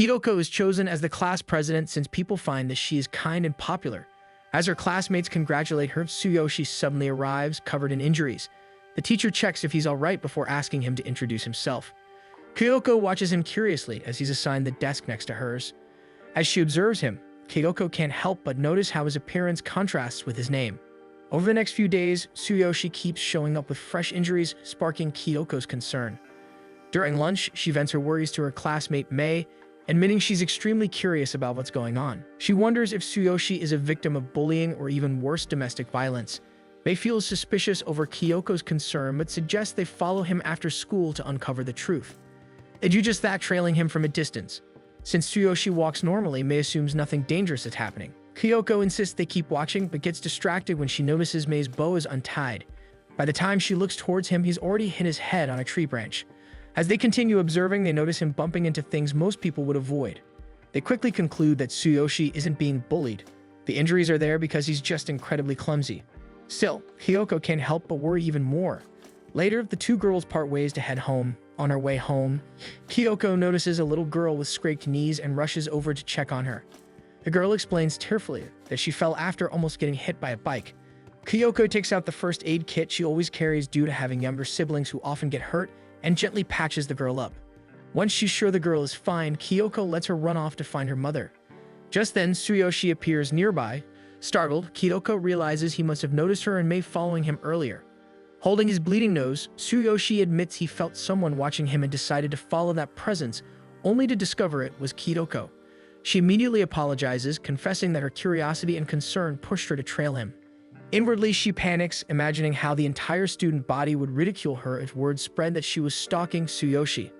Kyoko is chosen as the class president since people find that she is kind and popular. As her classmates congratulate her, Tsuyoshi suddenly arrives, covered in injuries. The teacher checks if he's alright before asking him to introduce himself. Kyoko watches him curiously as he's assigned the desk next to hers. As she observes him, Kyoko can't help but notice how his appearance contrasts with his name. Over the next few days, Tsuyoshi keeps showing up with fresh injuries, sparking Kyoko's concern. During lunch, she vents her worries to her classmate Mei, admitting she's extremely curious about what's going on. She wonders if Tsuyoshi is a victim of bullying or even worse, domestic violence. Mei feels suspicious over Kyoko's concern but suggests they follow him after school to uncover the truth. They do just that, trailing him from a distance. Since Tsuyoshi walks normally, Mei assumes nothing dangerous is happening. Kyoko insists they keep watching but gets distracted when she notices Mei's bow is untied. By the time she looks towards him, he's already hit his head on a tree branch. As they continue observing, they notice him bumping into things most people would avoid. They quickly conclude that Tsuyoshi isn't being bullied. The injuries are there because he's just incredibly clumsy. Still, Kyoko can't help but worry even more. Later, the two girls part ways to head home. On her way home, Kyoko notices a little girl with scraped knees and rushes over to check on her. The girl explains tearfully that she fell after almost getting hit by a bike. Kyoko takes out the first aid kit she always carries due to having younger siblings who often get hurt and gently patches the girl up. Once she's sure the girl is fine, Kyoko lets her run off to find her mother. Just then, Tsuyoshi appears nearby. Startled, Kyoko realizes he must have noticed her and Mei following him earlier. Holding his bleeding nose, Tsuyoshi admits he felt someone watching him and decided to follow that presence, only to discover it was Kyoko. She immediately apologizes, confessing that her curiosity and concern pushed her to trail him. Inwardly, she panics, imagining how the entire student body would ridicule her if word spread that she was stalking Tsuyoshi.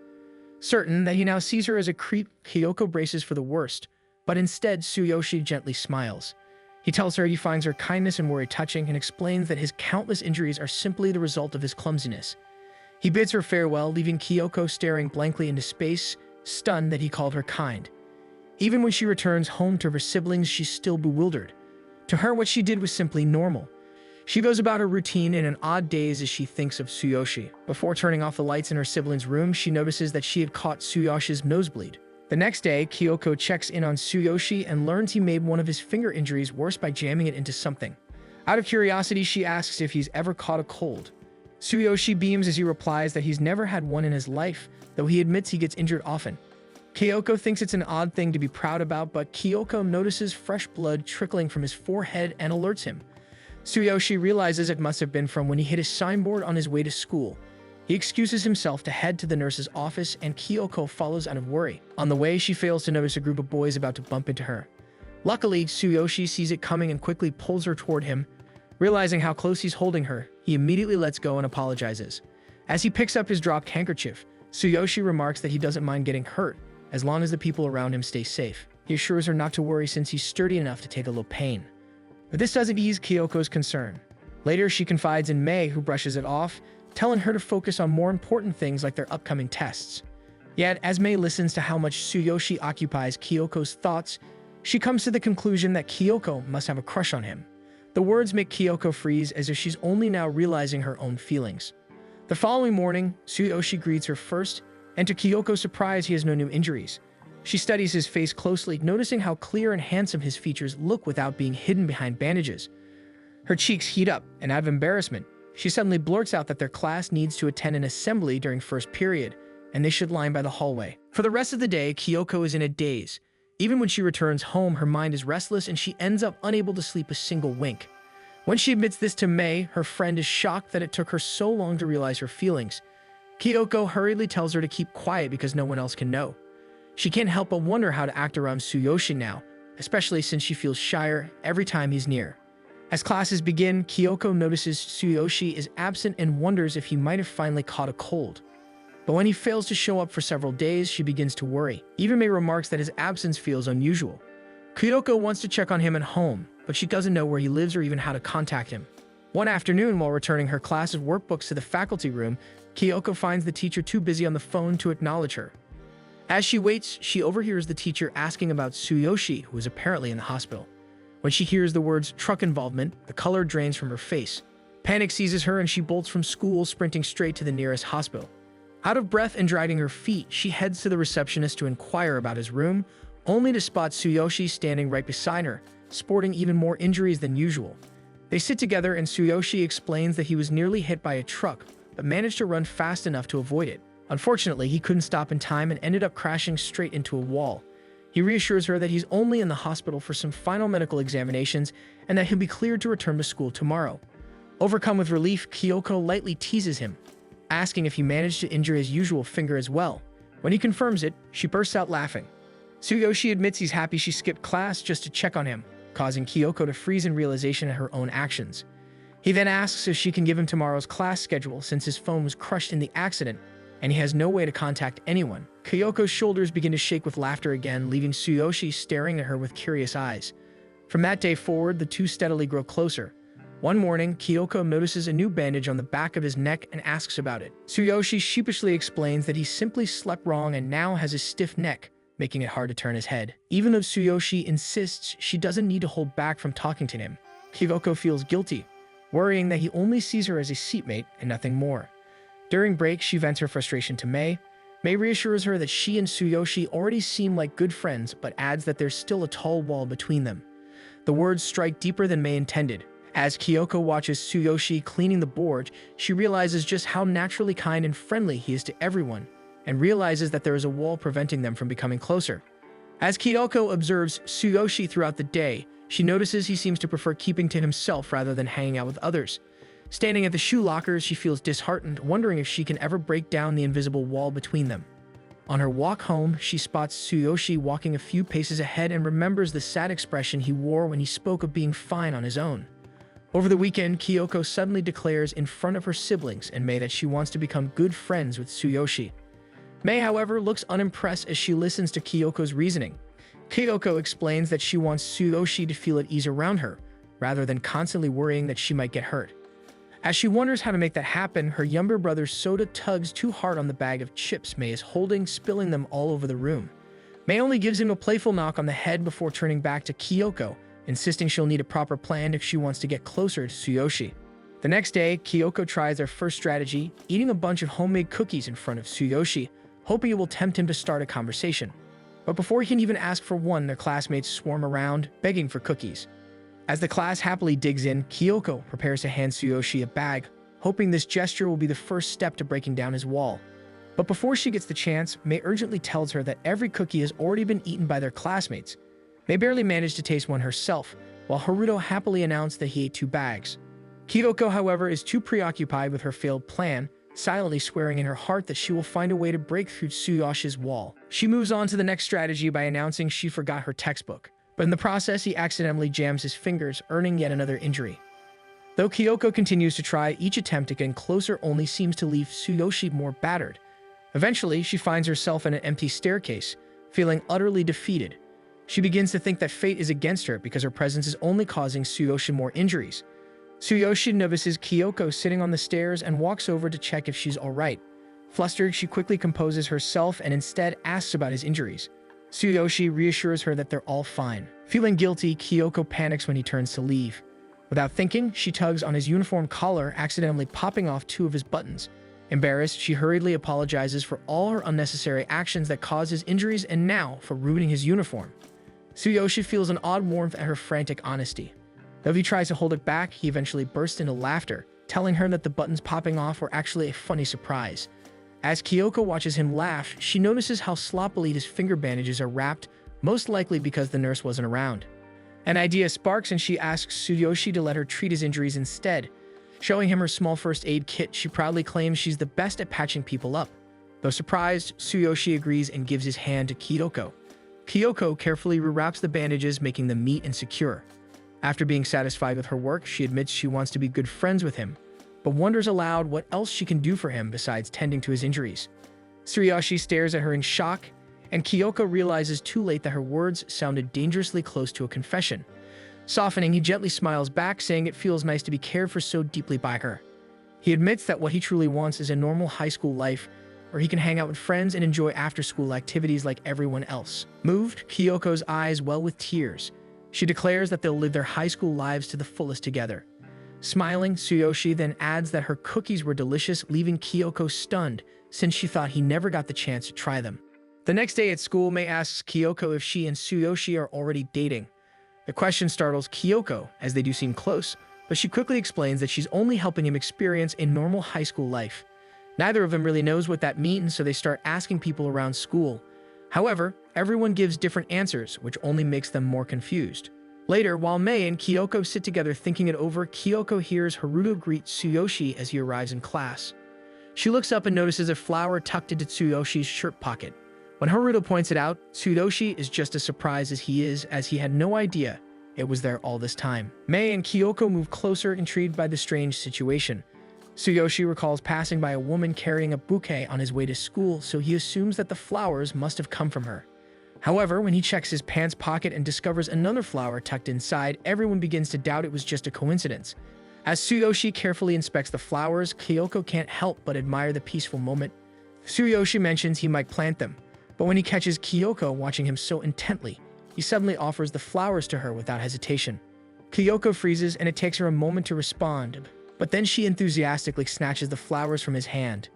Certain that he now sees her as a creep, Kyoko braces for the worst, but instead Tsuyoshi gently smiles. He tells her he finds her kindness and worry touching and explains that his countless injuries are simply the result of his clumsiness. He bids her farewell, leaving Kyoko staring blankly into space, stunned that he called her kind. Even when she returns home to her siblings, she's still bewildered. To her, what she did was simply normal. She goes about her routine in an odd daze as she thinks of Tsuyoshi. Before turning off the lights in her siblings' room, she notices that she had caught Tsuyoshi's nosebleed. The next day, Kyoko checks in on Tsuyoshi and learns he made one of his finger injuries worse by jamming it into something. Out of curiosity, she asks if he's ever caught a cold. Tsuyoshi beams as he replies that he's never had one in his life, though he admits he gets injured often. Kyoko thinks it's an odd thing to be proud about, but Kyoko notices fresh blood trickling from his forehead and alerts him. Tsuyoshi realizes it must have been from when he hit his signboard on his way to school. He excuses himself to head to the nurse's office, and Kyoko follows out of worry. On the way, she fails to notice a group of boys about to bump into her. Luckily, Tsuyoshi sees it coming and quickly pulls her toward him. Realizing how close he's holding her, he immediately lets go and apologizes. As he picks up his dropped handkerchief, Tsuyoshi remarks that he doesn't mind getting hurt, as long as the people around him stay safe. He assures her not to worry since he's sturdy enough to take a little pain. But this doesn't ease Kyoko's concern. Later, she confides in Mei, who brushes it off, telling her to focus on more important things like their upcoming tests. Yet, as Mei listens to how much Tsuyoshi occupies Kyoko's thoughts, she comes to the conclusion that Kyoko must have a crush on him. The words make Kyoko freeze as if she's only now realizing her own feelings. The following morning, Tsuyoshi greets her first, and to Kyoko's surprise, he has no new injuries. She studies his face closely, noticing how clear and handsome his features look without being hidden behind bandages. Her cheeks heat up, and out of embarrassment, she suddenly blurts out that their class needs to attend an assembly during first period, and they should line by the hallway. For the rest of the day, Kyoko is in a daze. Even when she returns home, her mind is restless and she ends up unable to sleep a single wink. When she admits this to Mei, her friend is shocked that it took her so long to realize her feelings. Kyoko hurriedly tells her to keep quiet because no one else can know. She can't help but wonder how to act around Tsuyoshi now, especially since she feels shyer every time he's near. As classes begin, Kyoko notices Tsuyoshi is absent and wonders if he might have finally caught a cold. But when he fails to show up for several days, she begins to worry. Even Mei remarks that his absence feels unusual. Kyoko wants to check on him at home, but she doesn't know where he lives or even how to contact him. One afternoon, while returning her class's workbooks to the faculty room, Kyoko finds the teacher too busy on the phone to acknowledge her. As she waits, she overhears the teacher asking about Tsuyoshi, who is apparently in the hospital. When she hears the words truck involvement, the color drains from her face. Panic seizes her and she bolts from school, sprinting straight to the nearest hospital. Out of breath and dragging her feet, she heads to the receptionist to inquire about his room, only to spot Tsuyoshi standing right beside her, sporting even more injuries than usual. They sit together and Tsuyoshi explains that he was nearly hit by a truck, but managed to run fast enough to avoid it. Unfortunately, he couldn't stop in time and ended up crashing straight into a wall. He reassures her that he's only in the hospital for some final medical examinations and that he'll be cleared to return to school tomorrow. Overcome with relief, Kyoko lightly teases him, asking if he managed to injure his usual finger as well. When he confirms it, she bursts out laughing. Tsuyoshi admits he's happy she skipped class just to check on him, causing Kyoko to freeze in realization at her own actions. He then asks if she can give him tomorrow's class schedule since his phone was crushed in the accident and he has no way to contact anyone. Kyoko's shoulders begin to shake with laughter again, leaving Tsuyoshi staring at her with curious eyes. From that day forward, the two steadily grow closer. One morning, Kyoko notices a new bandage on the back of his neck and asks about it. Tsuyoshi sheepishly explains that he simply slept wrong and now has a stiff neck, making it hard to turn his head. Even though Tsuyoshi insists she doesn't need to hold back from talking to him, Kyoko feels guilty, worrying that he only sees her as a seatmate and nothing more. During break, she vents her frustration to Mei. Mei reassures her that she and Tsuyoshi already seem like good friends, but adds that there's still a tall wall between them. The words strike deeper than Mei intended. As Kyoko watches Tsuyoshi cleaning the board, she realizes just how naturally kind and friendly he is to everyone, and realizes that there is a wall preventing them from becoming closer. As Kyoko observes Tsuyoshi throughout the day, she notices he seems to prefer keeping to himself rather than hanging out with others. Standing at the shoe lockers, she feels disheartened, wondering if she can ever break down the invisible wall between them. On her walk home, she spots Tsuyoshi walking a few paces ahead and remembers the sad expression he wore when he spoke of being fine on his own. Over the weekend, Kyoko suddenly declares in front of her siblings and Mei that she wants to become good friends with Tsuyoshi. Mei, however, looks unimpressed as she listens to Kyoko's reasoning. Kyoko explains that she wants Tsuyoshi to feel at ease around her, rather than constantly worrying that she might get hurt. As she wonders how to make that happen, her younger brother Soda tugs too hard on the bag of chips Mei is holding, spilling them all over the room. Mei only gives him a playful knock on the head before turning back to Kyoko, insisting she'll need a proper plan if she wants to get closer to Tsuyoshi. The next day, Kyoko tries their first strategy, eating a bunch of homemade cookies in front of Tsuyoshi, hoping it will tempt him to start a conversation. But before he can even ask for one, their classmates swarm around, begging for cookies. As the class happily digs in, Kyoko prepares to hand Tsuyoshi a bag, hoping this gesture will be the first step to breaking down his wall. But before she gets the chance, Mei urgently tells her that every cookie has already been eaten by their classmates. Mei barely managed to taste one herself, while Haruto happily announced that he ate 2 bags. Kyoko, however, is too preoccupied with her failed plan, silently swearing in her heart that she will find a way to break through Tsuyoshi's wall. She moves on to the next strategy by announcing she forgot her textbook, but in the process he accidentally jams his fingers, earning yet another injury. Though Kyoko continues to try, each attempt at getting closer only seems to leave Tsuyoshi more battered. Eventually, she finds herself in an empty staircase, feeling utterly defeated. She begins to think that fate is against her because her presence is only causing Tsuyoshi more injuries. Tsuyoshi notices Kyoko sitting on the stairs and walks over to check if she's alright. Flustered, she quickly composes herself and instead asks about his injuries. Tsuyoshi reassures her that they're all fine. Feeling guilty, Kyoko panics when he turns to leave. Without thinking, she tugs on his uniform collar, accidentally popping off 2 of his buttons. Embarrassed, she hurriedly apologizes for all her unnecessary actions that caused his injuries and now for ruining his uniform. Tsuyoshi feels an odd warmth at her frantic honesty. Though he tries to hold it back, he eventually bursts into laughter, telling her that the buttons popping off were actually a funny surprise. As Kyoko watches him laugh, she notices how sloppily his finger bandages are wrapped, most likely because the nurse wasn't around. An idea sparks and she asks Tsuyoshi to let her treat his injuries instead. Showing him her small first aid kit, she proudly claims she's the best at patching people up. Though surprised, Tsuyoshi agrees and gives his hand to Kyoko. Kyoko carefully rewraps the bandages, making them neat and secure. After being satisfied with her work, she admits she wants to be good friends with him, but wonders aloud what else she can do for him besides tending to his injuries. Tsuyoshi stares at her in shock, and Kyoko realizes too late that her words sounded dangerously close to a confession. Softening, he gently smiles back, saying it feels nice to be cared for so deeply by her. He admits that what he truly wants is a normal high school life, where he can hang out with friends and enjoy after-school activities like everyone else. Moved, Kyoko's eyes well with tears. She declares that they'll live their high school lives to the fullest together. Smiling, Tsuyoshi then adds that her cookies were delicious, leaving Kyoko stunned, since she thought he never got the chance to try them. The next day at school, Mei asks Kyoko if she and Tsuyoshi are already dating. The question startles Kyoko, as they do seem close, but she quickly explains that she's only helping him experience a normal high school life. Neither of them really knows what that means, so they start asking people around school. However, everyone gives different answers, which only makes them more confused. Later, while Mei and Kyoko sit together thinking it over, Kyoko hears Haruto greet Tsuyoshi as he arrives in class. She looks up and notices a flower tucked into Tsuyoshi's shirt pocket. When Haruto points it out, Tsuyoshi is just as surprised as he is, as he had no idea it was there all this time. Mei and Kyoko move closer, intrigued by the strange situation. Tsuyoshi recalls passing by a woman carrying a bouquet on his way to school, so he assumes that the flowers must have come from her. However, when he checks his pants pocket and discovers another flower tucked inside, everyone begins to doubt it was just a coincidence. As Tsuyoshi carefully inspects the flowers, Kyoko can't help but admire the peaceful moment. Tsuyoshi mentions he might plant them, but when he catches Kyoko watching him so intently, he suddenly offers the flowers to her without hesitation. Kyoko freezes and it takes her a moment to respond, but then she enthusiastically snatches the flowers from his hand.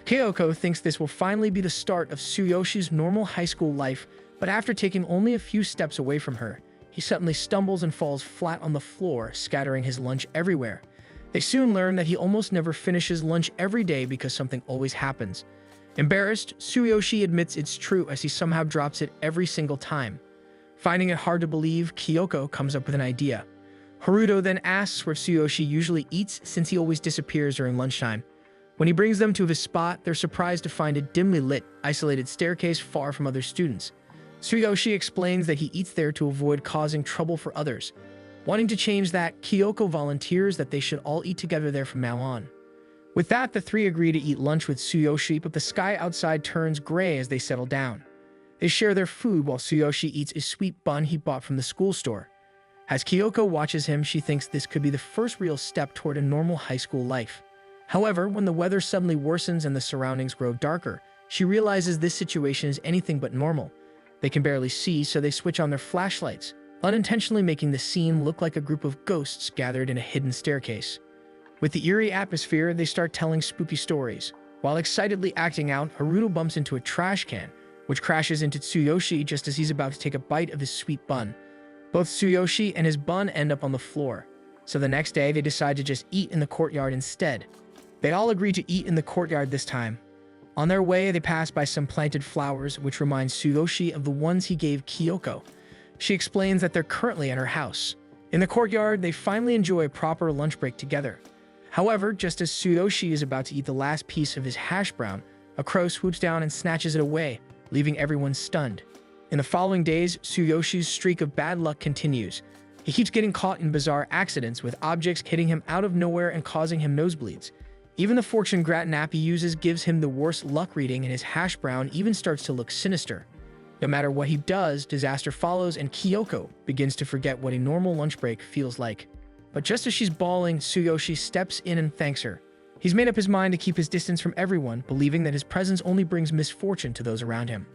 Kyoko thinks this will finally be the start of Tsuyoshi's normal high school life, but after taking only a few steps away from her, he suddenly stumbles and falls flat on the floor, scattering his lunch everywhere. They soon learn that he almost never finishes lunch every day because something always happens. Embarrassed, Tsuyoshi admits it's true as he somehow drops it every single time. Finding it hard to believe, Kyoko comes up with an idea. Haruto then asks where Tsuyoshi usually eats since he always disappears during lunchtime. When he brings them to his spot, they're surprised to find a dimly lit, isolated staircase far from other students. Tsuyoshi explains that he eats there to avoid causing trouble for others. Wanting to change that, Kyoko volunteers that they should all eat together there from now on. With that, the three agree to eat lunch with Tsuyoshi, but the sky outside turns gray as they settle down. They share their food while Tsuyoshi eats a sweet bun he bought from the school store. As Kyoko watches him, she thinks this could be the first real step toward a normal high school life. However, when the weather suddenly worsens and the surroundings grow darker, she realizes this situation is anything but normal. They can barely see, so they switch on their flashlights, unintentionally making the scene look like a group of ghosts gathered in a hidden staircase. With the eerie atmosphere, they start telling spooky stories. While excitedly acting out, Haruto bumps into a trash can, which crashes into Tsuyoshi just as he's about to take a bite of his sweet bun. Both Tsuyoshi and his bun end up on the floor, so the next day they decide to just eat in the courtyard instead. They all agree to eat in the courtyard this time. On their way, they pass by some planted flowers, which reminds Tsuyoshi of the ones he gave Kyoko. She explains that they're currently at her house. In the courtyard, they finally enjoy a proper lunch break together. However, just as Tsuyoshi is about to eat the last piece of his hash brown, a crow swoops down and snatches it away, leaving everyone stunned. In the following days, Tsuyoshi's streak of bad luck continues. He keeps getting caught in bizarre accidents, with objects hitting him out of nowhere and causing him nosebleeds. Even the fortune gratin app he uses gives him the worst luck reading, and his hash brown even starts to look sinister. No matter what he does, disaster follows, and Kyoko begins to forget what a normal lunch break feels like. But just as she's bawling, Tsuyoshi steps in and thanks her. He's made up his mind to keep his distance from everyone, believing that his presence only brings misfortune to those around him.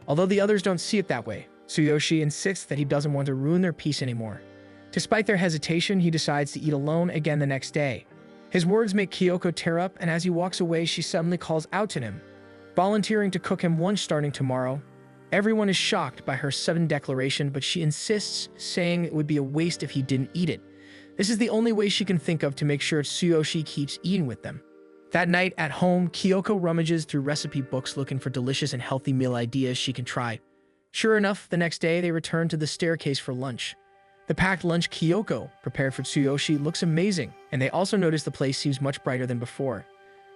Although the others don't see it that way, Tsuyoshi insists that he doesn't want to ruin their peace anymore. Despite their hesitation, he decides to eat alone again the next day. His words make Kyoko tear up, and as he walks away, she suddenly calls out to him, volunteering to cook him lunch starting tomorrow. Everyone is shocked by her sudden declaration, but she insists, saying it would be a waste if he didn't eat it. This is the only way she can think of to make sure Tsuyoshi keeps eating with them. That night at home, Kyoko rummages through recipe books looking for delicious and healthy meal ideas she can try. Sure enough, the next day they return to the staircase for lunch. The packed lunch Kyoko prepared for Tsuyoshi looks amazing, and they also notice the place seems much brighter than before.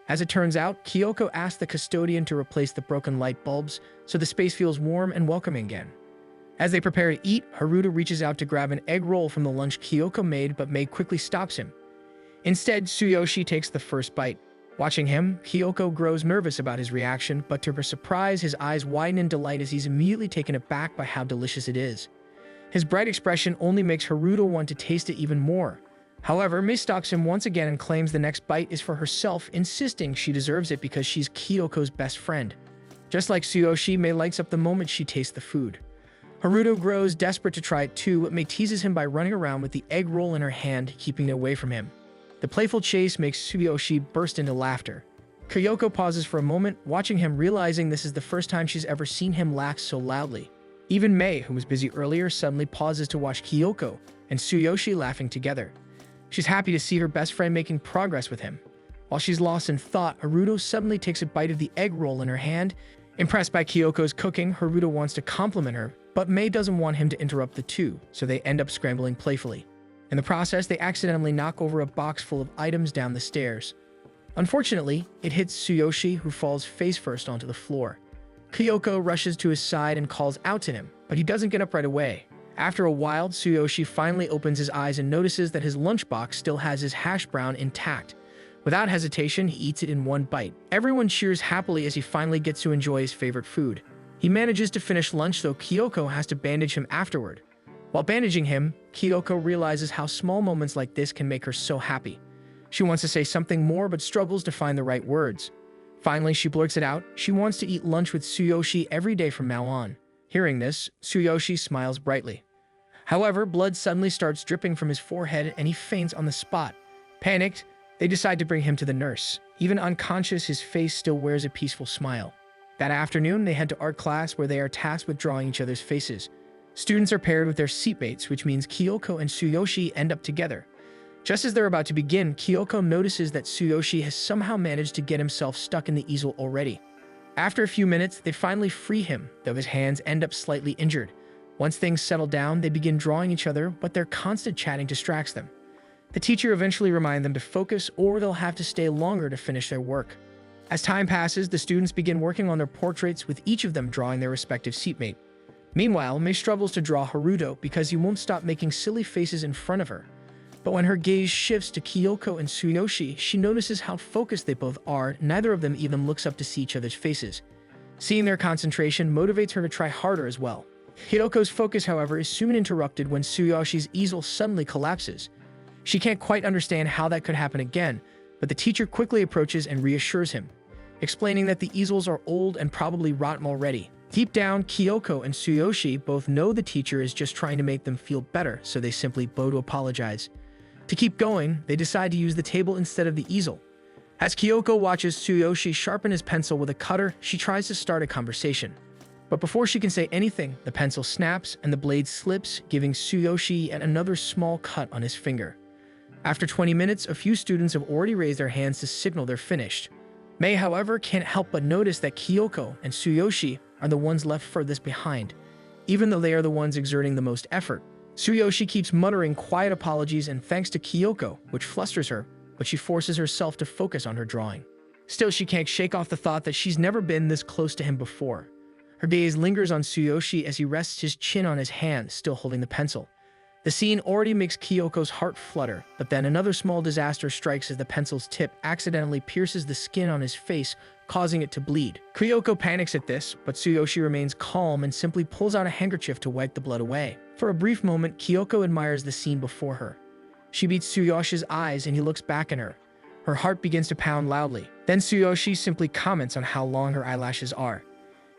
As it turns out, Kyoko asks the custodian to replace the broken light bulbs so the space feels warm and welcoming again. As they prepare to eat, Haruto reaches out to grab an egg roll from the lunch Kyoko made, but Mei quickly stops him. Instead, Tsuyoshi takes the first bite. Watching him, Kyoko grows nervous about his reaction, but to her surprise, his eyes widen in delight as he's immediately taken aback by how delicious it is. His bright expression only makes Haruto want to taste it even more. However, Mei stops him once again and claims the next bite is for herself, insisting she deserves it because she's Kyoko's best friend. Just like Tsuyoshi, Mei lights up the moment she tastes the food. Haruto grows desperate to try it too, but Mei teases him by running around with the egg roll in her hand, keeping it away from him. The playful chase makes Tsuyoshi burst into laughter. Kyoko pauses for a moment, watching him, realizing this is the first time she's ever seen him laugh so loudly. Even Mei, who was busy earlier, suddenly pauses to watch Kyoko and Tsuyoshi laughing together. She's happy to see her best friend making progress with him. While she's lost in thought, Haruto suddenly takes a bite of the egg roll in her hand. Impressed by Kyoko's cooking, Haruto wants to compliment her, but Mei doesn't want him to interrupt the two, so they end up scrambling playfully. In the process, they accidentally knock over a box full of items down the stairs. Unfortunately, it hits Tsuyoshi, who falls face first onto the floor. Kyoko rushes to his side and calls out to him, but he doesn't get up right away. After a while, Tsuyoshi finally opens his eyes and notices that his lunchbox still has his hash brown intact. Without hesitation, he eats it in one bite. Everyone cheers happily as he finally gets to enjoy his favorite food. He manages to finish lunch, though Kyoko has to bandage him afterward. While bandaging him, Kyoko realizes how small moments like this can make her so happy. She wants to say something more but struggles to find the right words. Finally, she blurts it out. She wants to eat lunch with Tsuyoshi every day from now on. Hearing this, Tsuyoshi smiles brightly. However, blood suddenly starts dripping from his forehead and he faints on the spot. Panicked, they decide to bring him to the nurse. Even unconscious, his face still wears a peaceful smile. That afternoon, they head to art class where they are tasked with drawing each other's faces. Students are paired with their seatmates, which means Kyoko and Tsuyoshi end up together. Just as they're about to begin, Kyoko notices that Tsuyoshi has somehow managed to get himself stuck in the easel already. After a few minutes, they finally free him, though his hands end up slightly injured. Once things settle down, they begin drawing each other, but their constant chatting distracts them. The teacher eventually reminds them to focus, or they'll have to stay longer to finish their work. As time passes, the students begin working on their portraits, with each of them drawing their respective seatmate. Meanwhile, Mei struggles to draw Haruto because he won't stop making silly faces in front of her. But when her gaze shifts to Kyoko and Tsuyoshi, she notices how focused they both are. Neither of them even looks up to see each other's faces. Seeing their concentration motivates her to try harder as well. Hiroko's focus, however, is soon interrupted when Tsuyoshi's easel suddenly collapses. She can't quite understand how that could happen again, but the teacher quickly approaches and reassures him, explaining that the easels are old and probably rotten already. Deep down, Kyoko and Tsuyoshi both know the teacher is just trying to make them feel better, so they simply bow to apologize. To keep going, they decide to use the table instead of the easel. As Kyoko watches Tsuyoshi sharpen his pencil with a cutter, she tries to start a conversation. But before she can say anything, the pencil snaps and the blade slips, giving Tsuyoshi yet another small cut on his finger. After 20 minutes, a few students have already raised their hands to signal they're finished. Mei, however, can't help but notice that Kyoko and Tsuyoshi are the ones left furthest behind, even though they are the ones exerting the most effort. Tsuyoshi keeps muttering quiet apologies and thanks to Kyoko, which flusters her, but she forces herself to focus on her drawing. Still, she can't shake off the thought that she's never been this close to him before. Her gaze lingers on Tsuyoshi as he rests his chin on his hand, still holding the pencil. The scene already makes Kyoko's heart flutter, but then another small disaster strikes as the pencil's tip accidentally pierces the skin on his face, causing it to bleed. Kyoko panics at this, but Tsuyoshi remains calm and simply pulls out a handkerchief to wipe the blood away. For a brief moment, Kyoko admires the scene before her. She beats Tsuyoshi's eyes and he looks back at her. Her heart begins to pound loudly. Then Tsuyoshi simply comments on how long her eyelashes are.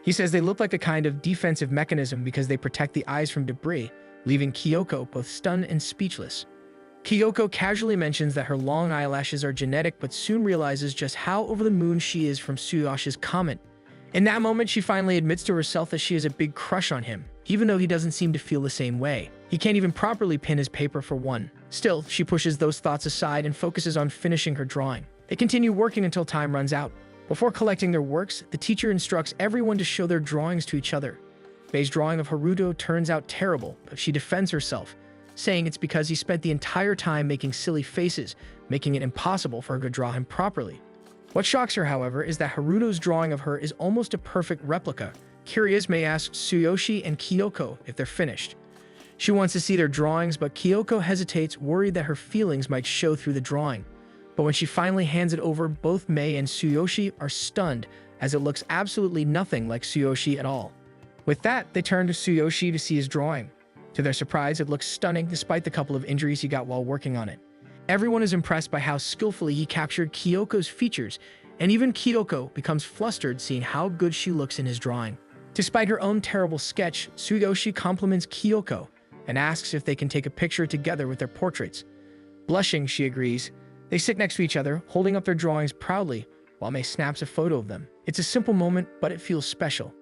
He says they look like a kind of defensive mechanism because they protect the eyes from debris, leaving Kyoko both stunned and speechless. Kyoko casually mentions that her long eyelashes are genetic, but soon realizes just how over the moon she is from Tsuyoshi's comment. In that moment, she finally admits to herself that she has a big crush on him, even though he doesn't seem to feel the same way. He can't even properly pin his paper for one. Still, she pushes those thoughts aside and focuses on finishing her drawing. They continue working until time runs out. Before collecting their works, the teacher instructs everyone to show their drawings to each other. Mei's drawing of Haruto turns out terrible, but she defends herself, saying it's because he spent the entire time making silly faces, making it impossible for her to draw him properly. What shocks her, however, is that Haruto's drawing of her is almost a perfect replica. Curious, Mei asks Tsuyoshi and Kyoko if they're finished. She wants to see their drawings, but Kyoko hesitates, worried that her feelings might show through the drawing. But when she finally hands it over, both Mei and Tsuyoshi are stunned, as it looks absolutely nothing like Tsuyoshi at all. With that, they turn to Tsuyoshi to see his drawing. To their surprise, it looks stunning despite the couple of injuries he got while working on it. Everyone is impressed by how skillfully he captured Kyoko's features, and even Kyoko becomes flustered seeing how good she looks in his drawing. Despite her own terrible sketch, Tsuyoshi compliments Kyoko and asks if they can take a picture together with their portraits. Blushing, she agrees. They sit next to each other, holding up their drawings proudly, while Mei snaps a photo of them. It's a simple moment, but it feels special.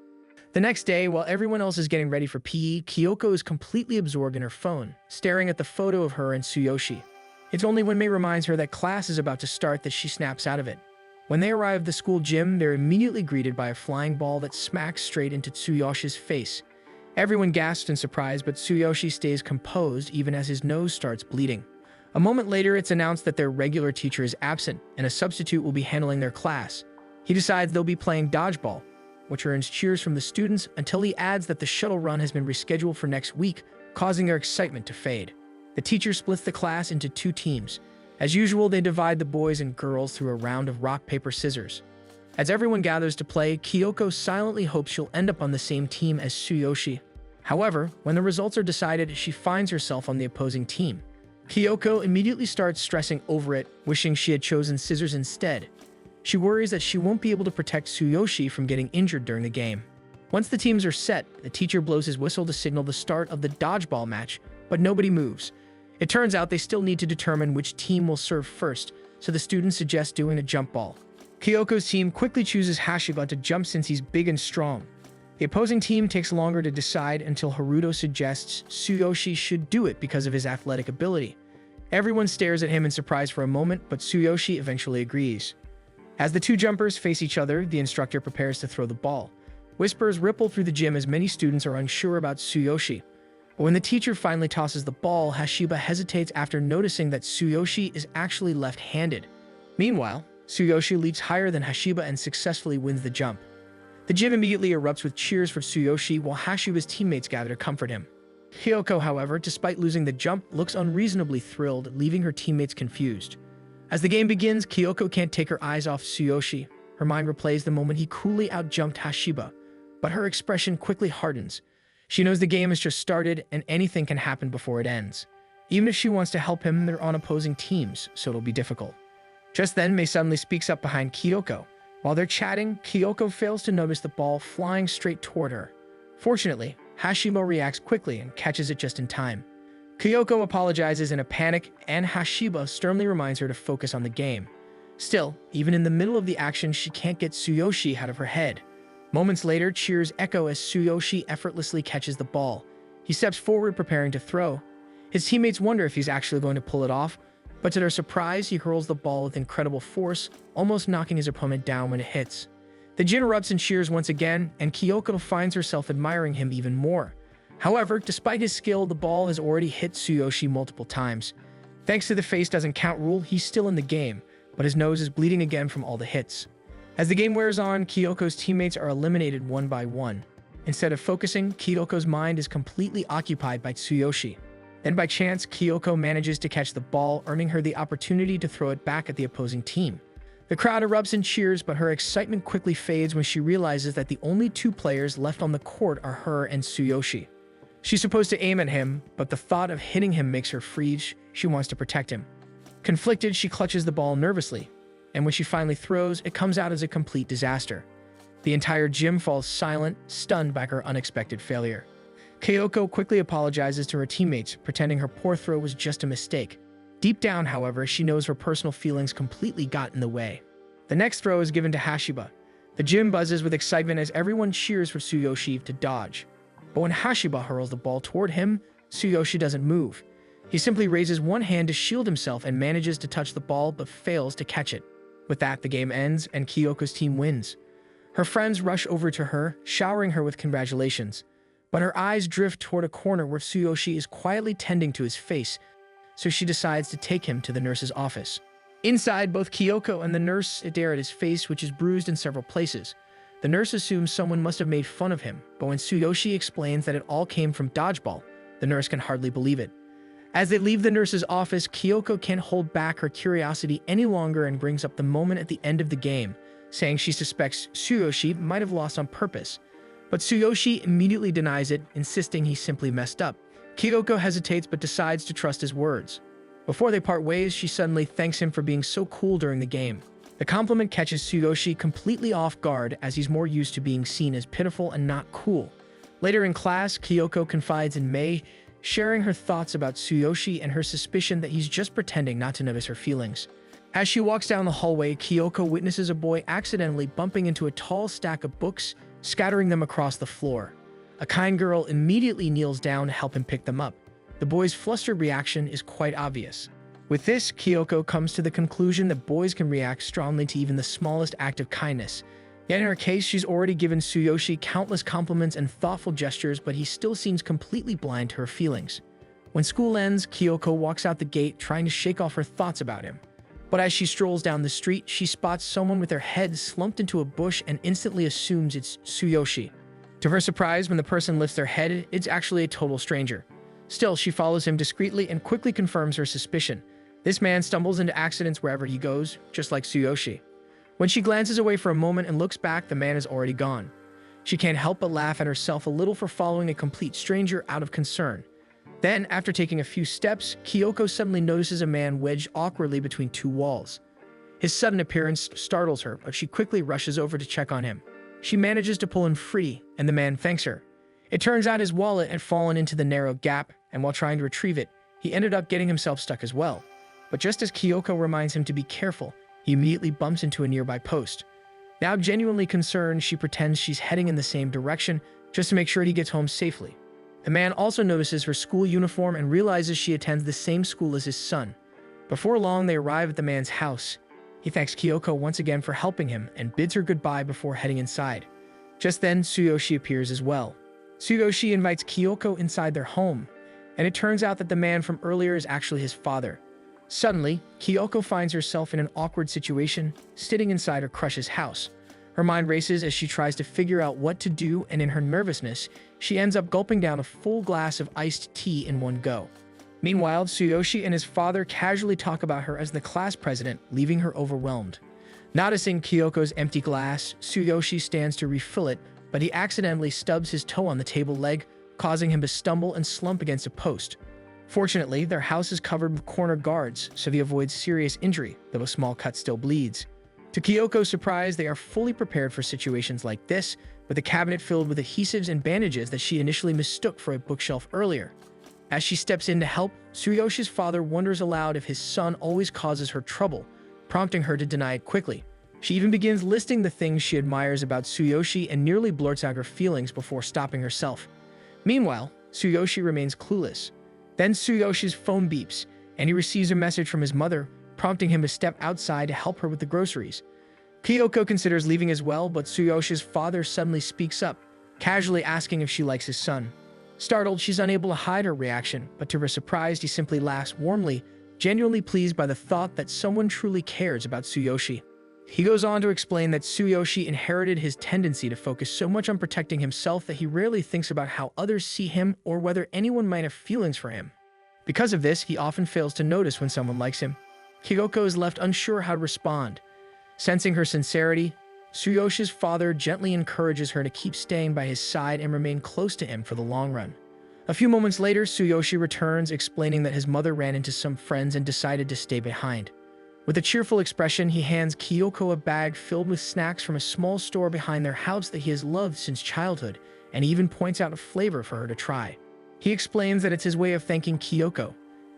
The next day, while everyone else is getting ready for PE, Kyoko is completely absorbed in her phone, staring at the photo of her and Tsuyoshi. It's only when Mei reminds her that class is about to start that she snaps out of it. When they arrive at the school gym, they're immediately greeted by a flying ball that smacks straight into Tsuyoshi's face. Everyone gasps in surprise, but Tsuyoshi stays composed even as his nose starts bleeding. A moment later, it's announced that their regular teacher is absent and a substitute will be handling their class. He decides they'll be playing dodgeball, which earns cheers from the students until he adds that the shuttle run has been rescheduled for next week, causing their excitement to fade. The teacher splits the class into two teams. As usual, they divide the boys and girls through a round of rock, paper, scissors. As everyone gathers to play, Kyoko silently hopes she'll end up on the same team as Tsuyoshi. However, when the results are decided, she finds herself on the opposing team. Kyoko immediately starts stressing over it, wishing she had chosen scissors instead. She worries that she won't be able to protect Tsuyoshi from getting injured during the game. Once the teams are set, the teacher blows his whistle to signal the start of the dodgeball match, but nobody moves. It turns out they still need to determine which team will serve first, so the students suggest doing a jump ball. Kyoko's team quickly chooses Hashiba to jump since he's big and strong. The opposing team takes longer to decide until Haruto suggests Tsuyoshi should do it because of his athletic ability. Everyone stares at him in surprise for a moment, but Tsuyoshi eventually agrees. As the two jumpers face each other, the instructor prepares to throw the ball. Whispers ripple through the gym as many students are unsure about Tsuyoshi. But when the teacher finally tosses the ball, Hashiba hesitates after noticing that Tsuyoshi is actually left-handed. Meanwhile, Tsuyoshi leaps higher than Hashiba and successfully wins the jump. The gym immediately erupts with cheers for Tsuyoshi while Hashiba's teammates gather to comfort him. Kyoko, however, despite losing the jump, looks unreasonably thrilled, leaving her teammates confused. As the game begins, Kyoko can't take her eyes off Tsuyoshi. Her mind replays the moment he coolly outjumped Hashiba, but her expression quickly hardens. She knows the game has just started and anything can happen before it ends. Even if she wants to help him, they're on opposing teams, so it'll be difficult. Just then, Mei suddenly speaks up behind Kyoko. While they're chatting, Kyoko fails to notice the ball flying straight toward her. Fortunately, Hashiba reacts quickly and catches it just in time. Kyoko apologizes in a panic, and Hashiba sternly reminds her to focus on the game. Still, even in the middle of the action, she can't get Tsuyoshi out of her head. Moments later, cheers echo as Tsuyoshi effortlessly catches the ball. He steps forward preparing to throw. His teammates wonder if he's actually going to pull it off, but to their surprise, he hurls the ball with incredible force, almost knocking his opponent down when it hits. The gym erupts in cheers once again, and Kyoko finds herself admiring him even more. However, despite his skill, the ball has already hit Tsuyoshi multiple times. Thanks to the face doesn't count rule, he's still in the game, but his nose is bleeding again from all the hits. As the game wears on, Kyoko's teammates are eliminated one by one. Instead of focusing, Kyoko's mind is completely occupied by Tsuyoshi. Then by chance, Kyoko manages to catch the ball, earning her the opportunity to throw it back at the opposing team. The crowd erupts in cheers, but her excitement quickly fades when she realizes that the only two players left on the court are her and Tsuyoshi. She's supposed to aim at him, but the thought of hitting him makes her freeze. She wants to protect him. Conflicted, she clutches the ball nervously, and when she finally throws, it comes out as a complete disaster. The entire gym falls silent, stunned by her unexpected failure. Kyoko quickly apologizes to her teammates, pretending her poor throw was just a mistake. Deep down, however, she knows her personal feelings completely got in the way. The next throw is given to Hashiba. The gym buzzes with excitement as everyone cheers for Tsuyoshi to dodge. But when Hashiba hurls the ball toward him, Tsuyoshi doesn't move. He simply raises one hand to shield himself and manages to touch the ball but fails to catch it. With that, the game ends and Kyoko's team wins. Her friends rush over to her, showering her with congratulations. But her eyes drift toward a corner where Tsuyoshi is quietly tending to his face, so she decides to take him to the nurse's office. Inside, both Kyoko and the nurse stare at his face, which is bruised in several places. The nurse assumes someone must have made fun of him, but when Tsuyoshi explains that it all came from dodgeball, the nurse can hardly believe it. As they leave the nurse's office, Kyoko can't hold back her curiosity any longer and brings up the moment at the end of the game, saying she suspects Tsuyoshi might have lost on purpose. But Tsuyoshi immediately denies it, insisting he simply messed up. Kyoko hesitates but decides to trust his words. Before they part ways, she suddenly thanks him for being so cool during the game. The compliment catches Tsuyoshi completely off guard as he's more used to being seen as pitiful and not cool. Later in class, Kyoko confides in Mei, sharing her thoughts about Tsuyoshi and her suspicion that he's just pretending not to notice her feelings. As she walks down the hallway, Kyoko witnesses a boy accidentally bumping into a tall stack of books, scattering them across the floor. A kind girl immediately kneels down to help him pick them up. The boy's flustered reaction is quite obvious. With this, Kyoko comes to the conclusion that boys can react strongly to even the smallest act of kindness. Yet in her case, she's already given Tsuyoshi countless compliments and thoughtful gestures, but he still seems completely blind to her feelings. When school ends, Kyoko walks out the gate trying to shake off her thoughts about him. But as she strolls down the street, she spots someone with their head slumped into a bush and instantly assumes it's Tsuyoshi. To her surprise, when the person lifts their head, it's actually a total stranger. Still, she follows him discreetly and quickly confirms her suspicion. This man stumbles into accidents wherever he goes, just like Tsuyoshi. When she glances away for a moment and looks back, the man is already gone. She can't help but laugh at herself a little for following a complete stranger out of concern. Then, after taking a few steps, Kyoko suddenly notices a man wedged awkwardly between two walls. His sudden appearance startles her, but she quickly rushes over to check on him. She manages to pull him free, and the man thanks her. It turns out his wallet had fallen into the narrow gap, and while trying to retrieve it, he ended up getting himself stuck as well. But just as Kyoko reminds him to be careful, he immediately bumps into a nearby post. Now genuinely concerned, she pretends she's heading in the same direction just to make sure he gets home safely. The man also notices her school uniform and realizes she attends the same school as his son. Before long, they arrive at the man's house. He thanks Kyoko once again for helping him and bids her goodbye before heading inside. Just then, Tsuyoshi appears as well. Tsuyoshi invites Kyoko inside their home, and it turns out that the man from earlier is actually his father. Suddenly, Kyoko finds herself in an awkward situation, sitting inside her crush's house. Her mind races as she tries to figure out what to do, and in her nervousness, she ends up gulping down a full glass of iced tea in one go. Meanwhile, Tsuyoshi and his father casually talk about her as the class president, leaving her overwhelmed. Noticing Kyoko's empty glass, Tsuyoshi stands to refill it, but he accidentally stubs his toe on the table leg, causing him to stumble and slump against a post. Fortunately, their house is covered with corner guards, so he avoids serious injury, though a small cut still bleeds. To Kyoko's surprise, they are fully prepared for situations like this, with a cabinet filled with adhesives and bandages that she initially mistook for a bookshelf earlier. As she steps in to help, Tsuyoshi's father wonders aloud if his son always causes her trouble, prompting her to deny it quickly. She even begins listing the things she admires about Tsuyoshi and nearly blurts out her feelings before stopping herself. Meanwhile, Tsuyoshi remains clueless. Then Tsuyoshi's phone beeps, and he receives a message from his mother, prompting him to step outside to help her with the groceries. Kyoko considers leaving as well, but Tsuyoshi's father suddenly speaks up, casually asking if she likes his son. Startled, she's unable to hide her reaction, but to her surprise, he simply laughs warmly, genuinely pleased by the thought that someone truly cares about Tsuyoshi. He goes on to explain that Tsuyoshi inherited his tendency to focus so much on protecting himself that he rarely thinks about how others see him or whether anyone might have feelings for him. Because of this, he often fails to notice when someone likes him. Kyoko is left unsure how to respond. Sensing her sincerity, Tsuyoshi's father gently encourages her to keep staying by his side and remain close to him for the long run. A few moments later, Tsuyoshi returns, explaining that his mother ran into some friends and decided to stay behind. With a cheerful expression, he hands Kyoko a bag filled with snacks from a small store behind their house that he has loved since childhood, and he even points out a flavor for her to try. He explains that it's his way of thanking Kyoko.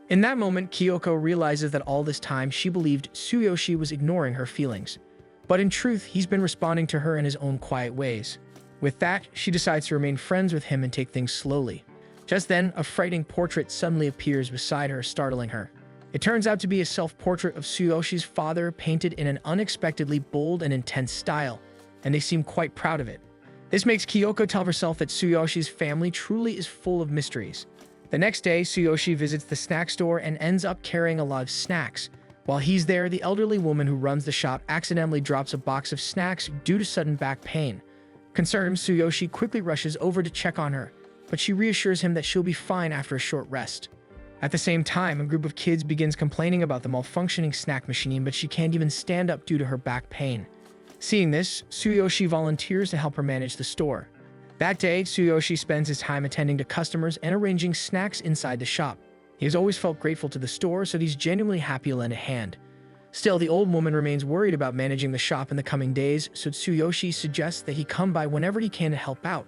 In that moment, Kyoko realizes that all this time she believed Tsuyoshi was ignoring her feelings. But in truth, he's been responding to her in his own quiet ways. With that, she decides to remain friends with him and take things slowly. Just then, a frightening portrait suddenly appears beside her, startling her. It turns out to be a self-portrait of Tsuyoshi's father, painted in an unexpectedly bold and intense style, and they seem quite proud of it. This makes Kyoko tell herself that Tsuyoshi's family truly is full of mysteries. The next day, Tsuyoshi visits the snack store and ends up carrying a lot of snacks. While he's there, the elderly woman who runs the shop accidentally drops a box of snacks due to sudden back pain. Concerned, Tsuyoshi quickly rushes over to check on her, but she reassures him that she'll be fine after a short rest. At the same time, a group of kids begins complaining about the malfunctioning snack machine, but she can't even stand up due to her back pain. Seeing this, Tsuyoshi volunteers to help her manage the store. That day, Tsuyoshi spends his time attending to customers and arranging snacks inside the shop. He has always felt grateful to the store, so he's genuinely happy to lend a hand. Still, the old woman remains worried about managing the shop in the coming days, so Tsuyoshi suggests that he come by whenever he can to help out.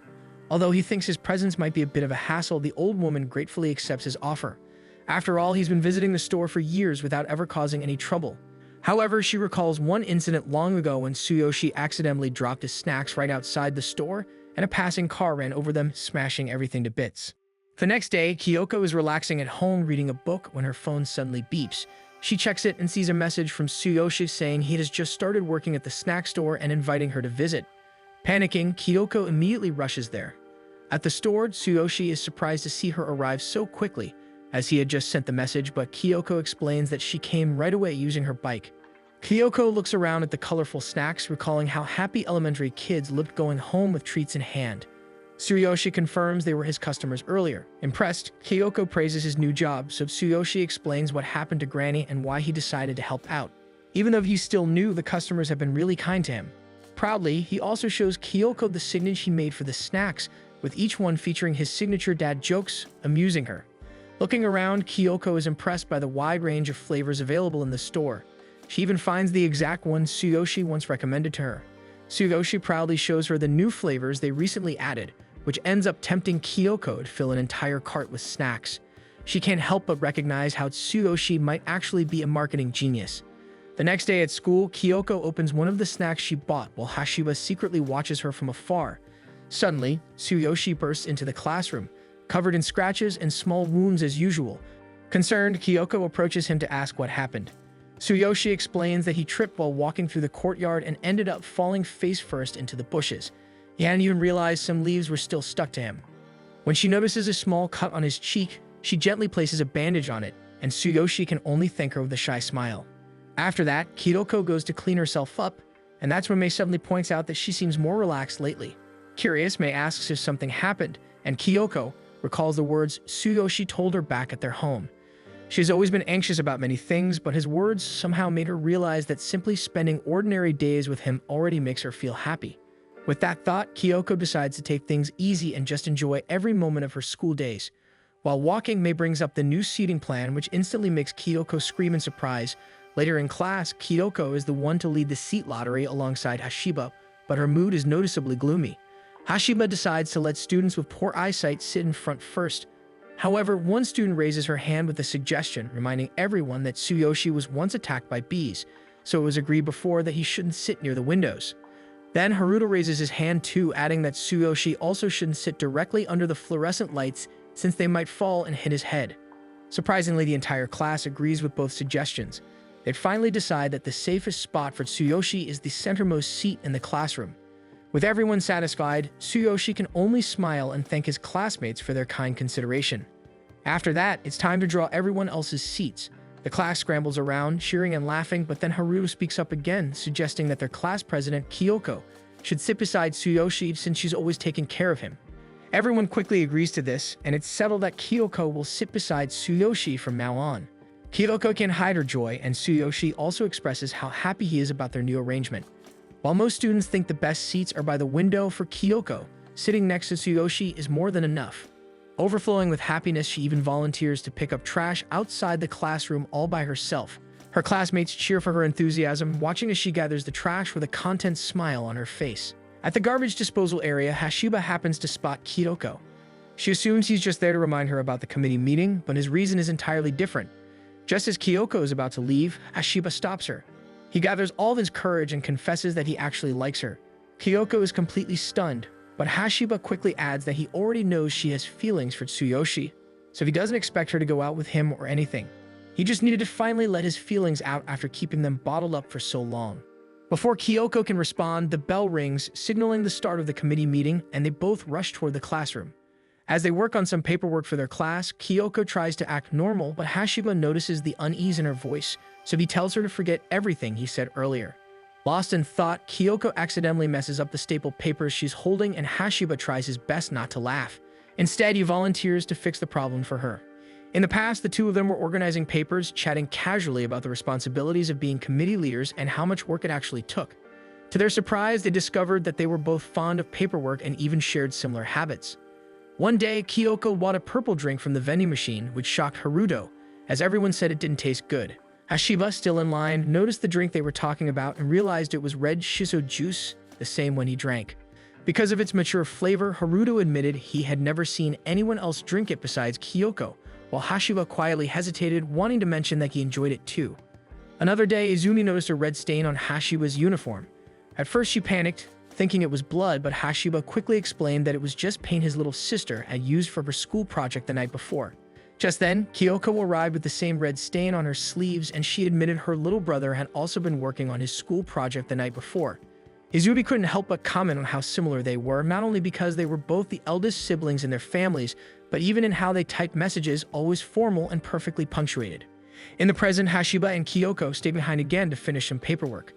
Although he thinks his presence might be a bit of a hassle, the old woman gratefully accepts his offer. After all, he's been visiting the store for years without ever causing any trouble. However, she recalls one incident long ago when Tsuyoshi accidentally dropped his snacks right outside the store and a passing car ran over them, smashing everything to bits. The next day, Kyoko is relaxing at home reading a book when her phone suddenly beeps. She checks it and sees a message from Tsuyoshi saying he has just started working at the snack store and inviting her to visit. Panicking, Kyoko immediately rushes there. At the store, Tsuyoshi is surprised to see her arrive so quickly, as he had just sent the message, but Kyoko explains that she came right away using her bike. Kyoko looks around at the colorful snacks, recalling how happy elementary kids looked going home with treats in hand. Tsuyoshi confirms they were his customers earlier. Impressed, Kyoko praises his new job, so Tsuyoshi explains what happened to Granny and why he decided to help out. Even though he still knew the customers have been really kind to him. Proudly, he also shows Kyoko the signage he made for the snacks, with each one featuring his signature dad jokes, amusing her. Looking around, Kyoko is impressed by the wide range of flavors available in the store. She even finds the exact one Tsuyoshi once recommended to her. Tsuyoshi proudly shows her the new flavors they recently added, which ends up tempting Kyoko to fill an entire cart with snacks. She can't help but recognize how Tsuyoshi might actually be a marketing genius. The next day at school, Kyoko opens one of the snacks she bought while Hashiba secretly watches her from afar. Suddenly, Tsuyoshi bursts into the classroom, covered in scratches and small wounds as usual. Concerned, Kyoko approaches him to ask what happened. Tsuyoshi explains that he tripped while walking through the courtyard and ended up falling face first into the bushes. He hadn't even realized some leaves were still stuck to him. When she notices a small cut on his cheek, she gently places a bandage on it, and Tsuyoshi can only thank her with a shy smile. After that, Kyoko goes to clean herself up, and that's when Mei suddenly points out that she seems more relaxed lately. Curious, Mei asks if something happened, and Kyoko recalls the words Tsuyoshi told her back at their home. She has always been anxious about many things, but his words somehow made her realize that simply spending ordinary days with him already makes her feel happy. With that thought, Kyoko decides to take things easy and just enjoy every moment of her school days. While walking, Mei brings up the new seating plan, which instantly makes Kyoko scream in surprise. Later in class, Kyoko is the one to lead the seat lottery alongside Hashiba, but her mood is noticeably gloomy. Hashiba decides to let students with poor eyesight sit in front first. However, one student raises her hand with a suggestion, reminding everyone that Tsuyoshi was once attacked by bees, so it was agreed before that he shouldn't sit near the windows. Then Haruto raises his hand too, adding that Tsuyoshi also shouldn't sit directly under the fluorescent lights since they might fall and hit his head. Surprisingly, the entire class agrees with both suggestions. They finally decide that the safest spot for Tsuyoshi is the centermost seat in the classroom. With everyone satisfied, Tsuyoshi can only smile and thank his classmates for their kind consideration. After that, it's time to draw everyone else's seats. The class scrambles around, cheering and laughing, but then Haruto speaks up again, suggesting that their class president, Kyoko, should sit beside Tsuyoshi since she's always taken care of him. Everyone quickly agrees to this, and it's settled that Kyoko will sit beside Tsuyoshi from now on. Kyoko can't hide her joy, and Tsuyoshi also expresses how happy he is about their new arrangement. While most students think the best seats are by the window, for Kyoko, sitting next to Tsuyoshi is more than enough. Overflowing with happiness, she even volunteers to pick up trash outside the classroom all by herself. Her classmates cheer for her enthusiasm, watching as she gathers the trash with a content smile on her face. At the garbage disposal area, Hashiba happens to spot Kyoko. She assumes he's just there to remind her about the committee meeting, but his reason is entirely different. Just as Kyoko is about to leave, Hashiba stops her. He gathers all of his courage and confesses that he actually likes her. Kyoko is completely stunned, but Hashiba quickly adds that he already knows she has feelings for Tsuyoshi, so he doesn't expect her to go out with him or anything. He just needed to finally let his feelings out after keeping them bottled up for so long. Before Kyoko can respond, the bell rings, signaling the start of the committee meeting, and they both rush toward the classroom. As they work on some paperwork for their class, Kyoko tries to act normal, but Hashiba notices the unease in her voice, so he tells her to forget everything he said earlier. Lost in thought, Kyoko accidentally messes up the stapled papers she's holding, and Hashiba tries his best not to laugh. Instead, he volunteers to fix the problem for her. In the past, the two of them were organizing papers, chatting casually about the responsibilities of being committee leaders and how much work it actually took. To their surprise, they discovered that they were both fond of paperwork and even shared similar habits. One day, Kyoko bought a purple drink from the vending machine, which shocked Haruto, as everyone said it didn't taste good. Hashiba, still in line, noticed the drink they were talking about and realized it was red shiso juice, the same one he drank. Because of its mature flavor, Haruto admitted he had never seen anyone else drink it besides Kyoko, while Hashiba quietly hesitated, wanting to mention that he enjoyed it too. Another day, Izumi noticed a red stain on Hashiba's uniform. At first she panicked, thinking it was blood, but Hashiba quickly explained that it was just paint his little sister had used for her school project the night before. Just then, Kyoko arrived with the same red stain on her sleeves, and she admitted her little brother had also been working on his school project the night before. Izumi couldn't help but comment on how similar they were, not only because they were both the eldest siblings in their families, but even in how they typed messages, always formal and perfectly punctuated. In the present, Hashiba and Kyoko stay behind again to finish some paperwork.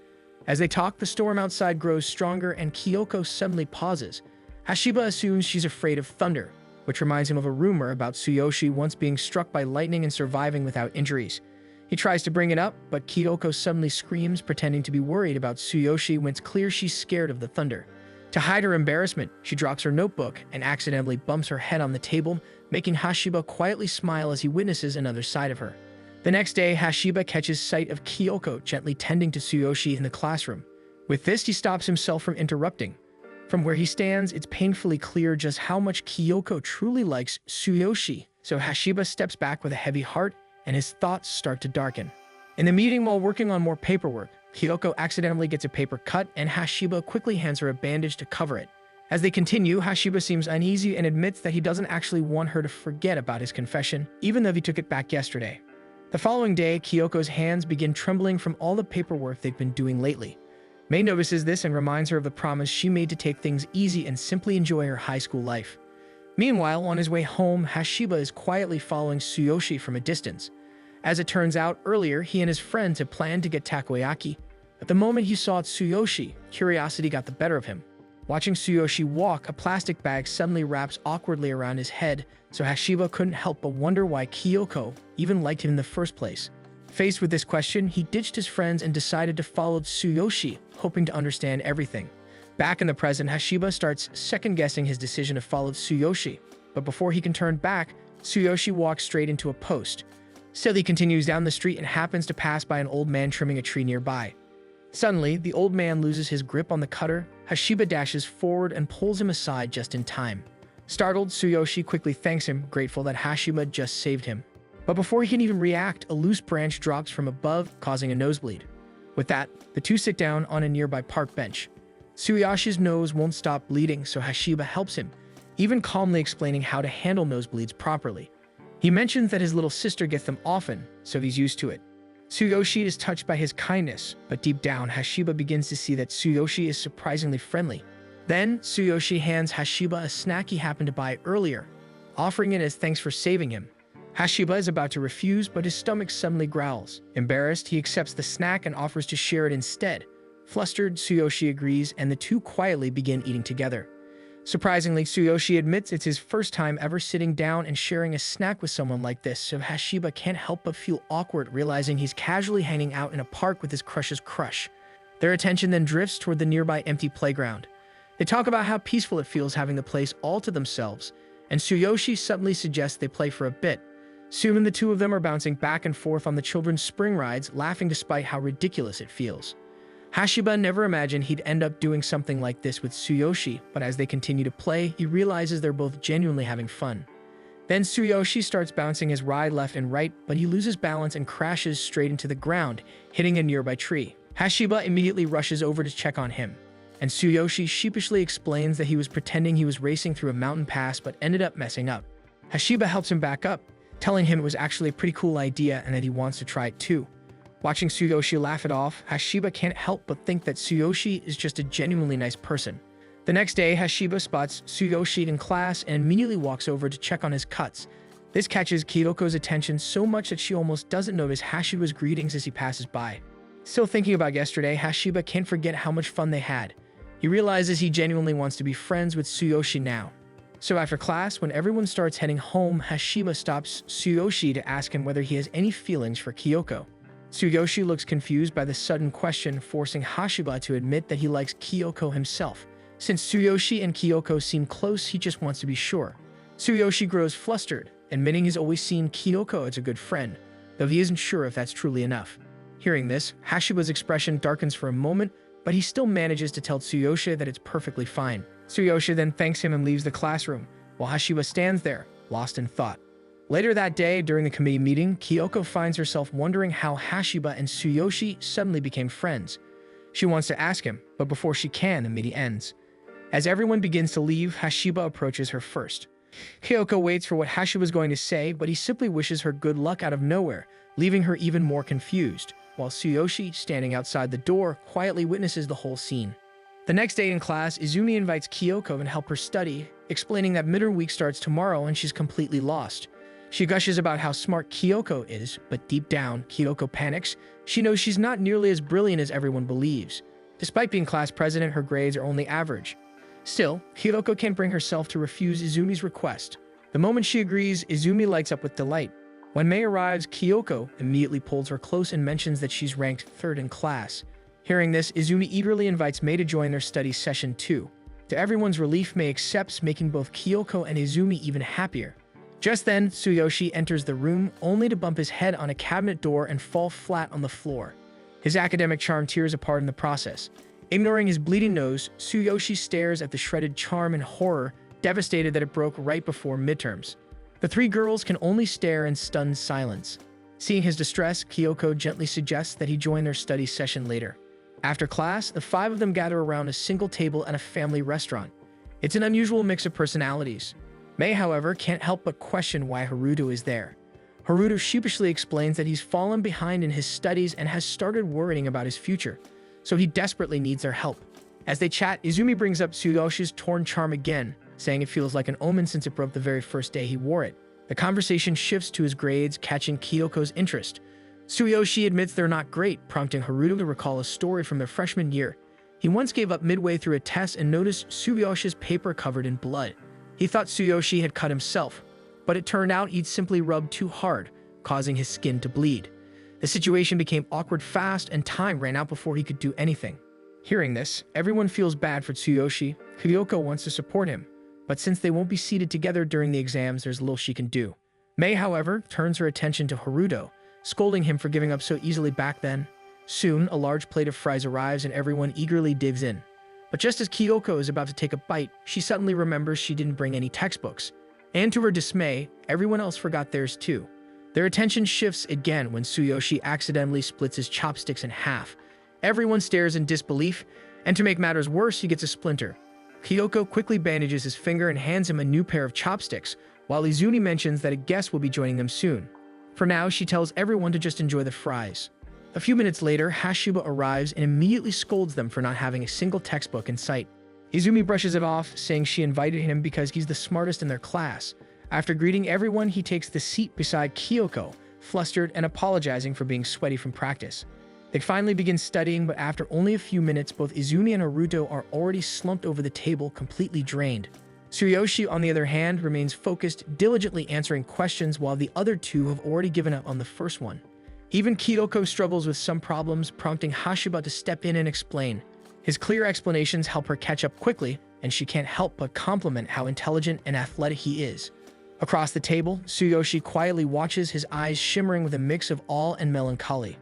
As they talk, the storm outside grows stronger and Kyoko suddenly pauses. Hashiba assumes she's afraid of thunder, which reminds him of a rumor about Tsuyoshi once being struck by lightning and surviving without injuries. He tries to bring it up, but Kyoko suddenly screams, pretending to be worried about Tsuyoshi when it's clear she's scared of the thunder. To hide her embarrassment, she drops her notebook and accidentally bumps her head on the table, making Hashiba quietly smile as he witnesses another side of her. The next day, Hashiba catches sight of Kyoko gently tending to Tsuyoshi in the classroom. With this, he stops himself from interrupting. From where he stands, it's painfully clear just how much Kyoko truly likes Tsuyoshi, so Hashiba steps back with a heavy heart, and his thoughts start to darken. In the meeting, while working on more paperwork, Kyoko accidentally gets a paper cut, and Hashiba quickly hands her a bandage to cover it. As they continue, Hashiba seems uneasy and admits that he doesn't actually want her to forget about his confession, even though he took it back yesterday. The following day, Kyoko's hands begin trembling from all the paperwork they've been doing lately. Mei notices this and reminds her of the promise she made to take things easy and simply enjoy her high school life. Meanwhile, on his way home, Hashiba is quietly following Tsuyoshi from a distance. As it turns out, earlier he and his friends had planned to get takoyaki, but the moment he saw Tsuyoshi, curiosity got the better of him. Watching Tsuyoshi walk, a plastic bag suddenly wraps awkwardly around his head, so Hashiba couldn't help but wonder why Kyoko even liked him in the first place. Faced with this question, he ditched his friends and decided to follow Tsuyoshi, hoping to understand everything. Back in the present, Hashiba starts second-guessing his decision to follow Tsuyoshi, but before he can turn back, Tsuyoshi walks straight into a post. Still, he continues down the street and happens to pass by an old man trimming a tree nearby. Suddenly, the old man loses his grip on the cutter. Hashiba dashes forward and pulls him aside just in time. Startled, Tsuyoshi quickly thanks him, grateful that Hashiba just saved him. But before he can even react, a loose branch drops from above, causing a nosebleed. With that, the two sit down on a nearby park bench. Tsuyoshi's nose won't stop bleeding, so Hashiba helps him, even calmly explaining how to handle nosebleeds properly. He mentions that his little sister gets them often, so he's used to it. Tsuyoshi is touched by his kindness, but deep down, Hashiba begins to see that Tsuyoshi is surprisingly friendly. Then, Tsuyoshi hands Hashiba a snack he happened to buy earlier, offering it as thanks for saving him. Hashiba is about to refuse, but his stomach suddenly growls. Embarrassed, he accepts the snack and offers to share it instead. Flustered, Tsuyoshi agrees, and the two quietly begin eating together. Surprisingly, Tsuyoshi admits it's his first time ever sitting down and sharing a snack with someone like this, so Hashiba can't help but feel awkward realizing he's casually hanging out in a park with his crush's crush. Their attention then drifts toward the nearby empty playground. They talk about how peaceful it feels having the place all to themselves, and Tsuyoshi suddenly suggests they play for a bit. Soon the two of them are bouncing back and forth on the children's spring rides, laughing despite how ridiculous it feels. Hashiba never imagined he'd end up doing something like this with Tsuyoshi, but as they continue to play, he realizes they're both genuinely having fun. Then Tsuyoshi starts bouncing his ride left and right, but he loses balance and crashes straight into the ground, hitting a nearby tree. Hashiba immediately rushes over to check on him, and Tsuyoshi sheepishly explains that he was pretending he was racing through a mountain pass but ended up messing up. Hashiba helps him back up, telling him it was actually a pretty cool idea and that he wants to try it too. Watching Tsuyoshi laugh it off, Hashiba can't help but think that Tsuyoshi is just a genuinely nice person. The next day, Hashiba spots Tsuyoshi in class and immediately walks over to check on his cuts. This catches Kyoko's attention so much that she almost doesn't notice Hashiba's greetings as he passes by. Still thinking about yesterday, Hashiba can't forget how much fun they had. He realizes he genuinely wants to be friends with Tsuyoshi now. So after class, when everyone starts heading home, Hashiba stops Tsuyoshi to ask him whether he has any feelings for Kyoko. Tsuyoshi looks confused by the sudden question, forcing Hashiba to admit that he likes Kyoko himself. Since Tsuyoshi and Kyoko seem close, he just wants to be sure. Tsuyoshi grows flustered, admitting he's always seen Kyoko as a good friend, though he isn't sure if that's truly enough. Hearing this, Hashiba's expression darkens for a moment, but he still manages to tell Tsuyoshi that it's perfectly fine. Tsuyoshi then thanks him and leaves the classroom, while Hashiba stands there, lost in thought. Later that day, during the committee meeting, Kyoko finds herself wondering how Hashiba and Tsuyoshi suddenly became friends. She wants to ask him, but before she can, the meeting ends. As everyone begins to leave, Hashiba approaches her first. Kyoko waits for what Hashiba's going to say, but he simply wishes her good luck out of nowhere, leaving her even more confused, while Tsuyoshi, standing outside the door, quietly witnesses the whole scene. The next day in class, Izumi invites Kyoko to help her study, explaining that midterm week starts tomorrow and she's completely lost. She gushes about how smart Kyoko is, but deep down, Kyoko panics. She knows she's not nearly as brilliant as everyone believes. Despite being class president, her grades are only average. Still, Kyoko can't bring herself to refuse Izumi's request. The moment she agrees, Izumi lights up with delight. When Mei arrives, Kyoko immediately pulls her close and mentions that she's ranked third in class. Hearing this, Izumi eagerly invites Mei to join their study session too. To everyone's relief, Mei accepts, making both Kyoko and Izumi even happier. Just then, Tsuyoshi enters the room, only to bump his head on a cabinet door and fall flat on the floor. His academic charm tears apart in the process. Ignoring his bleeding nose, Tsuyoshi stares at the shredded charm in horror, devastated that it broke right before midterms. The three girls can only stare in stunned silence. Seeing his distress, Kyoko gently suggests that he join their study session later. After class, the five of them gather around a single table at a family restaurant. It's an unusual mix of personalities. Mei, however, can't help but question why Haruto is there. Haruto sheepishly explains that he's fallen behind in his studies and has started worrying about his future, so he desperately needs their help. As they chat, Izumi brings up Tsuyoshi's torn charm again, saying it feels like an omen since it broke the very first day he wore it. The conversation shifts to his grades, catching Kyoko's interest. Tsuyoshi admits they're not great, prompting Haruto to recall a story from their freshman year. He once gave up midway through a test and noticed Tsuyoshi's paper covered in blood. He thought Tsuyoshi had cut himself, but it turned out he'd simply rubbed too hard, causing his skin to bleed. The situation became awkward fast, and time ran out before he could do anything. Hearing this, everyone feels bad for Tsuyoshi. Kyoko wants to support him, but since they won't be seated together during the exams, there's little she can do. Mei, however, turns her attention to Haruto, scolding him for giving up so easily back then. Soon, a large plate of fries arrives and everyone eagerly digs in. But just as Kyoko is about to take a bite, she suddenly remembers she didn't bring any textbooks. And to her dismay, everyone else forgot theirs too. Their attention shifts again when Tsuyoshi accidentally splits his chopsticks in half. Everyone stares in disbelief, and to make matters worse, he gets a splinter. Kyoko quickly bandages his finger and hands him a new pair of chopsticks, while Izumi mentions that a guest will be joining them soon. For now, she tells everyone to just enjoy the fries. A few minutes later, Hashiba arrives and immediately scolds them for not having a single textbook in sight. Izumi brushes it off, saying she invited him because he's the smartest in their class. After greeting everyone, he takes the seat beside Kyoko, flustered and apologizing for being sweaty from practice. They finally begin studying, but after only a few minutes, both Izumi and Haruto are already slumped over the table, completely drained. Tsuyoshi, on the other hand, remains focused, diligently answering questions, while the other two have already given up on the first one. Even Kyoko struggles with some problems, prompting Hashiba to step in and explain. His clear explanations help her catch up quickly, and she can't help but compliment how intelligent and athletic he is. Across the table, Tsuyoshi quietly watches, his eyes shimmering with a mix of awe and melancholy.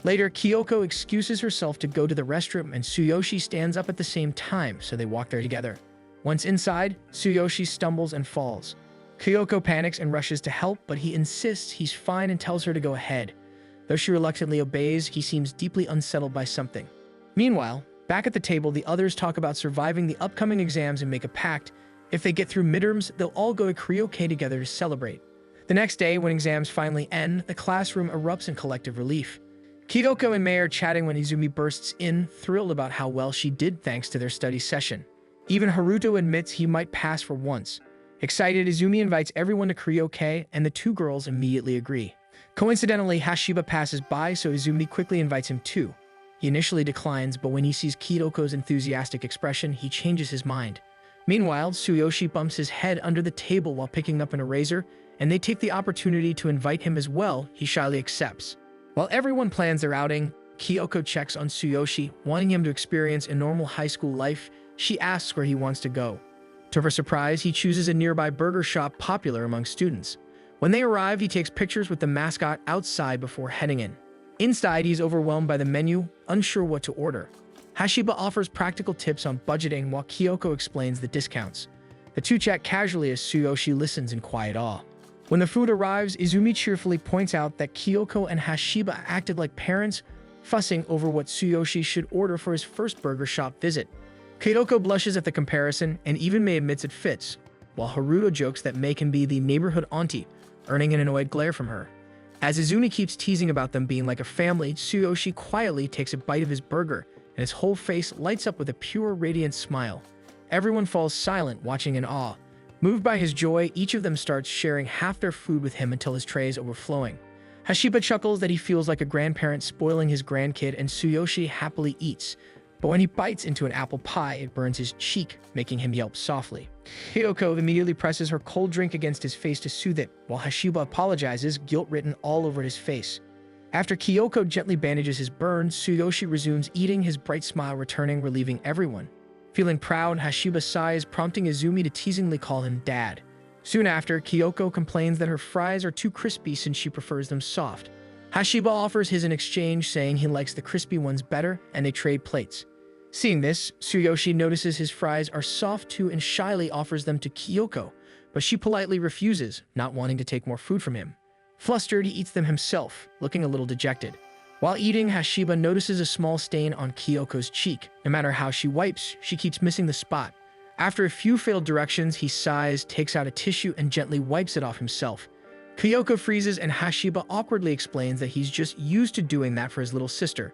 Later, Kyoko excuses herself to go to the restroom, and Tsuyoshi stands up at the same time, so they walk there together. Once inside, Tsuyoshi stumbles and falls. Kyoko panics and rushes to help, but he insists he's fine and tells her to go ahead. Though she reluctantly obeys, he seems deeply unsettled by something. Meanwhile, back at the table, the others talk about surviving the upcoming exams and make a pact. If they get through midterms, they'll all go to karaoke together to celebrate. The next day, when exams finally end, the classroom erupts in collective relief. Kyoko and Mei are chatting when Izumi bursts in, thrilled about how well she did thanks to their study session. Even Haruto admits he might pass for once. Excited, Izumi invites everyone to karaoke, and the two girls immediately agree. Coincidentally, Hashiba passes by, so Izumi quickly invites him too. He initially declines, but when he sees Kyoko's enthusiastic expression, he changes his mind. Meanwhile, Tsuyoshi bumps his head under the table while picking up an eraser, and they take the opportunity to invite him as well. He shyly accepts. While everyone plans their outing, Kyoko checks on Tsuyoshi, wanting him to experience a normal high school life. She asks where he wants to go. To her surprise, he chooses a nearby burger shop popular among students. When they arrive, he takes pictures with the mascot outside before heading in. Inside, he's overwhelmed by the menu, unsure what to order. Hashiba offers practical tips on budgeting while Kyoko explains the discounts. The two chat casually as Tsuyoshi listens in quiet awe. When the food arrives, Izumi cheerfully points out that Kyoko and Hashiba acted like parents, fussing over what Tsuyoshi should order for his first burger shop visit. Kyoko blushes at the comparison and even Mei admits it fits, while Haruto jokes that Mei can be the neighborhood auntie, earning an annoyed glare from her. As Izumi keeps teasing about them being like a family, Tsuyoshi quietly takes a bite of his burger, and his whole face lights up with a pure, radiant smile. Everyone falls silent, watching in awe. Moved by his joy, each of them starts sharing half their food with him until his tray is overflowing. Hashiba chuckles that he feels like a grandparent spoiling his grandkid, and Tsuyoshi happily eats. But when he bites into an apple pie, it burns his cheek, making him yelp softly. Kyoko immediately presses her cold drink against his face to soothe it, while Hashiba apologizes, guilt written all over his face. After Kyoko gently bandages his burns, Tsuyoshi resumes eating, his bright smile returning, relieving everyone. Feeling proud, Hashiba sighs, prompting Izumi to teasingly call him Dad. Soon after, Kyoko complains that her fries are too crispy since she prefers them soft. Hashiba offers his in exchange, saying he likes the crispy ones better, and they trade plates. Seeing this, Tsuyoshi notices his fries are soft too and shyly offers them to Kyoko, but she politely refuses, not wanting to take more food from him. Flustered, he eats them himself, looking a little dejected. While eating, Hashiba notices a small stain on Kyoko's cheek. No matter how she wipes, she keeps missing the spot. After a few failed directions, he sighs, takes out a tissue, and gently wipes it off himself. Kyoko freezes, and Hashiba awkwardly explains that he's just used to doing that for his little sister.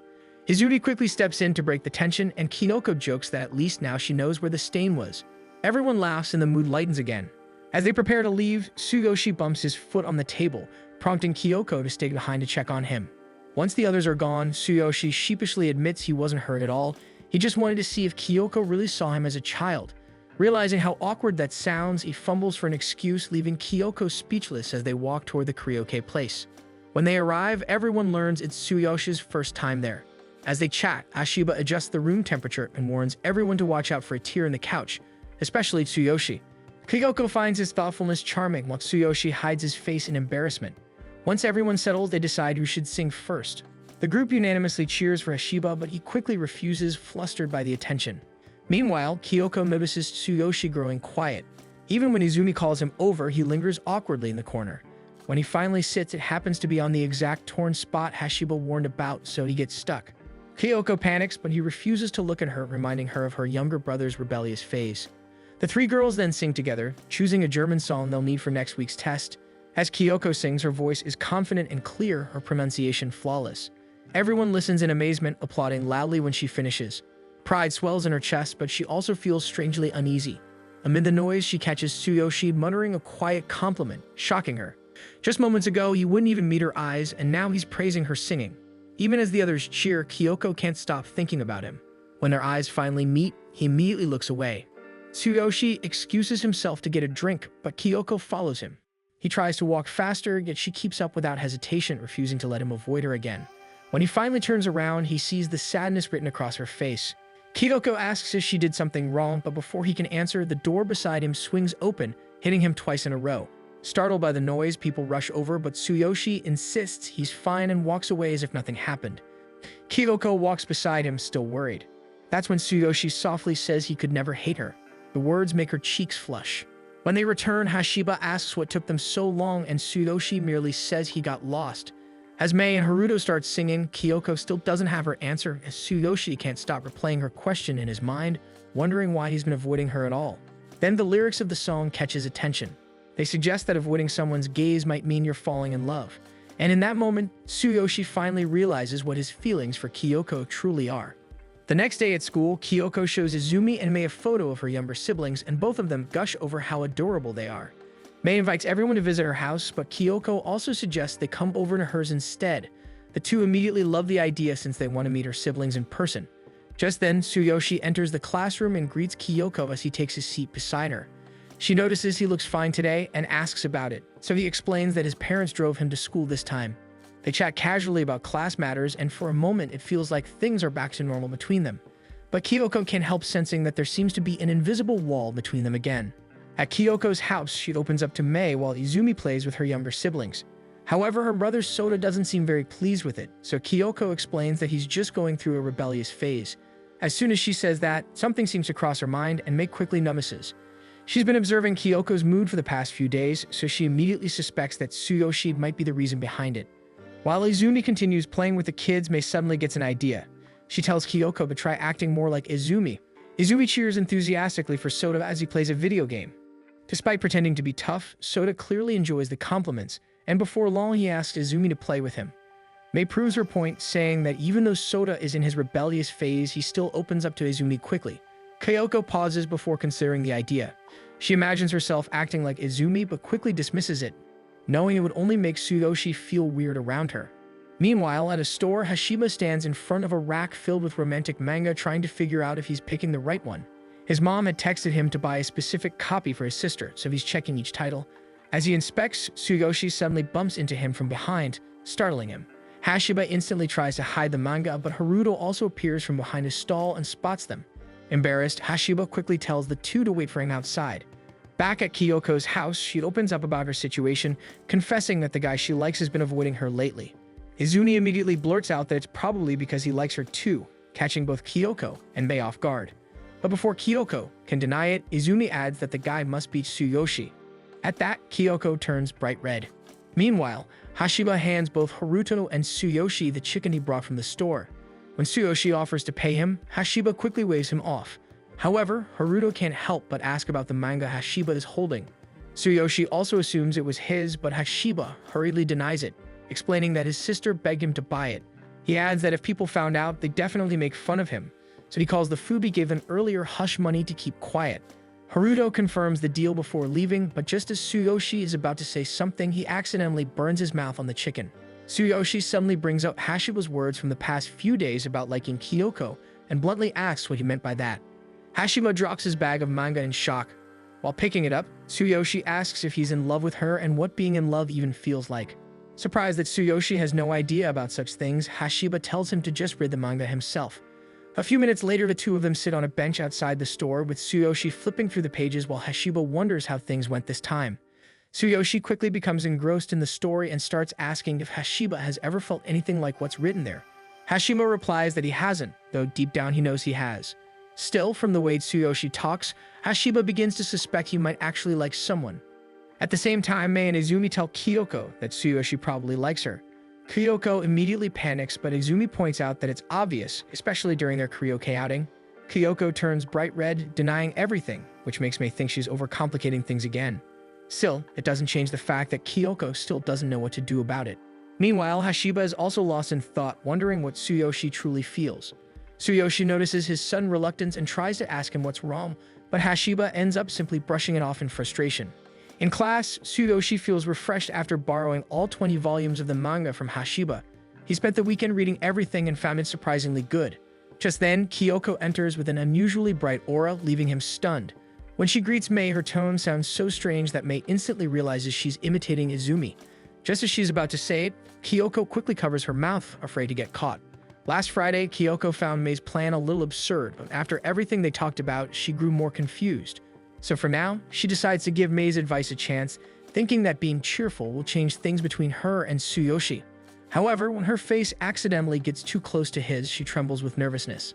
Izumi quickly steps in to break the tension, and Kyoko jokes that at least now she knows where the stain was. Everyone laughs and the mood lightens again. As they prepare to leave, Tsuyoshi bumps his foot on the table, prompting Kyoko to stay behind to check on him. Once the others are gone, Tsuyoshi sheepishly admits he wasn't hurt at all. He just wanted to see if Kyoko really saw him as a child. Realizing how awkward that sounds, he fumbles for an excuse, leaving Kyoko speechless as they walk toward the karaoke place. When they arrive, everyone learns it's Tsuyoshi's first time there. As they chat, Hashiba adjusts the room temperature and warns everyone to watch out for a tear in the couch, especially Tsuyoshi. Kyoko finds his thoughtfulness charming, while Tsuyoshi hides his face in embarrassment. Once everyone settles, they decide who should sing first. The group unanimously cheers for Hashiba, but he quickly refuses, flustered by the attention. Meanwhile, Kyoko notices Tsuyoshi growing quiet. Even when Izumi calls him over, he lingers awkwardly in the corner. When he finally sits, it happens to be on the exact torn spot Hashiba warned about, so he gets stuck. Kyoko panics, but he refuses to look at her, reminding her of her younger brother's rebellious phase. The three girls then sing together, choosing a German song they'll need for next week's test. As Kyoko sings, her voice is confident and clear, her pronunciation flawless. Everyone listens in amazement, applauding loudly when she finishes. Pride swells in her chest, but she also feels strangely uneasy. Amid the noise, she catches Tsuyoshi muttering a quiet compliment, shocking her. Just moments ago, he wouldn't even meet her eyes, and now he's praising her singing. Even as the others cheer, Kyoko can't stop thinking about him. When their eyes finally meet, he immediately looks away. Tsuyoshi excuses himself to get a drink, but Kyoko follows him. He tries to walk faster, yet she keeps up without hesitation, refusing to let him avoid her again. When he finally turns around, he sees the sadness written across her face. Kyoko asks if she did something wrong, but before he can answer, the door beside him swings open, hitting him twice in a row. Startled by the noise, people rush over, but Tsuyoshi insists he's fine and walks away as if nothing happened. Kyoko walks beside him, still worried. That's when Tsuyoshi softly says he could never hate her. The words make her cheeks flush. When they return, Hashiba asks what took them so long, and Tsuyoshi merely says he got lost. As Mei and Haruto start singing, Kyoko still doesn't have her answer, as Tsuyoshi can't stop replaying her question in his mind, wondering why he's been avoiding her at all. Then the lyrics of the song catch his attention. They suggest that avoiding someone's gaze might mean you're falling in love. And in that moment, Tsuyoshi finally realizes what his feelings for Kyoko truly are. The next day at school, Kyoko shows Izumi and Mei a photo of her younger siblings, and both of them gush over how adorable they are. Mei invites everyone to visit her house, but Kyoko also suggests they come over to hers instead. The two immediately love the idea since they want to meet her siblings in person. Just then, Tsuyoshi enters the classroom and greets Kyoko as he takes his seat beside her. She notices he looks fine today and asks about it, so he explains that his parents drove him to school this time. They chat casually about class matters, and for a moment it feels like things are back to normal between them. But Kyoko can't help sensing that there seems to be an invisible wall between them again. At Kyoko's house, she opens up to Mei while Izumi plays with her younger siblings. However, her brother Sota doesn't seem very pleased with it, so Kyoko explains that he's just going through a rebellious phase. As soon as she says that, something seems to cross her mind, and Mei quickly numbs's. She's been observing Kyoko's mood for the past few days, so she immediately suspects that Tsuyoshi might be the reason behind it. While Izumi continues playing with the kids, Mei suddenly gets an idea. She tells Kyoko to try acting more like Izumi. Izumi cheers enthusiastically for Soda as he plays a video game. Despite pretending to be tough, Soda clearly enjoys the compliments, and before long he asks Izumi to play with him. Mei proves her point, saying that even though Soda is in his rebellious phase, he still opens up to Izumi quickly. Kyoko pauses before considering the idea. She imagines herself acting like Izumi but quickly dismisses it, knowing it would only make Tsuyoshi feel weird around her. Meanwhile, at a store, Hashiba stands in front of a rack filled with romantic manga trying to figure out if he's picking the right one. His mom had texted him to buy a specific copy for his sister, so he's checking each title. As he inspects, Tsuyoshi suddenly bumps into him from behind, startling him. Hashiba instantly tries to hide the manga, but Haruto also appears from behind his stall and spots them. Embarrassed, Hashiba quickly tells the two to wait for him outside. Back at Kyoko's house, she opens up about her situation, confessing that the guy she likes has been avoiding her lately. Izumi immediately blurts out that it's probably because he likes her too, catching both Kyoko and Mei off guard. But before Kyoko can deny it, Izumi adds that the guy must be Tsuyoshi. At that, Kyoko turns bright red. Meanwhile, Hashiba hands both Haruto and Tsuyoshi the chicken he brought from the store. When Tsuyoshi offers to pay him, Hashiba quickly waves him off. However, Haruto can't help but ask about the manga Hashiba is holding. Tsuyoshi also assumes it was his, but Hashiba hurriedly denies it, explaining that his sister begged him to buy it. He adds that if people found out, they'd definitely make fun of him, so he calls the food he gave them earlier hush money to keep quiet. Haruto confirms the deal before leaving, but just as Tsuyoshi is about to say something, he accidentally burns his mouth on the chicken. Tsuyoshi suddenly brings up Hashiba's words from the past few days about liking Kyoko, and bluntly asks what he meant by that. Hashiba drops his bag of manga in shock. While picking it up, Tsuyoshi asks if he's in love with her and what being in love even feels like. Surprised that Tsuyoshi has no idea about such things, Hashiba tells him to just read the manga himself. A few minutes later, the two of them sit on a bench outside the store, with Tsuyoshi flipping through the pages while Hashiba wonders how things went this time. Tsuyoshi quickly becomes engrossed in the story and starts asking if Hashiba has ever felt anything like what's written there. Hashiba replies that he hasn't, though deep down he knows he has. Still, from the way Tsuyoshi talks, Hashiba begins to suspect he might actually like someone. At the same time, Mei and Izumi tell Kyoko that Tsuyoshi probably likes her. Kyoko immediately panics, but Izumi points out that it's obvious, especially during their karaoke outing. Kyoko turns bright red, denying everything, which makes Mei think she's overcomplicating things again. Still, it doesn't change the fact that Kyoko still doesn't know what to do about it. Meanwhile, Hashiba is also lost in thought, wondering what Tsuyoshi truly feels. Tsuyoshi notices his sudden reluctance and tries to ask him what's wrong, but Hashiba ends up simply brushing it off in frustration. In class, Tsuyoshi feels refreshed after borrowing all 20 volumes of the manga from Hashiba. He spent the weekend reading everything and found it surprisingly good. Just then, Kyoko enters with an unusually bright aura, leaving him stunned. When she greets Mei, her tone sounds so strange that Mei instantly realizes she's imitating Izumi. Just as she's about to say it, Kyoko quickly covers her mouth, afraid to get caught. Last Friday, Kyoko found Mei's plan a little absurd, but after everything they talked about, she grew more confused. So for now, she decides to give Mei's advice a chance, thinking that being cheerful will change things between her and Tsuyoshi. However, when her face accidentally gets too close to his, she trembles with nervousness.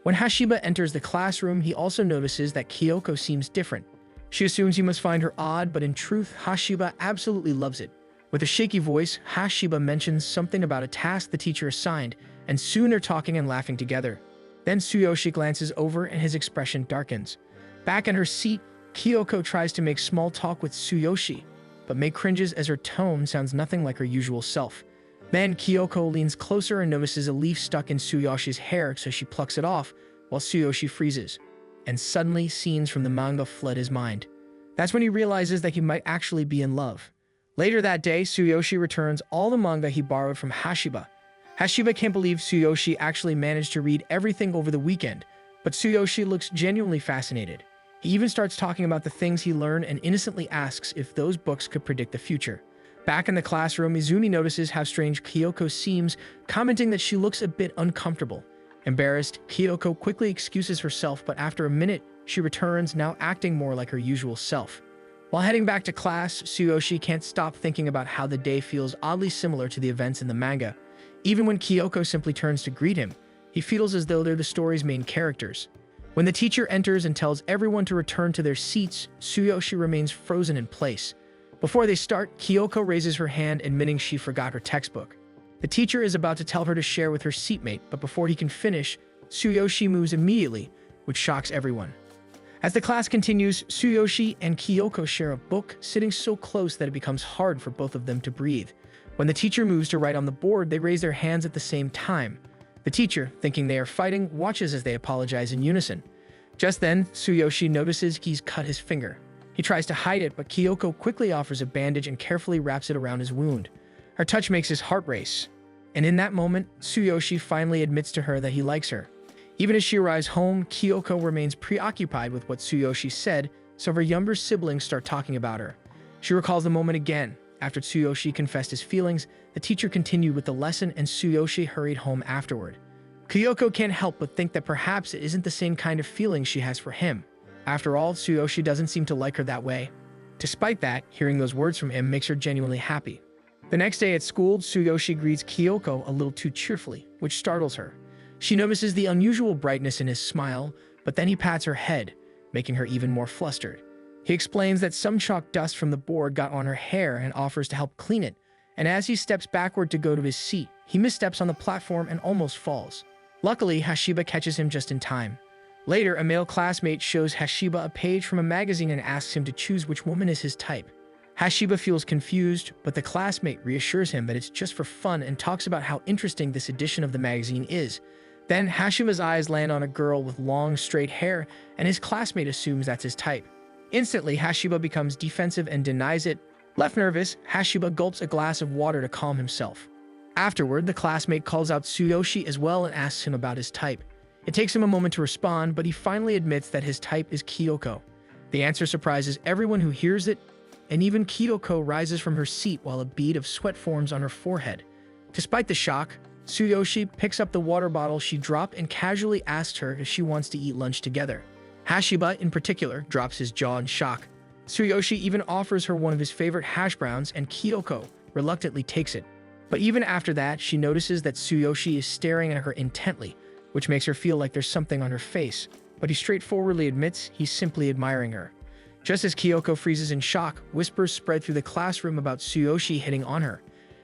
When Hashiba enters the classroom, he also notices that Kyoko seems different. She assumes he must find her odd, but in truth, Hashiba absolutely loves it. With a shaky voice, Hashiba mentions something about a task the teacher assigned, and soon they're talking and laughing together. Then Tsuyoshi glances over and his expression darkens. Back in her seat, Kyoko tries to make small talk with Tsuyoshi, but Mei cringes as her tone sounds nothing like her usual self. Then Kyoko leans closer and notices a leaf stuck in Tsuyoshi's hair, so she plucks it off, while Tsuyoshi freezes. And suddenly, scenes from the manga flood his mind. That's when he realizes that he might actually be in love. Later that day, Tsuyoshi returns all the manga he borrowed from Hashiba. Hashiba can't believe Tsuyoshi actually managed to read everything over the weekend, but Tsuyoshi looks genuinely fascinated. He even starts talking about the things he learned and innocently asks if those books could predict the future. Back in the classroom, Izumi notices how strange Kyoko seems, commenting that she looks a bit uncomfortable. Embarrassed, Kyoko quickly excuses herself, but after a minute, she returns, now acting more like her usual self. While heading back to class, Tsuyoshi can't stop thinking about how the day feels oddly similar to the events in the manga. Even when Kyoko simply turns to greet him, he feels as though they're the story's main characters. When the teacher enters and tells everyone to return to their seats, Tsuyoshi remains frozen in place. Before they start, Kyoko raises her hand admitting she forgot her textbook. The teacher is about to tell her to share with her seatmate, but before he can finish, Tsuyoshi moves immediately, which shocks everyone. As the class continues, Tsuyoshi and Kyoko share a book, sitting so close that it becomes hard for both of them to breathe. When the teacher moves to write on the board, they raise their hands at the same time. The teacher, thinking they are fighting, watches as they apologize in unison. Just then, Tsuyoshi notices he's cut his finger. He tries to hide it, but Kyoko quickly offers a bandage and carefully wraps it around his wound. Her touch makes his heart race. And in that moment, Tsuyoshi finally admits to her that he likes her. Even as she arrives home, Kyoko remains preoccupied with what Tsuyoshi said, so her younger siblings start talking about her. She recalls the moment again. After Tsuyoshi confessed his feelings, the teacher continued with the lesson and Tsuyoshi hurried home afterward. Kyoko can't help but think that perhaps it isn't the same kind of feeling she has for him. After all, Tsuyoshi doesn't seem to like her that way. Despite that, hearing those words from him makes her genuinely happy. The next day at school, Tsuyoshi greets Kyoko a little too cheerfully, which startles her. She notices the unusual brightness in his smile, but then he pats her head, making her even more flustered. He explains that some chalk dust from the board got on her hair and offers to help clean it, and as he steps backward to go to his seat, he missteps on the platform and almost falls. Luckily, Hashiba catches him just in time. Later, a male classmate shows Hashiba a page from a magazine and asks him to choose which woman is his type. Hashiba feels confused, but the classmate reassures him that it's just for fun and talks about how interesting this edition of the magazine is. Then, Hashiba's eyes land on a girl with long, straight hair, and his classmate assumes that's his type. Instantly, Hashiba becomes defensive and denies it. Left nervous, Hashiba gulps a glass of water to calm himself. Afterward, the classmate calls out Tsuyoshi as well and asks him about his type. It takes him a moment to respond, but he finally admits that his type is Kyoko. The answer surprises everyone who hears it, and even Kyoko rises from her seat while a bead of sweat forms on her forehead. Despite the shock, Tsuyoshi picks up the water bottle she dropped and casually asks her if she wants to eat lunch together. Hashiba, in particular, drops his jaw in shock. Tsuyoshi even offers her one of his favorite hash browns, and Kyoko reluctantly takes it. But even after that, she notices that Tsuyoshi is staring at her intently, which makes her feel like there's something on her face, but he straightforwardly admits he's simply admiring her. Just as Kyoko freezes in shock, whispers spread through the classroom about Tsuyoshi hitting on her.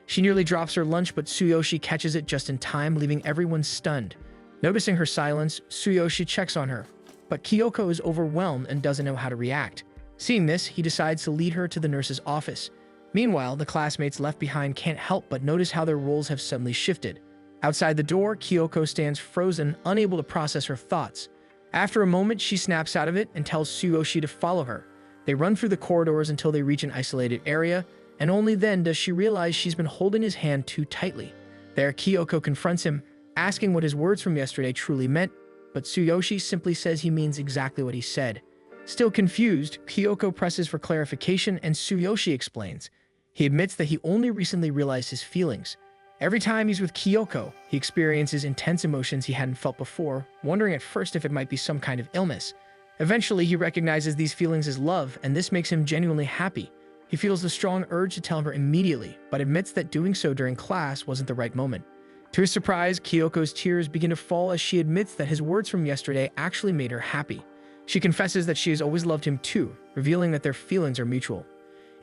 She nearly drops her lunch, but Tsuyoshi catches it just in time, leaving everyone stunned. Noticing her silence, Tsuyoshi checks on her, but Kyoko is overwhelmed and doesn't know how to react. Seeing this, he decides to lead her to the nurse's office. Meanwhile, the classmates left behind can't help but notice how their roles have suddenly shifted. Outside the door, Kyoko stands frozen, unable to process her thoughts. After a moment, she snaps out of it and tells Tsuyoshi to follow her. They run through the corridors until they reach an isolated area, and only then does she realize she's been holding his hand too tightly. There, Kyoko confronts him, asking what his words from yesterday truly meant, but Tsuyoshi simply says he means exactly what he said. Still confused, Kyoko presses for clarification and Tsuyoshi explains. He admits that he only recently realized his feelings. Every time he's with Kyoko, he experiences intense emotions he hadn't felt before, wondering at first if it might be some kind of illness. Eventually, he recognizes these feelings as love, and this makes him genuinely happy. He feels the strong urge to tell her immediately, but admits that doing so during class wasn't the right moment. To his surprise, Kyoko's tears begin to fall as she admits that his words from yesterday actually made her happy. She confesses that she has always loved him too, revealing that their feelings are mutual.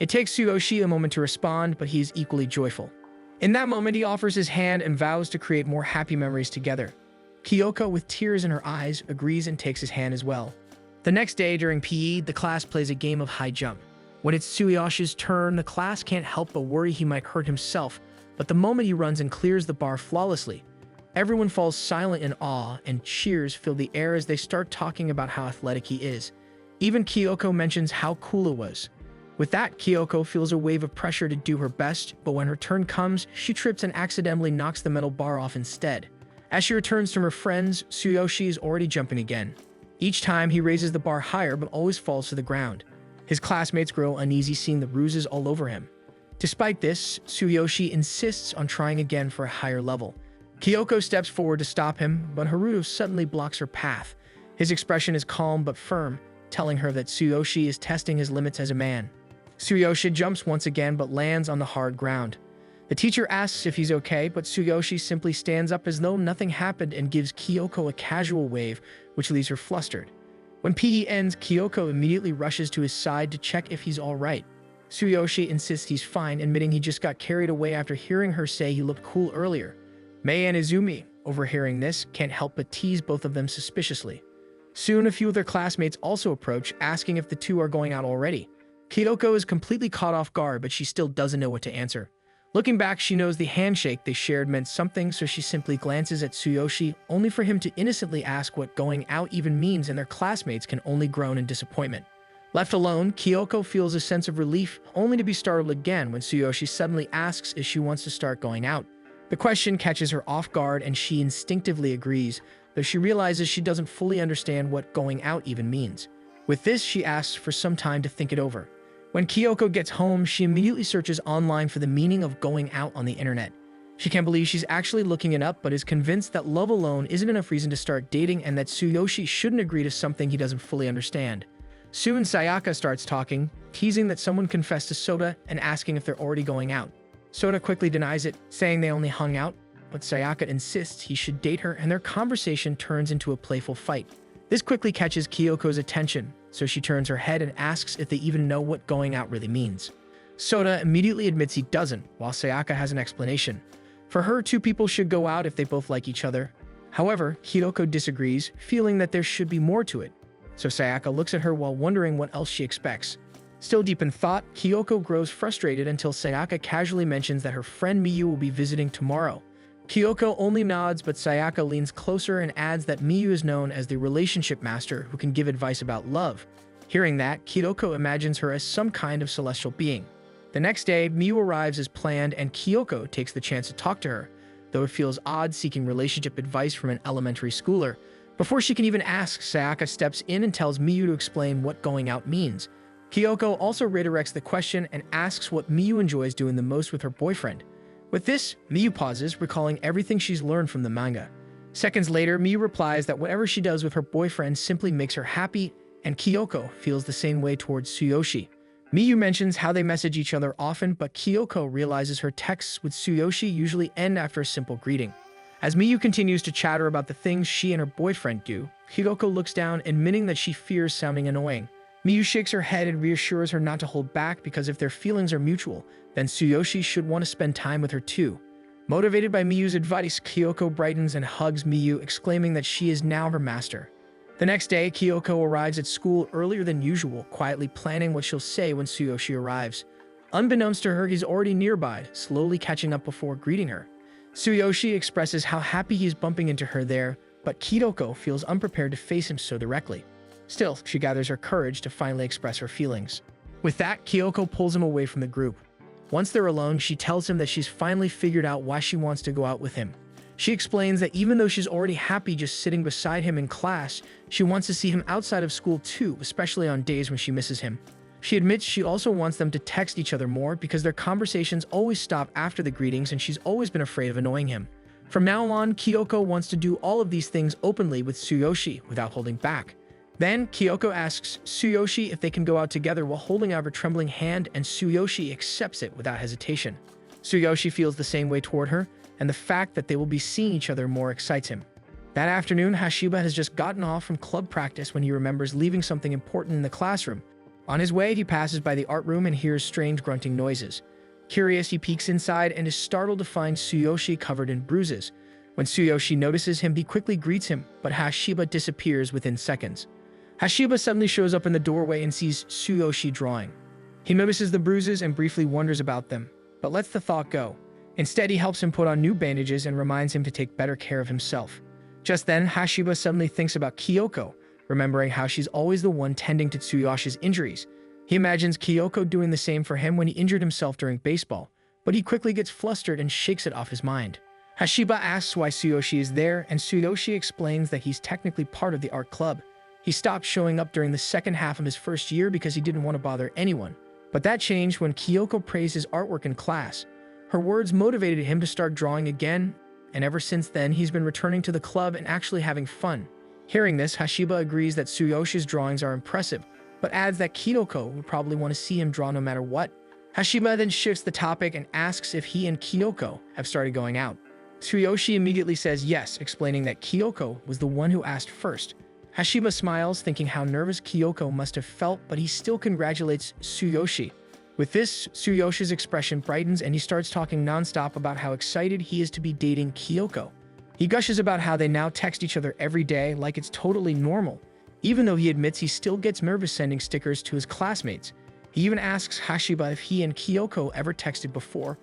It takes Tsuyoshi a moment to respond, but he is equally joyful. In that moment, he offers his hand and vows to create more happy memories together. Kyoko, with tears in her eyes, agrees and takes his hand as well. The next day, during PE, the class plays a game of high jump. When it's Tsuyoshi's turn, the class can't help but worry he might hurt himself, but the moment he runs and clears the bar flawlessly, everyone falls silent in awe and cheers fill the air as they start talking about how athletic he is. Even Kyoko mentions how cool it was. With that, Kyoko feels a wave of pressure to do her best, but when her turn comes, she trips and accidentally knocks the metal bar off instead. As she returns from her friends, Tsuyoshi is already jumping again. Each time, he raises the bar higher but always falls to the ground. His classmates grow uneasy seeing the bruises all over him. Despite this, Tsuyoshi insists on trying again for a higher level. Kyoko steps forward to stop him, but Haruto suddenly blocks her path. His expression is calm but firm, telling her that Tsuyoshi is testing his limits as a man. Tsuyoshi jumps once again but lands on the hard ground. The teacher asks if he's okay, but Tsuyoshi simply stands up as though nothing happened and gives Kyoko a casual wave, which leaves her flustered. When PE ends, Kyoko immediately rushes to his side to check if he's alright. Tsuyoshi insists he's fine, admitting he just got carried away after hearing her say he looked cool earlier. Mei and Izumi, overhearing this, can't help but tease both of them suspiciously. Soon, a few of their classmates also approach, asking if the two are going out already. Kyoko is completely caught off guard, but she still doesn't know what to answer. Looking back, she knows the handshake they shared meant something, so she simply glances at Tsuyoshi, only for him to innocently ask what going out even means, and their classmates can only groan in disappointment. Left alone, Kyoko feels a sense of relief, only to be startled again when Tsuyoshi suddenly asks if she wants to start going out. The question catches her off guard, and she instinctively agrees, though she realizes she doesn't fully understand what going out even means. With this, she asks for some time to think it over. When Kyoko gets home, she immediately searches online for the meaning of going out on the internet. She can't believe she's actually looking it up, but is convinced that love alone isn't enough reason to start dating and that Tsuyoshi shouldn't agree to something he doesn't fully understand. Soon, Sayaka starts talking, teasing that someone confessed to Sota and asking if they're already going out. Sota quickly denies it, saying they only hung out, but Sayaka insists he should date her, and their conversation turns into a playful fight. This quickly catches Kyoko's attention, so she turns her head and asks if they even know what going out really means. Sota immediately admits he doesn't, while Sayaka has an explanation. For her, two people should go out if they both like each other. However, Kyoko disagrees, feeling that there should be more to it. So Sayaka looks at her while wondering what else she expects. Still deep in thought, Kyoko grows frustrated until Sayaka casually mentions that her friend Miyu will be visiting tomorrow. Kyoko only nods, but Sayaka leans closer and adds that Miyu is known as the relationship master who can give advice about love. Hearing that, Kyoko imagines her as some kind of celestial being. The next day, Miyu arrives as planned, and Kyoko takes the chance to talk to her, though it feels odd seeking relationship advice from an elementary schooler. Before she can even ask, Sayaka steps in and tells Miyu to explain what going out means. Kyoko also redirects the question and asks what Miyu enjoys doing the most with her boyfriend. With this, Miyu pauses, recalling everything she's learned from the manga. Seconds later, Miyu replies that whatever she does with her boyfriend simply makes her happy, and Kyoko feels the same way towards Tsuyoshi. Miyu mentions how they message each other often, but Kyoko realizes her texts with Tsuyoshi usually end after a simple greeting. As Miyu continues to chatter about the things she and her boyfriend do, Kyoko looks down, admitting that she fears sounding annoying. Miyu shakes her head and reassures her not to hold back because if their feelings are mutual, then Tsuyoshi should want to spend time with her too. Motivated by Miyu's advice, Kyoko brightens and hugs Miyu, exclaiming that she is now her master. The next day, Kyoko arrives at school earlier than usual, quietly planning what she'll say when Tsuyoshi arrives. Unbeknownst to her, he's already nearby, slowly catching up before greeting her. Tsuyoshi expresses how happy he's bumping into her there, but Kyoko feels unprepared to face him so directly. Still, she gathers her courage to finally express her feelings. With that, Kyoko pulls him away from the group. Once they're alone, she tells him that she's finally figured out why she wants to go out with him. She explains that even though she's already happy just sitting beside him in class, she wants to see him outside of school too, especially on days when she misses him. She admits she also wants them to text each other more because their conversations always stop after the greetings, and she's always been afraid of annoying him. From now on, Kyoko wants to do all of these things openly with Tsuyoshi without holding back. Then, Kyoko asks Tsuyoshi if they can go out together while holding out her trembling hand, and Tsuyoshi accepts it without hesitation. Tsuyoshi feels the same way toward her, and the fact that they will be seeing each other more excites him. That afternoon, Hashiba has just gotten off from club practice when he remembers leaving something important in the classroom. On his way, he passes by the art room and hears strange grunting noises. Curious, he peeks inside and is startled to find Tsuyoshi covered in bruises. When Tsuyoshi notices him, he quickly greets him, but Hashiba disappears within seconds. Hashiba suddenly shows up in the doorway and sees Tsuyoshi drawing. He notices the bruises and briefly wonders about them, but lets the thought go. Instead, he helps him put on new bandages and reminds him to take better care of himself. Just then, Hashiba suddenly thinks about Kyoko, remembering how she's always the one tending to Tsuyoshi's injuries. He imagines Kyoko doing the same for him when he injured himself during baseball, but he quickly gets flustered and shakes it off his mind. Hashiba asks why Tsuyoshi is there, and Tsuyoshi explains that he's technically part of the art club. He stopped showing up during the second half of his first year because he didn't want to bother anyone. But that changed when Kyoko praised his artwork in class. Her words motivated him to start drawing again, and ever since then he's been returning to the club and actually having fun. Hearing this, Hashiba agrees that Tsuyoshi's drawings are impressive, but adds that Kyoko would probably want to see him draw no matter what. Hashiba then shifts the topic and asks if he and Kyoko have started going out. Tsuyoshi immediately says yes, explaining that Kyoko was the one who asked first. Hashiba smiles, thinking how nervous Kyoko must have felt, but he still congratulates Tsuyoshi. With this, Tsuyoshi's expression brightens and he starts talking nonstop about how excited he is to be dating Kyoko. He gushes about how they now text each other every day like it's totally normal, even though he admits he still gets nervous sending stickers to his classmates. He even asks Hashiba if he and Kyoko ever texted before.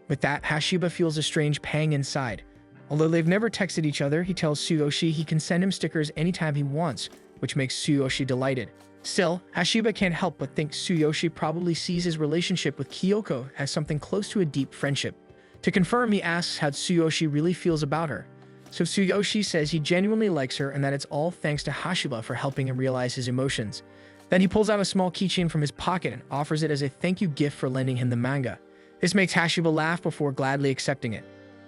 With that, Hashiba feels a strange pang inside. Although they've never texted each other, he tells Tsuyoshi he can send him stickers anytime he wants, which makes Tsuyoshi delighted. Still, Hashiba can't help but think Tsuyoshi probably sees his relationship with Kyoko as something close to a deep friendship. To confirm, he asks how Tsuyoshi really feels about her. So Tsuyoshi says he genuinely likes her and that it's all thanks to Hashiba for helping him realize his emotions. Then he pulls out a small keychain from his pocket and offers it as a thank you gift for lending him the manga. This makes Hashiba laugh before gladly accepting it.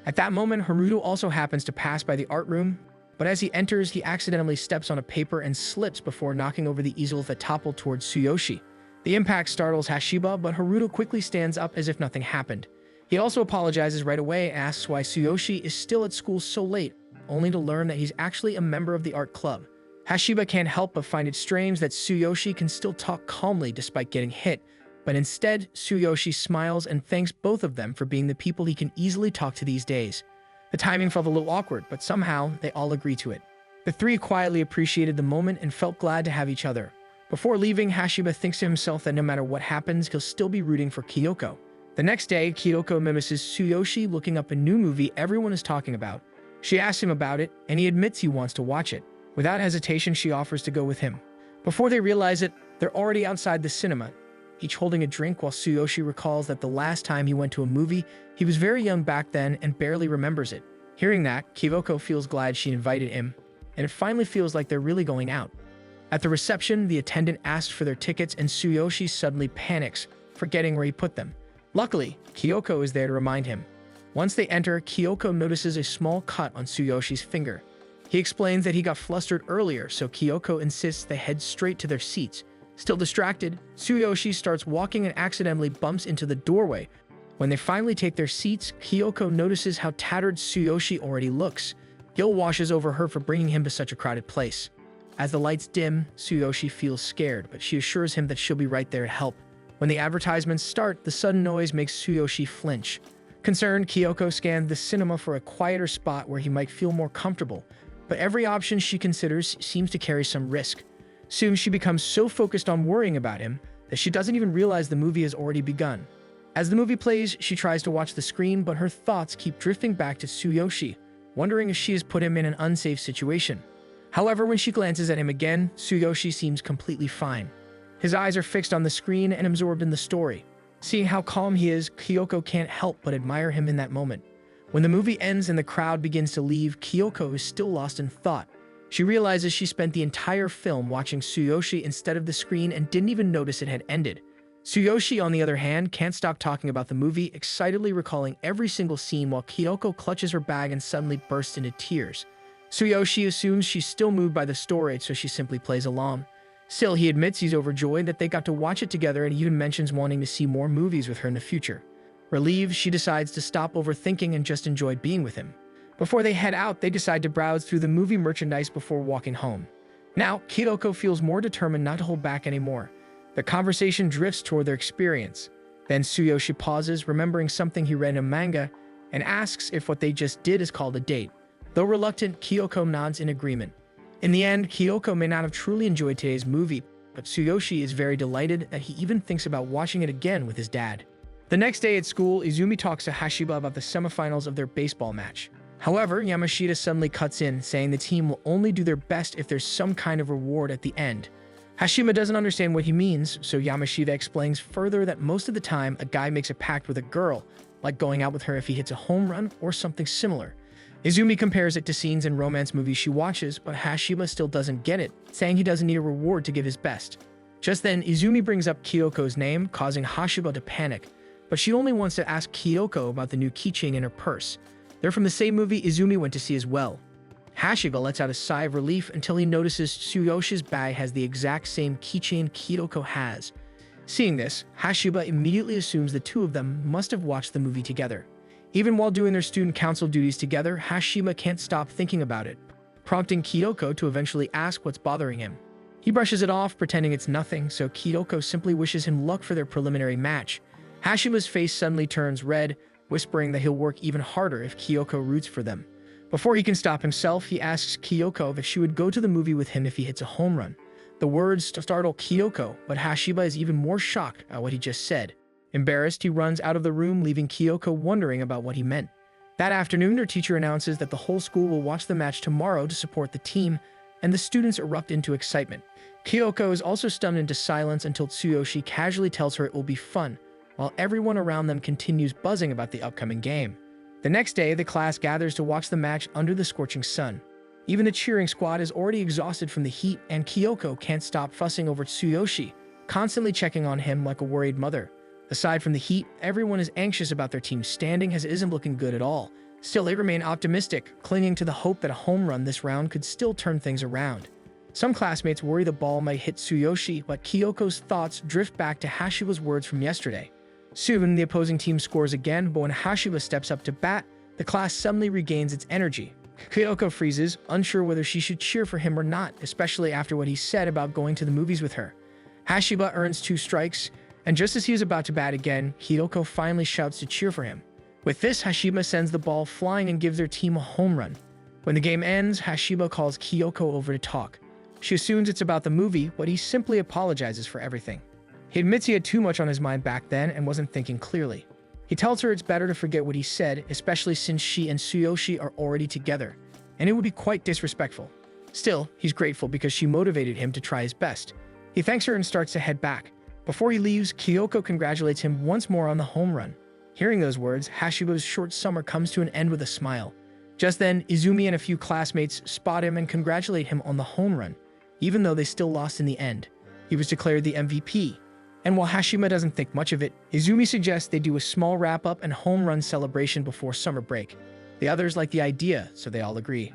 At that moment, Haruto also happens to pass by the art room, but as he enters, he accidentally steps on a paper and slips before knocking over the easel that toppled towards Tsuyoshi. The impact startles Hashiba, but Haruto quickly stands up as if nothing happened. He also apologizes right away and asks why Tsuyoshi is still at school so late, only to learn that he's actually a member of the art club. Hashiba can't help but find it strange that Tsuyoshi can still talk calmly despite getting hit, but instead, Tsuyoshi smiles and thanks both of them for being the people he can easily talk to these days. The timing felt a little awkward, but somehow they all agree to it. The three quietly appreciated the moment and felt glad to have each other. Before leaving, Hashiba thinks to himself that no matter what happens, he'll still be rooting for Kyoko. The next day, Kyoko mimics Tsuyoshi looking up a new movie everyone is talking about. She asks him about it, and he admits he wants to watch it. Without hesitation, she offers to go with him. Before they realize it, they're already outside the cinema, each holding a drink while Tsuyoshi recalls that the last time he went to a movie, he was very young back then and barely remembers it. Hearing that, Kyoko feels glad she invited him, and it finally feels like they're really going out. At the reception, the attendant asks for their tickets and Tsuyoshi suddenly panics, forgetting where he put them. Luckily, Kyoko is there to remind him. Once they enter, Kyoko notices a small cut on Tsuyoshi's finger. He explains that he got flustered earlier, so Kyoko insists they head straight to their seats. Still distracted, Tsuyoshi starts walking and accidentally bumps into the doorway. When they finally take their seats, Kyoko notices how tattered Tsuyoshi already looks. Guilt washes over her for bringing him to such a crowded place. As the lights dim, Tsuyoshi feels scared, but she assures him that she'll be right there to help. When the advertisements start, the sudden noise makes Tsuyoshi flinch. Concerned, Kyoko scans the cinema for a quieter spot where he might feel more comfortable, but every option she considers seems to carry some risk. Soon she becomes so focused on worrying about him that she doesn't even realize the movie has already begun. As the movie plays, she tries to watch the screen, but her thoughts keep drifting back to Tsuyoshi, wondering if she has put him in an unsafe situation. However, when she glances at him again, Tsuyoshi seems completely fine. His eyes are fixed on the screen and absorbed in the story. Seeing how calm he is, Kyoko can't help but admire him in that moment. When the movie ends and the crowd begins to leave, Kyoko is still lost in thought. She realizes she spent the entire film watching Tsuyoshi instead of the screen and didn't even notice it had ended. Tsuyoshi, on the other hand, can't stop talking about the movie, excitedly recalling every single scene while Kyoko clutches her bag and suddenly bursts into tears. Tsuyoshi assumes she's still moved by the story, so she simply plays along. Still, he admits he's overjoyed that they got to watch it together and even mentions wanting to see more movies with her in the future. Relieved, she decides to stop overthinking and just enjoy being with him. Before they head out, they decide to browse through the movie merchandise before walking home. Now, Kyoko feels more determined not to hold back anymore. The conversation drifts toward their experience. Then Tsuyoshi pauses, remembering something he read in a manga, and asks if what they just did is called a date. Though reluctant, Kyoko nods in agreement. In the end, Kyoko may not have truly enjoyed today's movie, but Tsuyoshi is very delighted that he even thinks about watching it again with his dad. The next day at school, Izumi talks to Hashiba about the semifinals of their baseball match. However, Yamashita suddenly cuts in, saying the team will only do their best if there's some kind of reward at the end. Hashiba doesn't understand what he means, so Yamashita explains further that most of the time a guy makes a pact with a girl, like going out with her if he hits a home run or something similar. Izumi compares it to scenes in romance movies she watches, but Hashiba still doesn't get it, saying he doesn't need a reward to give his best. Just then, Izumi brings up Kyoko's name, causing Hashiba to panic, but she only wants to ask Kyoko about the new keychain in her purse. They're from the same movie Izumi went to see as well. Hashiba lets out a sigh of relief until he notices Tsuyoshi's bag has the exact same keychain Kyoko has. Seeing this, Hashiba immediately assumes the two of them must have watched the movie together. Even while doing their student council duties together, Hashiba can't stop thinking about it, prompting Kyoko to eventually ask what's bothering him. He brushes it off, pretending it's nothing, so Kyoko simply wishes him luck for their preliminary match. Hashiba's face suddenly turns red, whispering that he'll work even harder if Kyoko roots for them. Before he can stop himself, he asks Kyoko if she would go to the movie with him if he hits a home run. The words startle Kyoko, but Hashiba is even more shocked at what he just said. Embarrassed, he runs out of the room, leaving Kyoko wondering about what he meant. That afternoon, their teacher announces that the whole school will watch the match tomorrow to support the team, and the students erupt into excitement. Kyoko is also stunned into silence until Tsuyoshi casually tells her it will be fun, while everyone around them continues buzzing about the upcoming game. The next day, the class gathers to watch the match under the scorching sun. Even the cheering squad is already exhausted from the heat, and Kyoko can't stop fussing over Tsuyoshi, constantly checking on him like a worried mother. Aside from the heat, everyone is anxious about their team's standing as it isn't looking good at all. Still, they remain optimistic, clinging to the hope that a home run this round could still turn things around. Some classmates worry the ball might hit Tsuyoshi, but Kyoko's thoughts drift back to Hashiba's words from yesterday. Soon, the opposing team scores again, but when Hashiba steps up to bat, the class suddenly regains its energy. Kyoko freezes, unsure whether she should cheer for him or not, especially after what he said about going to the movies with her. Hashiba earns 2 strikes, and just as he is about to bat again, Kyoko finally shouts to cheer for him. With this, Hashiba sends the ball flying and gives their team a home run. When the game ends, Hashiba calls Kyoko over to talk. She assumes it's about the movie, but he simply apologizes for everything. He admits he had too much on his mind back then and wasn't thinking clearly. He tells her it's better to forget what he said, especially since she and Tsuyoshi are already together, and it would be quite disrespectful. Still, he's grateful because she motivated him to try his best. He thanks her and starts to head back. Before he leaves, Kyoko congratulates him once more on the home run. Hearing those words, Hashiba's short summer comes to an end with a smile. Just then, Izumi and a few classmates spot him and congratulate him on the home run, even though they still lost in the end. He was declared the MVP. And while Hashiba doesn't think much of it, Izumi suggests they do a small wrap-up and home run celebration before summer break. The others like the idea, so they all agree.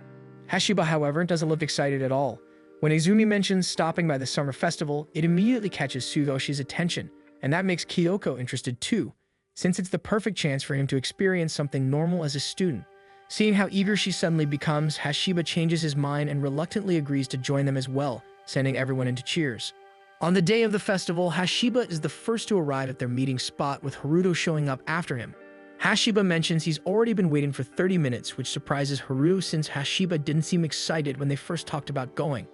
Hashiba, however, doesn't look excited at all. When Izumi mentions stopping by the summer festival, it immediately catches Tsuyoshi's attention, and that makes Kyoko interested too, since it's the perfect chance for him to experience something normal as a student. Seeing how eager she suddenly becomes, Hashiba changes his mind and reluctantly agrees to join them as well, sending everyone into cheers. On the day of the festival, Hashiba is the first to arrive at their meeting spot, with Haruto showing up after him. Hashiba mentions he's already been waiting for 30 minutes, which surprises Haruto since Hashiba didn't seem excited when they first talked about going.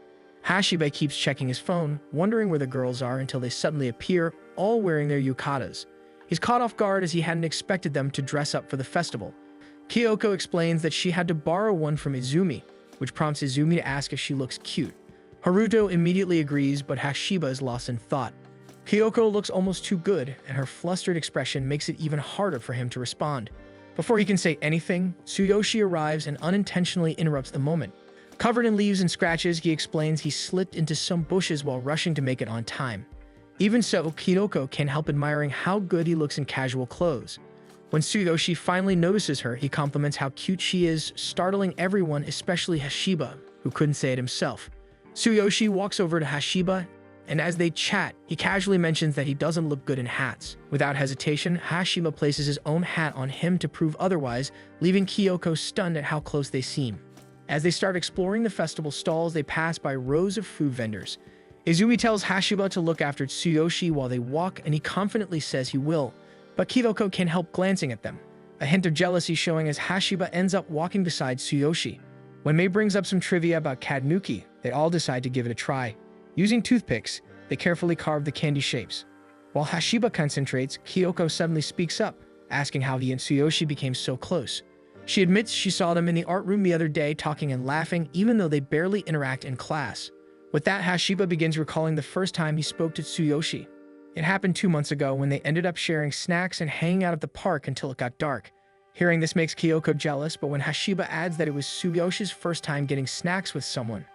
Hashiba keeps checking his phone, wondering where the girls are until they suddenly appear, all wearing their yukatas. He's caught off guard as he hadn't expected them to dress up for the festival. Kyoko explains that she had to borrow one from Izumi, which prompts Izumi to ask if she looks cute. Haruto immediately agrees, but Hashiba is lost in thought. Kyoko looks almost too good, and her flustered expression makes it even harder for him to respond. Before he can say anything, Tsuyoshi arrives and unintentionally interrupts the moment. Covered in leaves and scratches, he explains he slipped into some bushes while rushing to make it on time. Even so, Kyoko can't help admiring how good he looks in casual clothes. When Tsuyoshi finally notices her, he compliments how cute she is, startling everyone, especially Hashiba, who couldn't say it himself. Tsuyoshi walks over to Hashiba, and as they chat, he casually mentions that he doesn't look good in hats. Without hesitation, Hashiba places his own hat on him to prove otherwise, leaving Kyoko stunned at how close they seem. As they start exploring the festival stalls, they pass by rows of food vendors. Izumi tells Hashiba to look after Tsuyoshi while they walk, and he confidently says he will, but Kyoko can't help glancing at them, a hint of jealousy showing as Hashiba ends up walking beside Tsuyoshi. When Mei brings up some trivia about Kadnuki, they all decide to give it a try. Using toothpicks, they carefully carve the candy shapes. While Hashiba concentrates, Kyoko suddenly speaks up, asking how he and Tsuyoshi became so close. She admits she saw them in the art room the other day talking and laughing, even though they barely interact in class. With that, Hashiba begins recalling the first time he spoke to Tsuyoshi. It happened 2 months ago when they ended up sharing snacks and hanging out at the park until it got dark. Hearing this makes Kyoko jealous, but when Hashiba adds that it was Tsuyoshi's first time getting snacks with someone,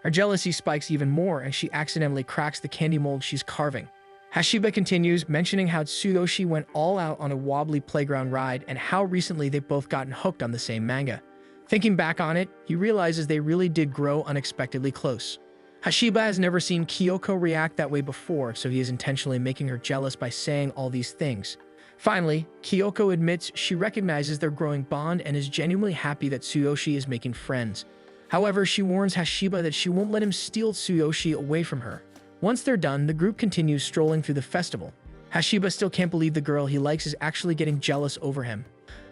her jealousy spikes even more and she accidentally cracks the candy mold she's carving. Hashiba continues, mentioning how Tsuyoshi went all out on a wobbly playground ride and how recently they've both gotten hooked on the same manga. Thinking back on it, he realizes they really did grow unexpectedly close. Hashiba has never seen Kyoko react that way before, so he is intentionally making her jealous by saying all these things. Finally, Kyoko admits she recognizes their growing bond and is genuinely happy that Tsuyoshi is making friends. However, she warns Hashiba that she won't let him steal Tsuyoshi away from her. Once they're done, the group continues strolling through the festival. Hashiba still can't believe the girl he likes is actually getting jealous over him.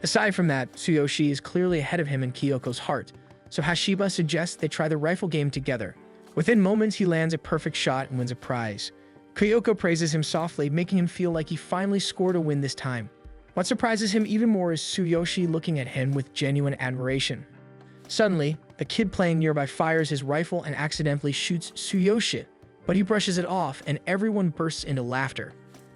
Aside from that, Tsuyoshi is clearly ahead of him in Kyoko's heart, so Hashiba suggests they try the rifle game together. Within moments, he lands a perfect shot and wins a prize. Kyoko praises him softly, making him feel like he finally scored a win this time. What surprises him even more is Tsuyoshi looking at him with genuine admiration. Suddenly, the kid playing nearby fires his rifle and accidentally shoots Tsuyoshi, but he brushes it off and everyone bursts into laughter.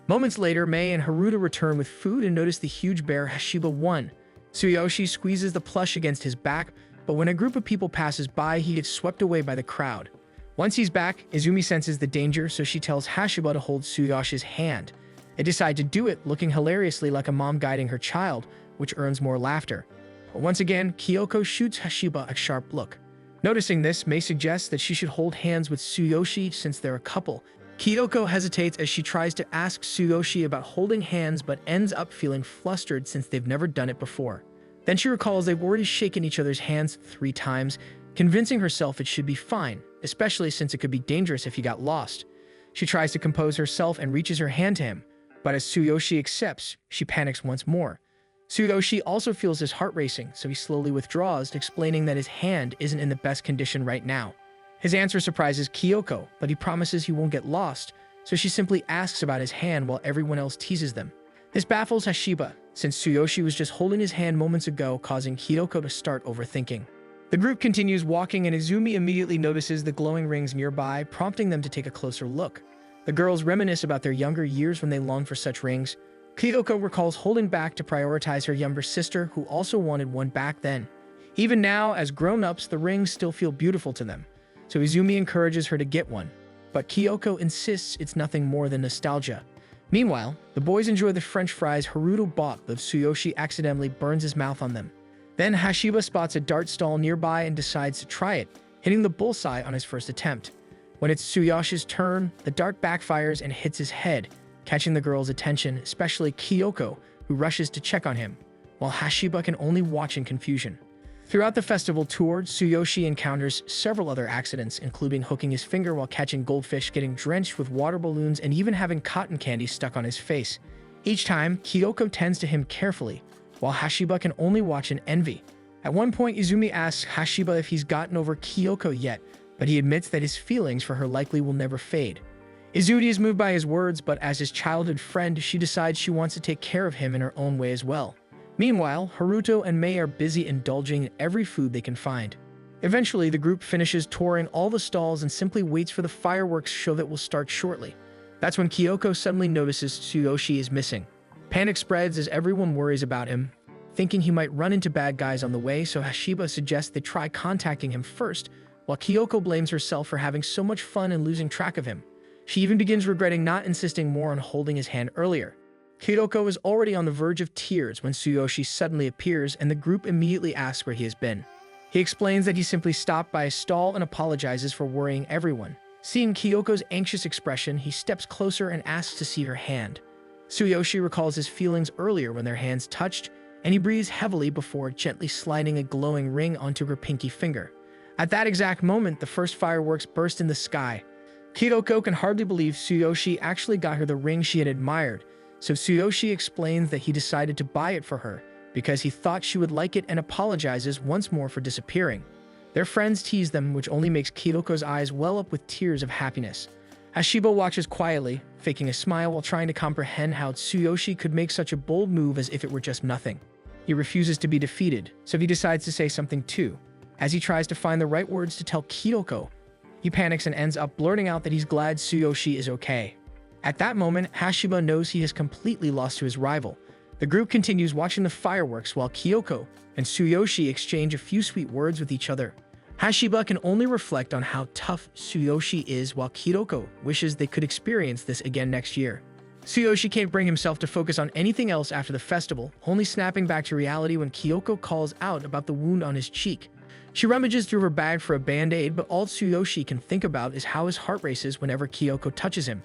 Moments later, Mei and Haruto return with food and notice the huge bear Hashiba won. Tsuyoshi squeezes the plush against his back, but when a group of people passes by, he gets swept away by the crowd. Once he's back, Izumi senses the danger, so she tells Hashiba to hold Tsuyoshi's hand. They decide to do it, looking hilariously like a mom guiding her child, which earns more laughter. But once again, Kyoko shoots Hashiba a sharp look. Noticing this, Mei suggests that she should hold hands with Tsuyoshi since they're a couple. Kyoko hesitates as she tries to ask Tsuyoshi about holding hands but ends up feeling flustered since they've never done it before. Then she recalls they've already shaken each other's hands 3 times, convincing herself it should be fine, especially since it could be dangerous if he got lost. She tries to compose herself and reaches her hand to him, but as Tsuyoshi accepts, she panics once more. Tsuyoshi also feels his heart racing, so he slowly withdraws, explaining that his hand isn't in the best condition right now. His answer surprises Kyoko, but he promises he won't get lost, so she simply asks about his hand while everyone else teases them. This baffles Hashiba, since Tsuyoshi was just holding his hand moments ago, causing Kyoko to start overthinking. The group continues walking and Izumi immediately notices the glowing rings nearby, prompting them to take a closer look. The girls reminisce about their younger years when they longed for such rings. Kyoko recalls holding back to prioritize her younger sister, who also wanted one back then. Even now, as grown-ups, the rings still feel beautiful to them, so Izumi encourages her to get one. But Kyoko insists it's nothing more than nostalgia. Meanwhile, the boys enjoy the French fries Haruto bought, but Tsuyoshi accidentally burns his mouth on them. Then Hashiba spots a dart stall nearby and decides to try it, hitting the bullseye on his first attempt. When it's Tsuyoshi's turn, the dart backfires and hits his head, catching the girls' attention, especially Kyoko, who rushes to check on him, while Hashiba can only watch in confusion. Throughout the festival tour, Tsuyoshi encounters several other accidents, including hooking his finger while catching goldfish, getting drenched with water balloons, and even having cotton candy stuck on his face. Each time, Kyoko tends to him carefully, while Hashiba can only watch in envy. At one point, Izumi asks Hashiba if he's gotten over Kyoko yet, but he admits that his feelings for her likely will never fade. Izumi is moved by his words, but as his childhood friend, she decides she wants to take care of him in her own way as well. Meanwhile, Haruto and Mei are busy indulging in every food they can find. Eventually, the group finishes touring all the stalls and simply waits for the fireworks show that will start shortly. That's when Kyoko suddenly notices Tsuyoshi is missing. Panic spreads as everyone worries about him, thinking he might run into bad guys on the way, so Hashiba suggests they try contacting him first, while Kyoko blames herself for having so much fun and losing track of him. She even begins regretting not insisting more on holding his hand earlier. Kyoko is already on the verge of tears when Tsuyoshi suddenly appears, and the group immediately asks where he has been. He explains that he simply stopped by a stall and apologizes for worrying everyone. Seeing Kyoko's anxious expression, he steps closer and asks to see her hand. Tsuyoshi recalls his feelings earlier when their hands touched, and he breathes heavily before gently sliding a glowing ring onto her pinky finger. At that exact moment, the first fireworks burst in the sky. Kyoko can hardly believe Tsuyoshi actually got her the ring she had admired, so Tsuyoshi explains that he decided to buy it for her because he thought she would like it and apologizes once more for disappearing. Their friends tease them, which only makes Kyoko's eyes well up with tears of happiness. Hashiba watches quietly, faking a smile while trying to comprehend how Tsuyoshi could make such a bold move as if it were just nothing. He refuses to be defeated, so he decides to say something too. As he tries to find the right words to tell Kyoko, he panics and ends up blurting out that he's glad Tsuyoshi is okay. At that moment, Hashiba knows he has completely lost to his rival. The group continues watching the fireworks while Kyoko and Tsuyoshi exchange a few sweet words with each other. Hashiba can only reflect on how tough Tsuyoshi is, while Kyoko wishes they could experience this again next year. Tsuyoshi can't bring himself to focus on anything else after the festival, only snapping back to reality when Kyoko calls out about the wound on his cheek. She rummages through her bag for a band-aid, but all Tsuyoshi can think about is how his heart races whenever Kyoko touches him.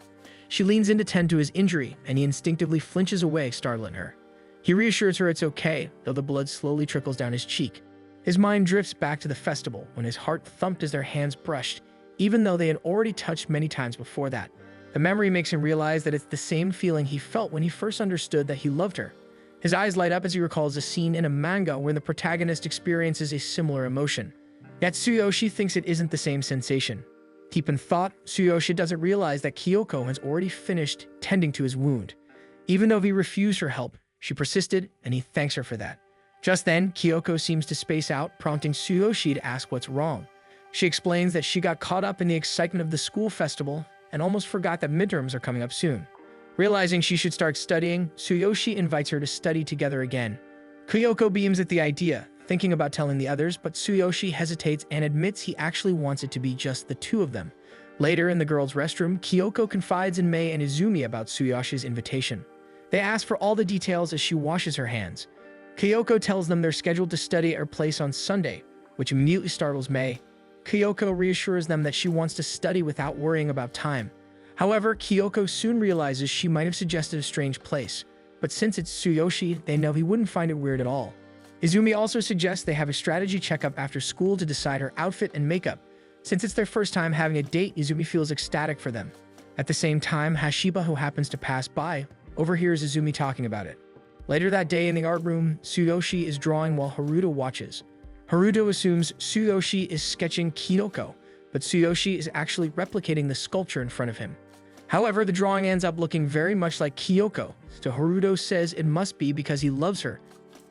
She leans in to tend to his injury, and he instinctively flinches away, startling her. He reassures her it's okay, though the blood slowly trickles down his cheek. His mind drifts back to the festival, when his heart thumped as their hands brushed, even though they had already touched many times before that. The memory makes him realize that it's the same feeling he felt when he first understood that he loved her. His eyes light up as he recalls a scene in a manga where the protagonist experiences a similar emotion. Yet Tsuyoshi thinks it isn't the same sensation. Deep in thought, Tsuyoshi doesn't realize that Kyoko has already finished tending to his wound. Even though he refused her help, she persisted, and he thanks her for that. Just then, Kyoko seems to space out, prompting Tsuyoshi to ask what's wrong. She explains that she got caught up in the excitement of the school festival and almost forgot that midterms are coming up soon. Realizing she should start studying, Tsuyoshi invites her to study together again. Kyoko beams at the idea, thinking about telling the others, but Tsuyoshi hesitates and admits he actually wants it to be just the two of them. Later, in the girls' restroom, Kyoko confides in Mei and Izumi about Tsuyoshi's invitation. They ask for all the details as she washes her hands. Kyoko tells them they're scheduled to study at her place on Sunday, which immediately startles Mei. Kyoko reassures them that she wants to study without worrying about time. However, Kyoko soon realizes she might have suggested a strange place, but since it's Tsuyoshi, they know he wouldn't find it weird at all. Izumi also suggests they have a strategy checkup after school to decide her outfit and makeup. Since it's their first time having a date, Izumi feels ecstatic for them. At the same time, Hashiba, who happens to pass by, overhears Izumi talking about it. Later that day in the art room, Tsuyoshi is drawing while Haruto watches. Haruto assumes Tsuyoshi is sketching Kyoko, but Tsuyoshi is actually replicating the sculpture in front of him. However, the drawing ends up looking very much like Kyoko, so Haruto says it must be because he loves her.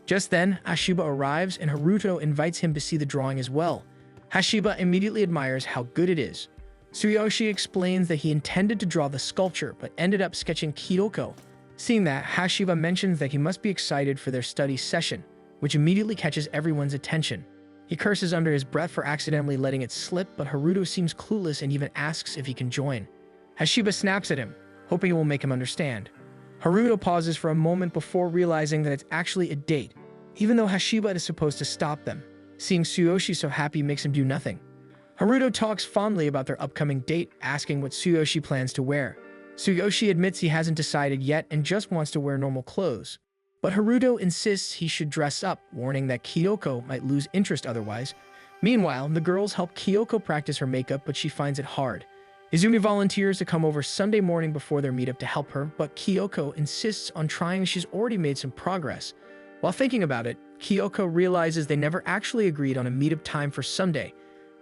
Just then, Hashiba arrives and Haruto invites him to see the drawing as well. Hashiba immediately admires how good it is. Tsuyoshi explains that he intended to draw the sculpture but ended up sketching Kyoko. Seeing that, Hashiba mentions that he must be excited for their study session, which immediately catches everyone's attention. He curses under his breath for accidentally letting it slip, but Haruto seems clueless and even asks if he can join. Hashiba snaps at him, hoping it will make him understand. Haruto pauses for a moment before realizing that it's actually a date, even though Hashiba is supposed to stop them. Seeing Tsuyoshi so happy makes him do nothing. Haruto talks fondly about their upcoming date, asking what Tsuyoshi plans to wear. Tsuyoshi admits he hasn't decided yet and just wants to wear normal clothes. But Haruto insists he should dress up, warning that Kyoko might lose interest otherwise. Meanwhile, the girls help Kyoko practice her makeup, but she finds it hard. Izumi volunteers to come over Sunday morning before their meetup to help her, but Kyoko insists on trying as she's already made some progress. While thinking about it, Kyoko realizes they never actually agreed on a meetup time for Sunday.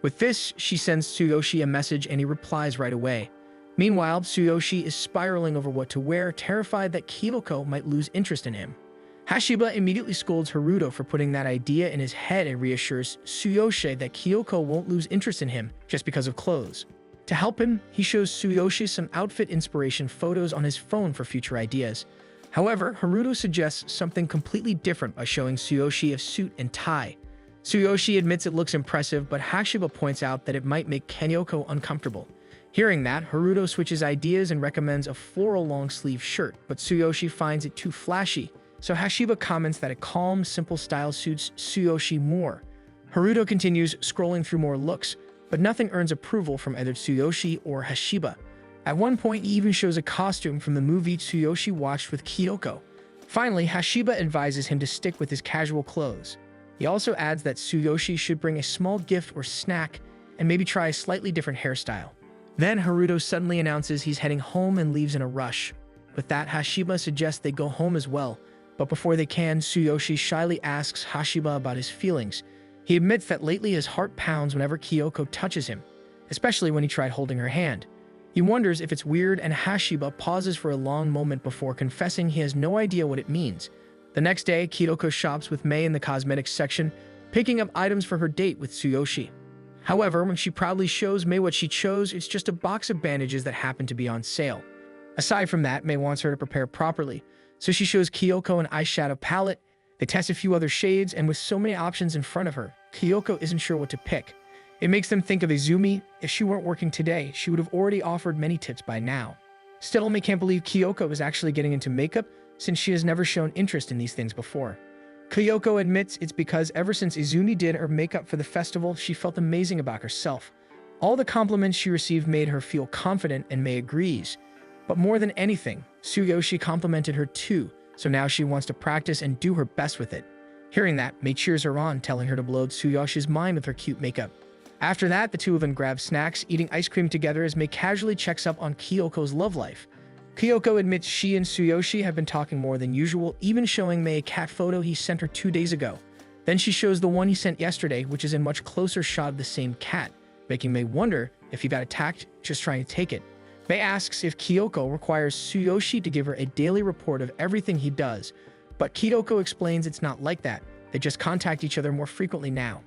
With this, she sends Tsuyoshi a message and he replies right away. Meanwhile, Tsuyoshi is spiraling over what to wear, terrified that Kyoko might lose interest in him. Hashiba immediately scolds Haruto for putting that idea in his head and reassures Tsuyoshi that Kyoko won't lose interest in him just because of clothes. To help him, he shows Tsuyoshi some outfit inspiration photos on his phone for future ideas. However, Haruto suggests something completely different by showing Tsuyoshi a suit and tie. Tsuyoshi admits it looks impressive, but Hashiba points out that it might make Kyoko uncomfortable. Hearing that, Haruto switches ideas and recommends a floral long-sleeve shirt, but Tsuyoshi finds it too flashy, so Hashiba comments that a calm, simple style suits Tsuyoshi more. Haruto continues scrolling through more looks, but nothing earns approval from either Tsuyoshi or Hashiba. At one point, he even shows a costume from the movie Tsuyoshi watched with Kyoko. Finally, Hashiba advises him to stick with his casual clothes. He also adds that Tsuyoshi should bring a small gift or snack and maybe try a slightly different hairstyle. Then Haruto suddenly announces he's heading home and leaves in a rush. With that, Hashiba suggests they go home as well, but before they can, Tsuyoshi shyly asks Hashiba about his feelings. He admits that lately his heart pounds whenever Kyoko touches him, especially when he tried holding her hand. He wonders if it's weird, and Hashiba pauses for a long moment before confessing he has no idea what it means. The next day, Kyoko shops with Mei in the cosmetics section, picking up items for her date with Tsuyoshi. However, when she proudly shows Mei what she chose, it's just a box of bandages that happen to be on sale. Aside from that, Mei wants her to prepare properly, so she shows Kyoko an eyeshadow palette. They test a few other shades, and with so many options in front of her, Kyoko isn't sure what to pick. It makes them think of Izumi. If she weren't working today, she would have already offered many tips by now. Still, Mei can't believe Kyoko is actually getting into makeup, since she has never shown interest in these things before. Kyoko admits it's because ever since Izumi did her makeup for the festival, she felt amazing about herself. All the compliments she received made her feel confident, and Mei agrees. But more than anything, Tsuyoshi complimented her too, so now she wants to practice and do her best with it. Hearing that, Mei cheers her on, telling her to blow Tsuyoshi's mind with her cute makeup. After that, the two of them grab snacks, eating ice cream together as Mei casually checks up on Kyoko's love life. Kyoko admits she and Tsuyoshi have been talking more than usual, even showing Mei a cat photo he sent her 2 days ago. Then she shows the one he sent yesterday, which is a much closer shot of the same cat, making Mei wonder if he got attacked just trying to take it. Mei asks if Kyoko requires Tsuyoshi to give her a daily report of everything he does, but Kyoko explains it's not like that. They just contact each other more frequently now.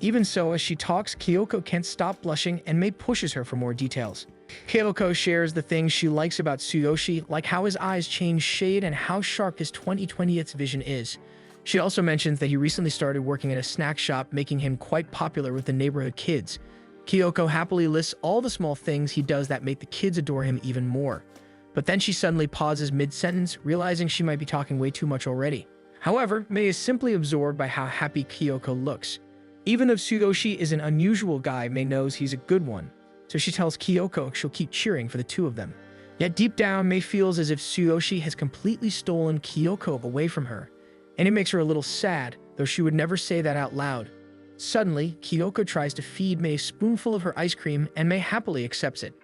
Even so, as she talks, Kyoko can't stop blushing, and Mei pushes her for more details. Kyoko shares the things she likes about Tsuyoshi, like how his eyes change shade and how sharp his 20/20th vision is. She also mentions that he recently started working at a snack shop, making him quite popular with the neighborhood kids. Kyoko happily lists all the small things he does that make the kids adore him even more. But then she suddenly pauses mid-sentence, realizing she might be talking way too much already. However, Mei is simply absorbed by how happy Kyoko looks. Even if Tsuyoshi is an unusual guy, Mei knows he's a good one, so she tells Kyoko she'll keep cheering for the two of them. Yet deep down, Mei feels as if Tsuyoshi has completely stolen Kyoko away from her, and it makes her a little sad, though she would never say that out loud. Suddenly, Kyoko tries to feed Mei a spoonful of her ice cream, and Mei happily accepts it.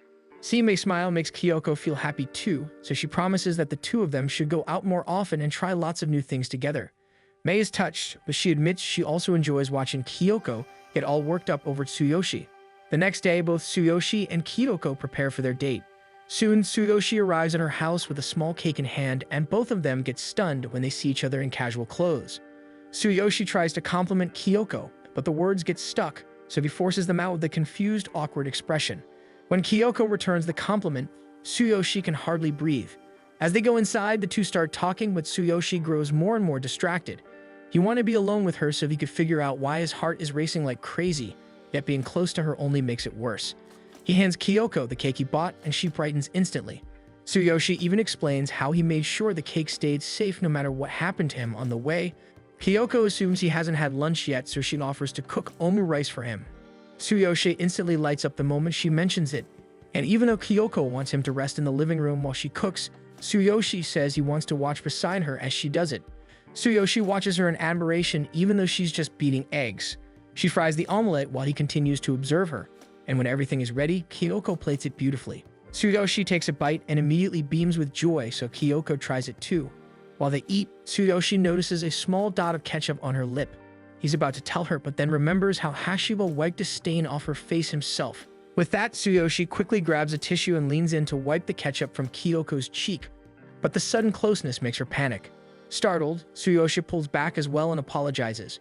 Seeing Mei smile makes Kyoko feel happy too, so she promises that the two of them should go out more often and try lots of new things together. Mei is touched, but she admits she also enjoys watching Kyoko get all worked up over Tsuyoshi. The next day, both Tsuyoshi and Kyoko prepare for their date. Soon, Tsuyoshi arrives at her house with a small cake in hand, and both of them get stunned when they see each other in casual clothes. Tsuyoshi tries to compliment Kyoko, but the words get stuck, so he forces them out with a confused, awkward expression. When Kyoko returns the compliment, Tsuyoshi can hardly breathe. As they go inside, the two start talking, but Tsuyoshi grows more and more distracted. He wanted to be alone with her so he could figure out why his heart is racing like crazy, yet being close to her only makes it worse. He hands Kyoko the cake he bought, and she brightens instantly. Tsuyoshi even explains how he made sure the cake stayed safe no matter what happened to him on the way. Kyoko assumes he hasn't had lunch yet, so she offers to cook omu rice for him. Tsuyoshi instantly lights up the moment she mentions it, and even though Kyoko wants him to rest in the living room while she cooks, Tsuyoshi says he wants to watch beside her as she does it. Tsuyoshi watches her in admiration even though she's just beating eggs. She fries the omelette while he continues to observe her, and when everything is ready, Kyoko plates it beautifully. Tsuyoshi takes a bite and immediately beams with joy, so Kyoko tries it too. While they eat, Tsuyoshi notices a small dot of ketchup on her lip. He's about to tell her, but then remembers how Hashiba wiped a stain off her face himself. With that, Tsuyoshi quickly grabs a tissue and leans in to wipe the ketchup from Kyoko's cheek, but the sudden closeness makes her panic. Startled, Tsuyoshi pulls back as well and apologizes.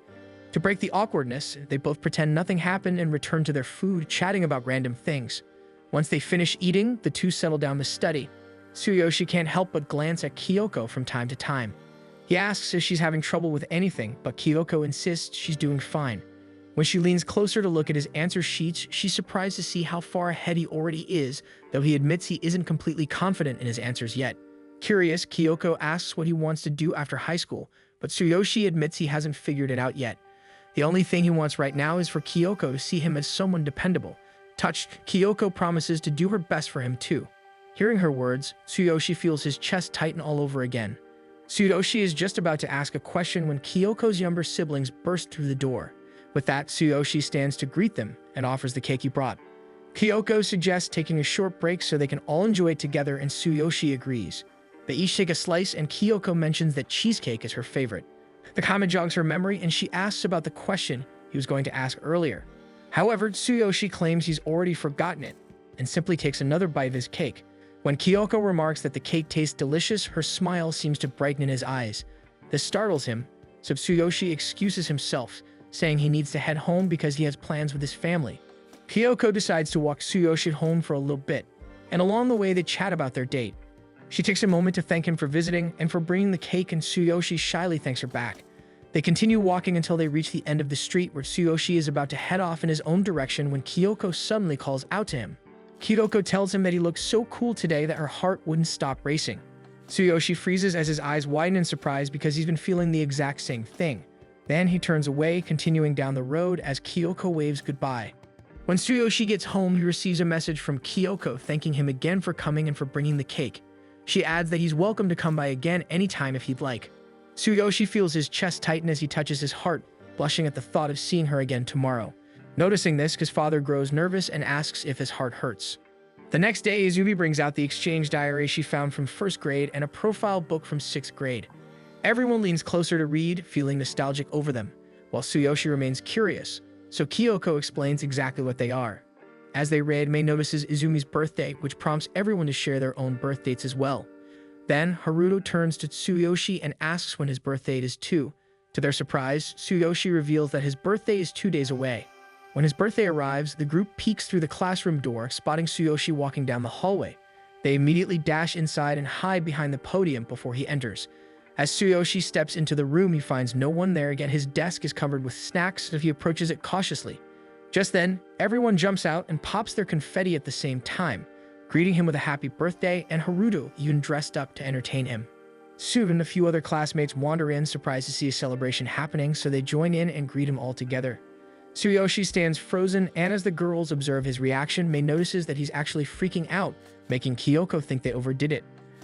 To break the awkwardness, they both pretend nothing happened and return to their food, chatting about random things. Once they finish eating, the two settle down to study. Tsuyoshi can't help but glance at Kyoko from time to time. He asks if she's having trouble with anything, but Kyoko insists she's doing fine. When she leans closer to look at his answer sheets, she's surprised to see how far ahead he already is, though he admits he isn't completely confident in his answers yet. Curious, Kyoko asks what he wants to do after high school, but Tsuyoshi admits he hasn't figured it out yet. The only thing he wants right now is for Kyoko to see him as someone dependable. Touched, Kyoko promises to do her best for him too. Hearing her words, Tsuyoshi feels his chest tighten all over again. Tsuyoshi is just about to ask a question when Kyoko's younger siblings burst through the door. With that, Tsuyoshi stands to greet them and offers the cake he brought. Kyoko suggests taking a short break so they can all enjoy it together, and Tsuyoshi agrees. They each take a slice, and Kyoko mentions that cheesecake is her favorite. The comment jogs her memory, and she asks about the question he was going to ask earlier. However, Tsuyoshi claims he's already forgotten it and simply takes another bite of his cake. When Kyoko remarks that the cake tastes delicious, her smile seems to brighten in his eyes. This startles him, so Tsuyoshi excuses himself, saying he needs to head home because he has plans with his family. Kyoko decides to walk Tsuyoshi home for a little bit, and along the way they chat about their date. She takes a moment to thank him for visiting and for bringing the cake, and Tsuyoshi shyly thanks her back. They continue walking until they reach the end of the street, where Tsuyoshi is about to head off in his own direction when Kyoko suddenly calls out to him. Kyoko tells him that he looks so cool today that her heart wouldn't stop racing. Tsuyoshi freezes as his eyes widen in surprise because he's been feeling the exact same thing. Then he turns away, continuing down the road as Kyoko waves goodbye. When Tsuyoshi gets home, he receives a message from Kyoko thanking him again for coming and for bringing the cake. She adds that he's welcome to come by again anytime if he'd like. Tsuyoshi feels his chest tighten as he touches his heart, blushing at the thought of seeing her again tomorrow. Noticing this, his father grows nervous and asks if his heart hurts. The next day, Izumi brings out the exchange diary she found from 1st grade and a profile book from 6th grade. Everyone leans closer to read, feeling nostalgic over them, while Tsuyoshi remains curious, so Kyoko explains exactly what they are. As they read, Mei notices Izumi's birthday, which prompts everyone to share their own birth dates as well. Then, Haruto turns to Tsuyoshi and asks when his birth date is too. To their surprise, Tsuyoshi reveals that his birthday is 2 days away. When his birthday arrives, the group peeks through the classroom door, spotting Tsuyoshi walking down the hallway. They immediately dash inside and hide behind the podium before he enters. As Tsuyoshi steps into the room, he finds no one there, yet his desk is covered with snacks, so he approaches it cautiously. Just then, everyone jumps out and pops their confetti at the same time, greeting him with a happy birthday, and Haruto even dressed up to entertain him. Soon, a few other classmates wander in, surprised to see a celebration happening, so they join in and greet him all together. Tsuyoshi stands frozen, and as the girls observe his reaction, Mei notices that he's actually freaking out, making Kyoko think they overdid it.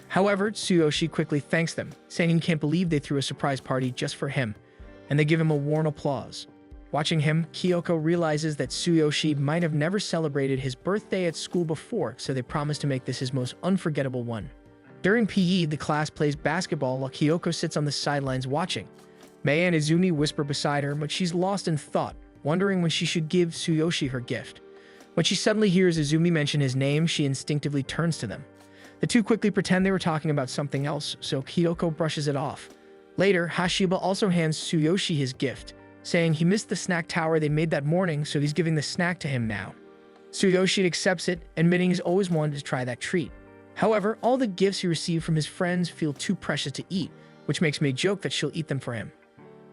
However, Tsuyoshi quickly thanks them, saying he can't believe they threw a surprise party just for him, and they give him a warm applause. Watching him, Kyoko realizes that Tsuyoshi might have never celebrated his birthday at school before, so they promise to make this his most unforgettable one. During PE, the class plays basketball while Kyoko sits on the sidelines watching. Mei and Izumi whisper beside her, but she's lost in thought, wondering when she should give Tsuyoshi her gift. When she suddenly hears Izumi mention his name, she instinctively turns to them. The two quickly pretend they were talking about something else, so Kyoko brushes it off. Later, Hashiba also hands Tsuyoshi his gift, saying he missed the snack tower they made that morning, so he's giving the snack to him now. Tsuyoshi accepts it, admitting he's always wanted to try that treat. However, all the gifts he received from his friends feel too precious to eat, which makes Mei joke that she'll eat them for him.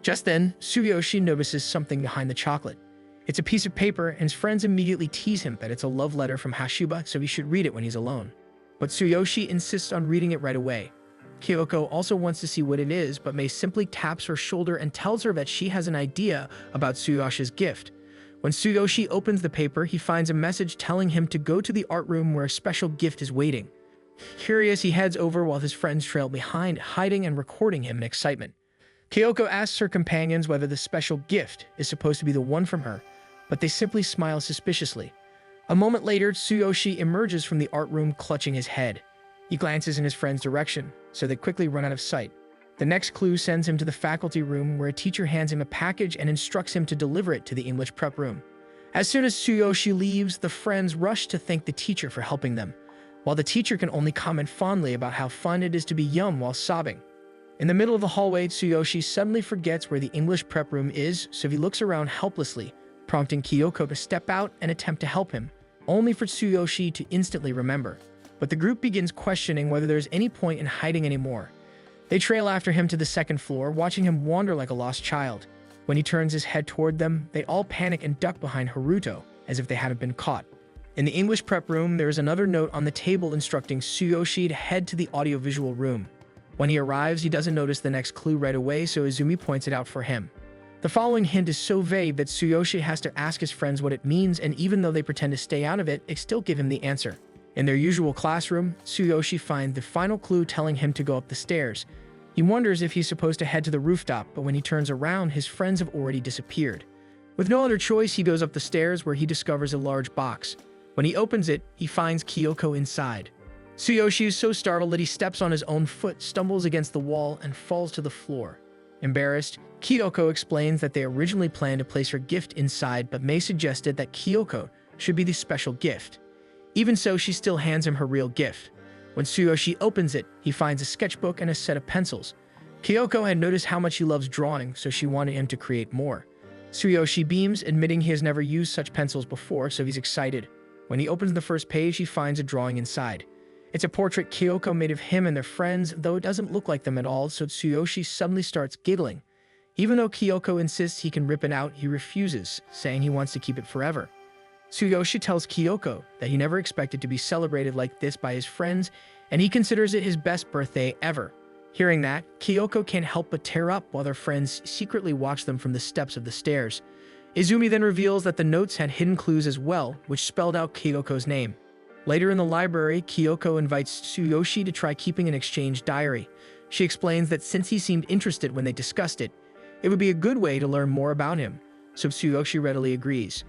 Just then, Tsuyoshi notices something behind the chocolate. It's a piece of paper, and his friends immediately tease him that it's a love letter from Hashiba, so he should read it when he's alone. But Tsuyoshi insists on reading it right away. Kyoko also wants to see what it is, but Mei simply taps her shoulder and tells her that she has an idea about Tsuyoshi's gift. When Tsuyoshi opens the paper, he finds a message telling him to go to the art room where a special gift is waiting. Curious, he heads over while his friends trail behind, hiding and recording him in excitement. Kyoko asks her companions whether the special gift is supposed to be the one from her, but they simply smile suspiciously. A moment later, Tsuyoshi emerges from the art room clutching his head. He glances in his friend's direction, so they quickly run out of sight. The next clue sends him to the faculty room, where a teacher hands him a package and instructs him to deliver it to the English prep room. As soon as Tsuyoshi leaves, the friends rush to thank the teacher for helping them, while the teacher can only comment fondly about how fun it is to be young while sobbing. In the middle of the hallway, Tsuyoshi suddenly forgets where the English prep room is, so he looks around helplessly, prompting Kyoko to step out and attempt to help him, only for Tsuyoshi to instantly remember. But the group begins questioning whether there's any point in hiding anymore. They trail after him to the 2nd floor, watching him wander like a lost child. When he turns his head toward them, they all panic and duck behind Haruto, as if they hadn't been caught. In the English prep room, there is another note on the table instructing Tsuyoshi to head to the audiovisual room. When he arrives, he doesn't notice the next clue right away, so Izumi points it out for him. The following hint is so vague that Tsuyoshi has to ask his friends what it means, and even though they pretend to stay out of it, they still give him the answer. In their usual classroom, Tsuyoshi finds the final clue telling him to go up the stairs. He wonders if he's supposed to head to the rooftop, but when he turns around, his friends have already disappeared. With no other choice, he goes up the stairs, where he discovers a large box. When he opens it, he finds Kyoko inside. Tsuyoshi is so startled that he steps on his own foot, stumbles against the wall, and falls to the floor. Embarrassed, Kyoko explains that they originally planned to place her gift inside, but Mei suggested that Kyoko should be the special gift. Even so, she still hands him her real gift. When Tsuyoshi opens it, he finds a sketchbook and a set of pencils. Kyoko had noticed how much he loves drawing, so she wanted him to create more. Tsuyoshi beams, admitting he has never used such pencils before, so he's excited. When he opens the first page, he finds a drawing inside. It's a portrait Kyoko made of him and their friends, though it doesn't look like them at all, so Tsuyoshi suddenly starts giggling. Even though Kyoko insists he can rip it out, he refuses, saying he wants to keep it forever. Tsuyoshi tells Kyoko that he never expected to be celebrated like this by his friends, and he considers it his best birthday ever. Hearing that, Kyoko can't help but tear up while their friends secretly watch them from the steps of the stairs. Izumi then reveals that the notes had hidden clues as well, which spelled out Kyoko's name. Later in the library, Kyoko invites Tsuyoshi to try keeping an exchange diary. She explains that since he seemed interested when they discussed it, it would be a good way to learn more about him, so Tsuyoshi readily agrees.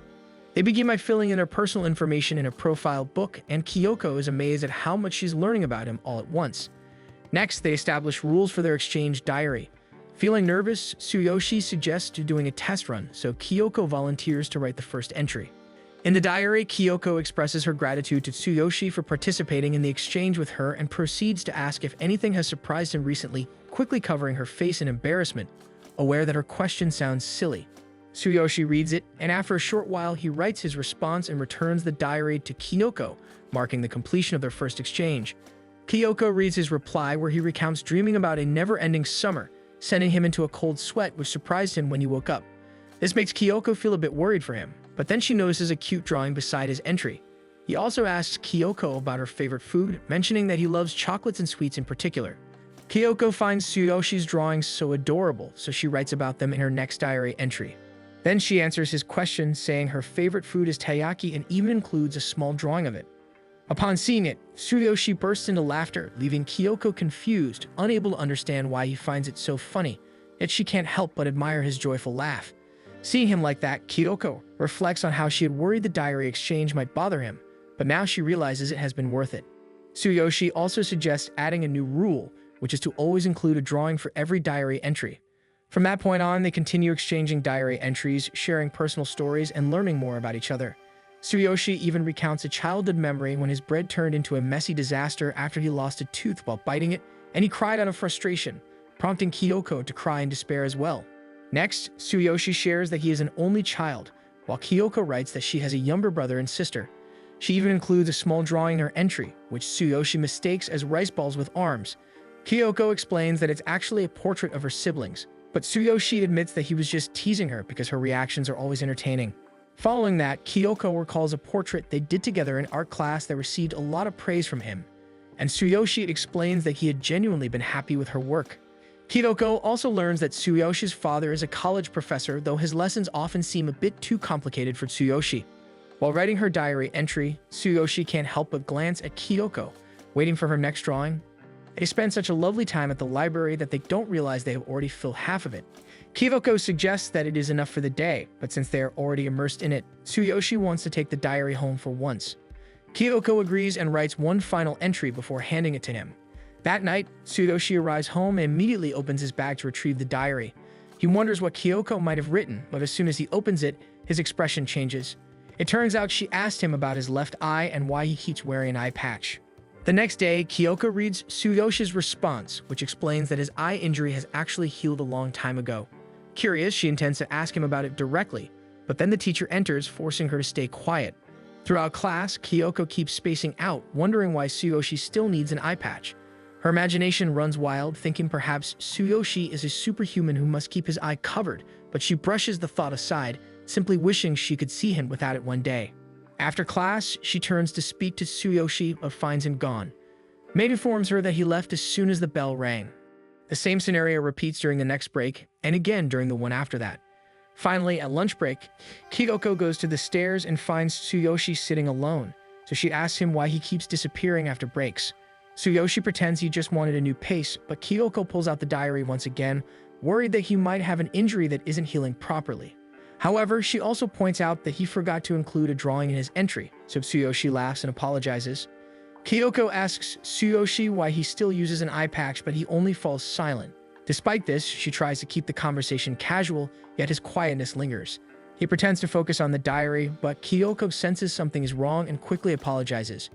They begin by filling in her personal information in a profile book, and Kyoko is amazed at how much she's learning about him all at once. Next, they establish rules for their exchange diary. Feeling nervous, Tsuyoshi suggests doing a test run, so Kyoko volunteers to write the first entry. In the diary, Kyoko expresses her gratitude to Tsuyoshi for participating in the exchange with her and proceeds to ask if anything has surprised him recently, quickly covering her face in embarrassment, aware that her question sounds silly. Tsuyoshi reads it, and after a short while, he writes his response and returns the diary to Kyoko, marking the completion of their first exchange. Kyoko reads his reply where he recounts dreaming about a never-ending summer, sending him into a cold sweat which surprised him when he woke up. This makes Kyoko feel a bit worried for him, but then she notices a cute drawing beside his entry. He also asks Kyoko about her favorite food, mentioning that he loves chocolates and sweets in particular. Kyoko finds Tsuyoshi's drawings so adorable, so she writes about them in her next diary entry. Then she answers his question, saying her favorite food is taiyaki and even includes a small drawing of it. Upon seeing it, Tsuyoshi bursts into laughter, leaving Kyoko confused, unable to understand why he finds it so funny, yet she can't help but admire his joyful laugh. Seeing him like that, Kyoko reflects on how she had worried the diary exchange might bother him, but now she realizes it has been worth it. Tsuyoshi also suggests adding a new rule, which is to always include a drawing for every diary entry. From that point on, they continue exchanging diary entries, sharing personal stories, and learning more about each other. Tsuyoshi even recounts a childhood memory when his bread turned into a messy disaster after he lost a tooth while biting it, and he cried out of frustration, prompting Kyoko to cry in despair as well. Next, Tsuyoshi shares that he is an only child, while Kyoko writes that she has a younger brother and sister. She even includes a small drawing in her entry, which Tsuyoshi mistakes as rice balls with arms. Kyoko explains that it's actually a portrait of her siblings, but Tsuyoshi admits that he was just teasing her because her reactions are always entertaining. Following that, Kyoko recalls a portrait they did together in art class that received a lot of praise from him, and Tsuyoshi explains that he had genuinely been happy with her work. Kyoko also learns that Tsuyoshi's father is a college professor, though his lessons often seem a bit too complicated for Tsuyoshi. While writing her diary entry, Tsuyoshi can't help but glance at Kyoko, waiting for her next drawing. They spend such a lovely time at the library that they don't realize they have already filled half of it. Kyoko suggests that it is enough for the day, but since they are already immersed in it, Tsuyoshi wants to take the diary home for once. Kyoko agrees and writes one final entry before handing it to him. That night, Tsuyoshi arrives home and immediately opens his bag to retrieve the diary. He wonders what Kyoko might have written, but as soon as he opens it, his expression changes. It turns out she asked him about his left eye and why he keeps wearing an eye patch. The next day, Kyoko reads Tsuyoshi's response, which explains that his eye injury has actually healed a long time ago. Curious, she intends to ask him about it directly, but then the teacher enters, forcing her to stay quiet. Throughout class, Kyoko keeps spacing out, wondering why Tsuyoshi still needs an eye patch. Her imagination runs wild, thinking perhaps Tsuyoshi is a superhuman who must keep his eye covered, but she brushes the thought aside, simply wishing she could see him without it one day. After class, she turns to speak to Tsuyoshi, but finds him gone. Maid informs her that he left as soon as the bell rang. The same scenario repeats during the next break, and again during the one after that. Finally, at lunch break, Kyoko goes to the stairs and finds Tsuyoshi sitting alone, so she asks him why he keeps disappearing after breaks. Tsuyoshi pretends he just wanted a new pace, but Kyoko pulls out the diary once again, worried that he might have an injury that isn't healing properly. However, she also points out that he forgot to include a drawing in his entry, so Tsuyoshi laughs and apologizes. Kyoko asks Tsuyoshi why he still uses an eye patch, but he only falls silent. Despite this, she tries to keep the conversation casual, yet his quietness lingers. He pretends to focus on the diary, but Kyoko senses something is wrong and quickly apologizes.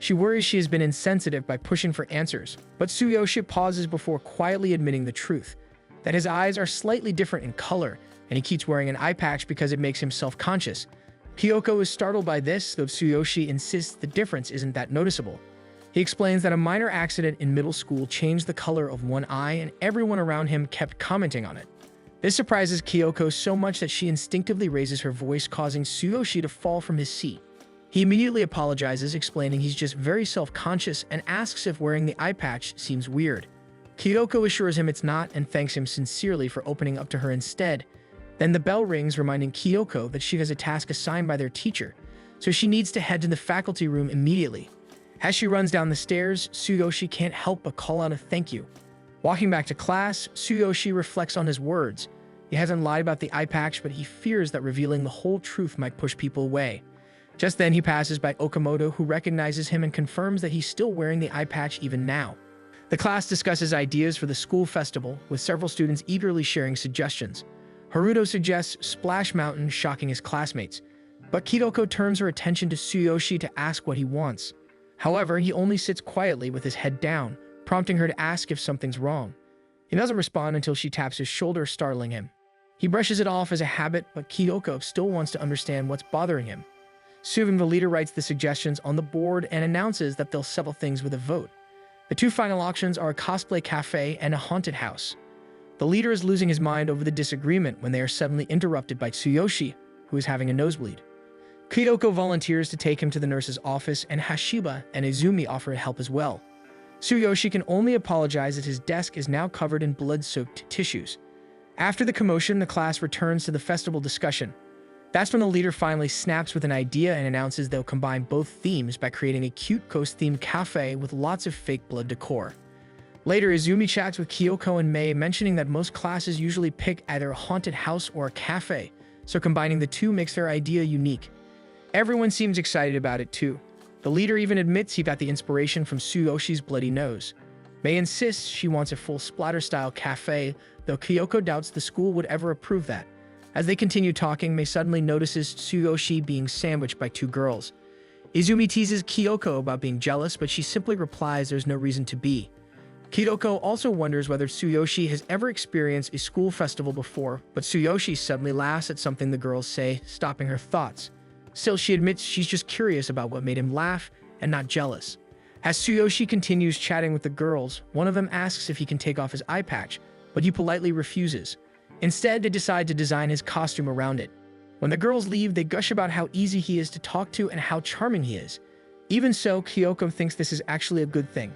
She worries she has been insensitive by pushing for answers, but Tsuyoshi pauses before quietly admitting the truth, that his eyes are slightly different in color, and he keeps wearing an eye patch because it makes him self-conscious. Kyoko is startled by this, though Tsuyoshi insists the difference isn't that noticeable. He explains that a minor accident in middle school changed the color of one eye and everyone around him kept commenting on it. This surprises Kyoko so much that she instinctively raises her voice, causing Tsuyoshi to fall from his seat. He immediately apologizes, explaining he's just very self-conscious and asks if wearing the eye patch seems weird. Kyoko assures him it's not and thanks him sincerely for opening up to her instead. Then the bell rings, reminding Kyoko that she has a task assigned by their teacher, so she needs to head to the faculty room immediately. As she runs down the stairs, Tsuyoshi can't help but call out a thank you. Walking back to class, Tsuyoshi reflects on his words. He hasn't lied about the eye patch, but he fears that revealing the whole truth might push people away. Just then, he passes by Okamoto, who recognizes him and confirms that he's still wearing the eye patch even now. The class discusses ideas for the school festival, with several students eagerly sharing suggestions. Haruto suggests Splash Mountain, shocking his classmates, but Kyoko turns her attention to Tsuyoshi to ask what he wants. However, he only sits quietly with his head down, prompting her to ask if something's wrong. He doesn't respond until she taps his shoulder, startling him. He brushes it off as a habit, but Kyoko still wants to understand what's bothering him. Soon, the leader writes the suggestions on the board and announces that they'll settle things with a vote. The two final options are a cosplay cafe and a haunted house. The leader is losing his mind over the disagreement when they are suddenly interrupted by Tsuyoshi, who is having a nosebleed. Kyoko volunteers to take him to the nurse's office, and Hashiba and Izumi offer help as well. Tsuyoshi can only apologize that his desk is now covered in blood-soaked tissues. After the commotion, the class returns to the festival discussion. That's when the leader finally snaps with an idea and announces they'll combine both themes by creating a cute ghost-themed cafe with lots of fake blood decor. Later, Izumi chats with Kyoko and Mei, mentioning that most classes usually pick either a haunted house or a cafe, so combining the two makes their idea unique. Everyone seems excited about it too. The leader even admits he got the inspiration from Tsuyoshi's bloody nose. Mei insists she wants a full splatter-style cafe, though Kyoko doubts the school would ever approve that. As they continue talking, Mei suddenly notices Tsuyoshi being sandwiched by two girls. Izumi teases Kyoko about being jealous, but she simply replies there's no reason to be. Kyoko also wonders whether Tsuyoshi has ever experienced a school festival before, but Tsuyoshi suddenly laughs at something the girls say, stopping her thoughts. Still, she admits she's just curious about what made him laugh and not jealous. As Tsuyoshi continues chatting with the girls, one of them asks if he can take off his eye patch, but he politely refuses. Instead, they decide to design his costume around it. When the girls leave, they gush about how easy he is to talk to and how charming he is. Even so, Kyoko thinks this is actually a good thing.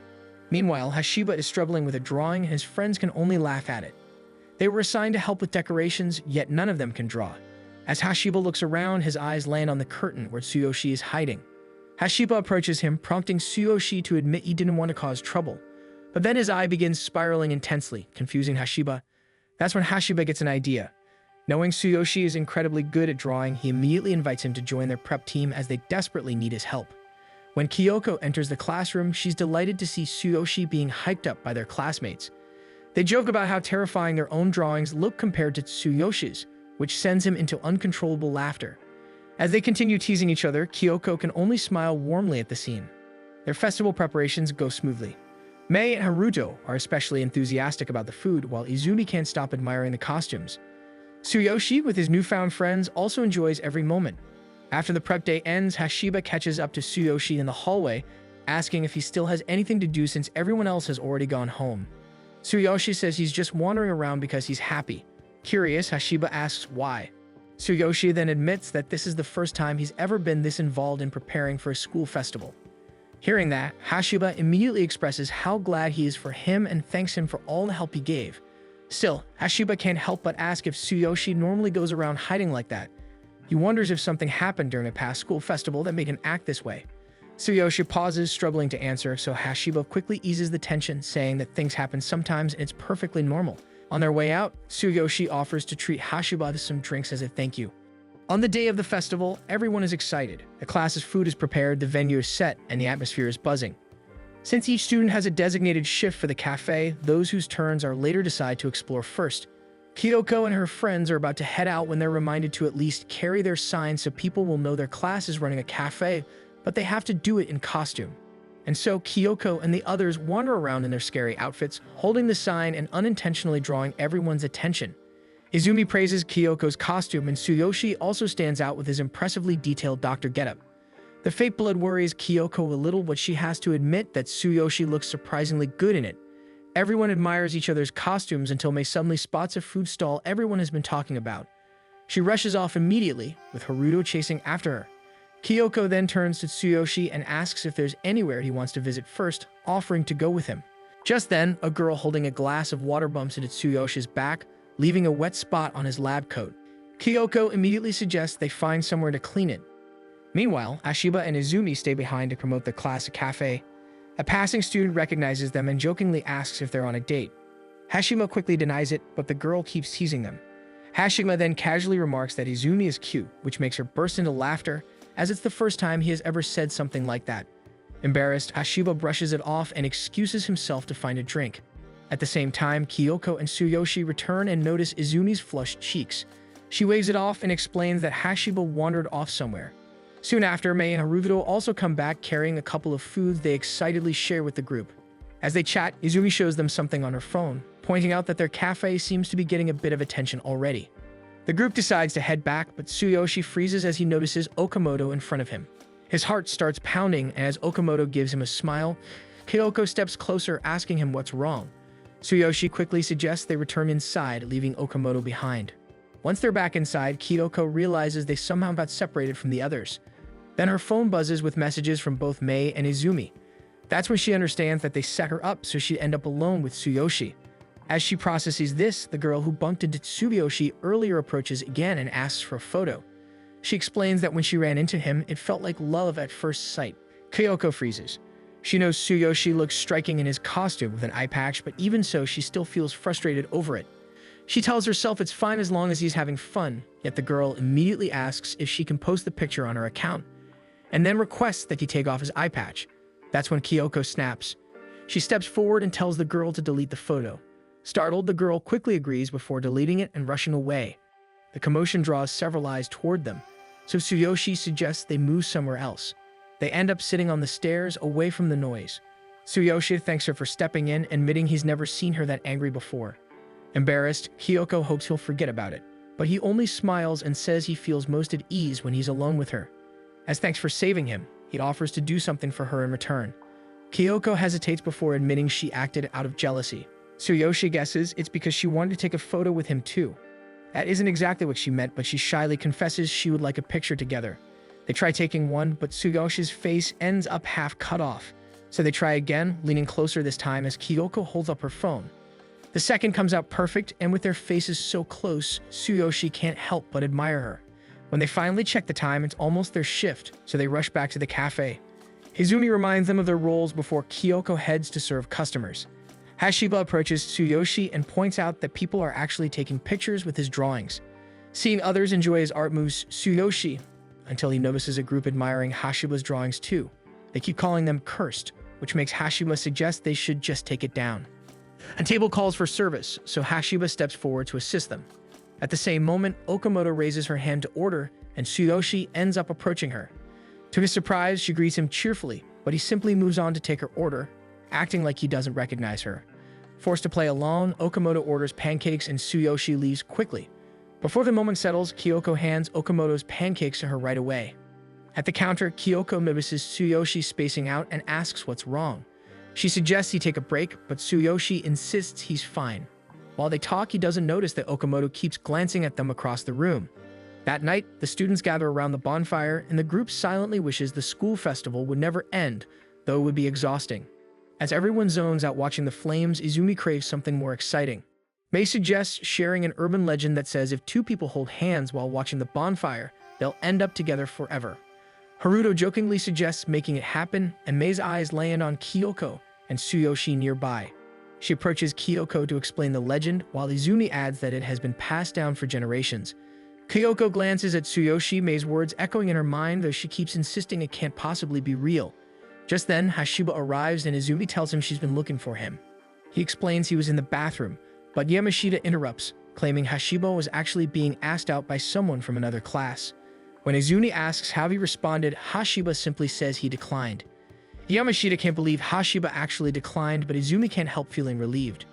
Meanwhile, Hashiba is struggling with a drawing and his friends can only laugh at it. They were assigned to help with decorations, yet none of them can draw. As Hashiba looks around, his eyes land on the curtain where Tsuyoshi is hiding. Hashiba approaches him, prompting Tsuyoshi to admit he didn't want to cause trouble. But then his eye begins spiraling intensely, confusing Hashiba. That's when Hashiba gets an idea. Knowing Tsuyoshi is incredibly good at drawing, he immediately invites him to join their prep team as they desperately need his help. When Kyoko enters the classroom, she's delighted to see Tsuyoshi being hyped up by their classmates. They joke about how terrifying their own drawings look compared to Tsuyoshi's, which sends him into uncontrollable laughter. As they continue teasing each other, Kyoko can only smile warmly at the scene. Their festival preparations go smoothly. Mei and Haruto are especially enthusiastic about the food, while Izumi can't stop admiring the costumes. Tsuyoshi, with his newfound friends, also enjoys every moment. After the prep day ends, Hashiba catches up to Tsuyoshi in the hallway, asking if he still has anything to do since everyone else has already gone home. Tsuyoshi says he's just wandering around because he's happy. Curious, Hashiba asks why. Tsuyoshi then admits that this is the first time he's ever been this involved in preparing for a school festival. Hearing that, Hashiba immediately expresses how glad he is for him and thanks him for all the help he gave. Still, Hashiba can't help but ask if Tsuyoshi normally goes around hiding like that. He wonders if something happened during a past school festival that made him act this way. Tsuyoshi pauses, struggling to answer, so Hashiba quickly eases the tension, saying that things happen sometimes and it's perfectly normal. On their way out, Tsuyoshi offers to treat Hashiba to some drinks as a thank you. On the day of the festival, everyone is excited. The class's food is prepared, the venue is set, and the atmosphere is buzzing. Since each student has a designated shift for the cafe, those whose turns are later decide to explore first. Kyoko and her friends are about to head out when they're reminded to at least carry their sign so people will know their class is running a cafe, but they have to do it in costume. And so Kyoko and the others wander around in their scary outfits, holding the sign and unintentionally drawing everyone's attention. Izumi praises Kyoko's costume, and Tsuyoshi also stands out with his impressively detailed doctor getup. The fake blood worries Kyoko a little, but she has to admit that Tsuyoshi looks surprisingly good in it. Everyone admires each other's costumes until Mei suddenly spots a food stall everyone has been talking about. She rushes off immediately, with Haruto chasing after her. Kyoko then turns to Tsuyoshi and asks if there's anywhere he wants to visit first, offering to go with him. Just then, a girl holding a glass of water bumps into Tsuyoshi's back, leaving a wet spot on his lab coat. Kyoko immediately suggests they find somewhere to clean it. Meanwhile, Hashiba and Izumi stay behind to promote the class cafe. A passing student recognizes them and jokingly asks if they're on a date. Hashima quickly denies it, but the girl keeps teasing them. Hashima then casually remarks that Izumi is cute, which makes her burst into laughter, as it's the first time he has ever said something like that. Embarrassed, Hashiba brushes it off and excuses himself to find a drink. At the same time, Kyoko and Tsuyoshi return and notice Izumi's flushed cheeks. She waves it off and explains that Hashiba wandered off somewhere. Soon after, Mei and Haruto also come back carrying a couple of foods they excitedly share with the group. As they chat, Izumi shows them something on her phone, pointing out that their cafe seems to be getting a bit of attention already. The group decides to head back, but Tsuyoshi freezes as he notices Okamoto in front of him. His heart starts pounding, and as Okamoto gives him a smile, Kyoko steps closer asking him what's wrong. Tsuyoshi quickly suggests they return inside, leaving Okamoto behind. Once they're back inside, Kyoko realizes they somehow got separated from the others. Then her phone buzzes with messages from both Mei and Izumi. That's when she understands that they set her up so she'd end up alone with Tsuyoshi. As she processes this, the girl who bumped into Tsuyoshi earlier approaches again and asks for a photo. She explains that when she ran into him, it felt like love at first sight. Kyoko freezes. She knows Tsuyoshi looks striking in his costume with an eye patch, but even so, she still feels frustrated over it. She tells herself it's fine as long as he's having fun, yet the girl immediately asks if she can post the picture on her account, and then requests that he take off his eye patch. That's when Kyoko snaps. She steps forward and tells the girl to delete the photo. Startled, the girl quickly agrees before deleting it and rushing away. The commotion draws several eyes toward them, so Tsuyoshi suggests they move somewhere else. They end up sitting on the stairs away from the noise. Tsuyoshi thanks her for stepping in, admitting he's never seen her that angry before. Embarrassed, Kyoko hopes he'll forget about it, but he only smiles and says he feels most at ease when he's alone with her. As thanks for saving him, he offers to do something for her in return. Kyoko hesitates before admitting she acted out of jealousy. Tsuyoshi guesses it's because she wanted to take a photo with him too. That isn't exactly what she meant, but she shyly confesses she would like a picture together. They try taking one, but Tsuyoshi's face ends up half cut off. So they try again, leaning closer this time as Kyoko holds up her phone. The second comes out perfect, and with their faces so close, Tsuyoshi can't help but admire her. When they finally check the time, it's almost their shift, so they rush back to the cafe. Izumi reminds them of their roles before Kyoko heads to serve customers. Hashiba approaches Tsuyoshi and points out that people are actually taking pictures with his drawings. Seeing others enjoy his art moves Tsuyoshi until he notices a group admiring Hashiba's drawings too. They keep calling them cursed, which makes Hashiba suggest they should just take it down. A table calls for service, so Hashiba steps forward to assist them. At the same moment, Okamoto raises her hand to order, and Tsuyoshi ends up approaching her. To his surprise, she greets him cheerfully, but he simply moves on to take her order, acting like he doesn't recognize her. Forced to play along, Okamoto orders pancakes and Tsuyoshi leaves quickly. Before the moment settles, Kyoko hands Okamoto's pancakes to her right away. At the counter, Kyoko notices Tsuyoshi spacing out and asks what's wrong. She suggests he take a break, but Tsuyoshi insists he's fine. While they talk, he doesn't notice that Okamoto keeps glancing at them across the room. That night, the students gather around the bonfire, and the group silently wishes the school festival would never end, though it would be exhausting. As everyone zones out watching the flames, Izumi craves something more exciting. Mei suggests sharing an urban legend that says if two people hold hands while watching the bonfire, they'll end up together forever. Haruto jokingly suggests making it happen, and Mei's eyes land on Kyoko and Tsuyoshi nearby. She approaches Kyoko to explain the legend, while Izumi adds that it has been passed down for generations. Kyoko glances at Tsuyoshi, Mei's words echoing in her mind, though she keeps insisting it can't possibly be real. Just then, Hashiba arrives and Izumi tells him she's been looking for him. He explains he was in the bathroom, but Yamashita interrupts, claiming Hashiba was actually being asked out by someone from another class. When Izumi asks how he responded, Hashiba simply says he declined. Yamashita can't believe Hashiba actually declined, but Izumi can't help feeling relieved.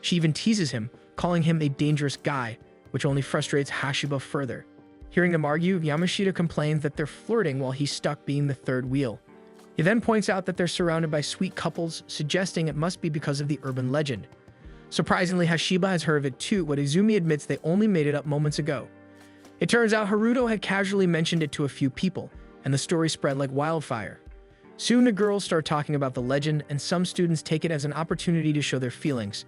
She even teases him, calling him a dangerous guy, which only frustrates Hashiba further. Hearing them argue, Yamashita complains that they're flirting while he's stuck being the third wheel. He then points out that they're surrounded by sweet couples, suggesting it must be because of the urban legend. Surprisingly, Hashiba has heard of it too, but Izumi admits they only made it up moments ago. It turns out Haruto had casually mentioned it to a few people, and the story spread like wildfire. Soon the girls start talking about the legend, and some students take it as an opportunity to show their feelings.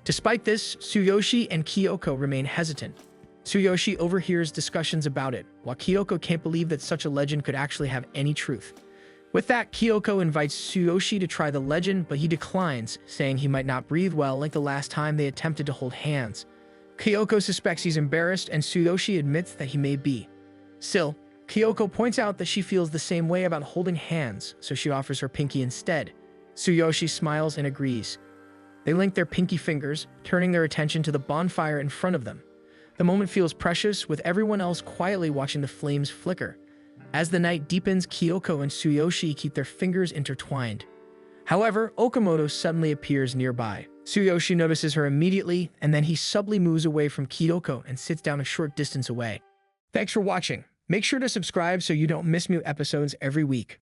Despite this, Tsuyoshi and Kyoko remain hesitant. Tsuyoshi overhears discussions about it, while Kyoko can't believe that such a legend could actually have any truth. With that, Kyoko invites Tsuyoshi to try the legend, but he declines, saying he might not breathe well like the last time they attempted to hold hands. Kyoko suspects he's embarrassed, and Tsuyoshi admits that he may be. Still, Kyoko points out that she feels the same way about holding hands, so she offers her pinky instead. Tsuyoshi smiles and agrees. They link their pinky fingers, turning their attention to the bonfire in front of them. The moment feels precious, with everyone else quietly watching the flames flicker. As the night deepens, Kyoko and Tsuyoshi keep their fingers intertwined. However, Okamoto suddenly appears nearby. Tsuyoshi notices her immediately, and then he subtly moves away from Kyoko and sits down a short distance away. Thanks for watching. Make sure to subscribe so you don't miss new episodes every week.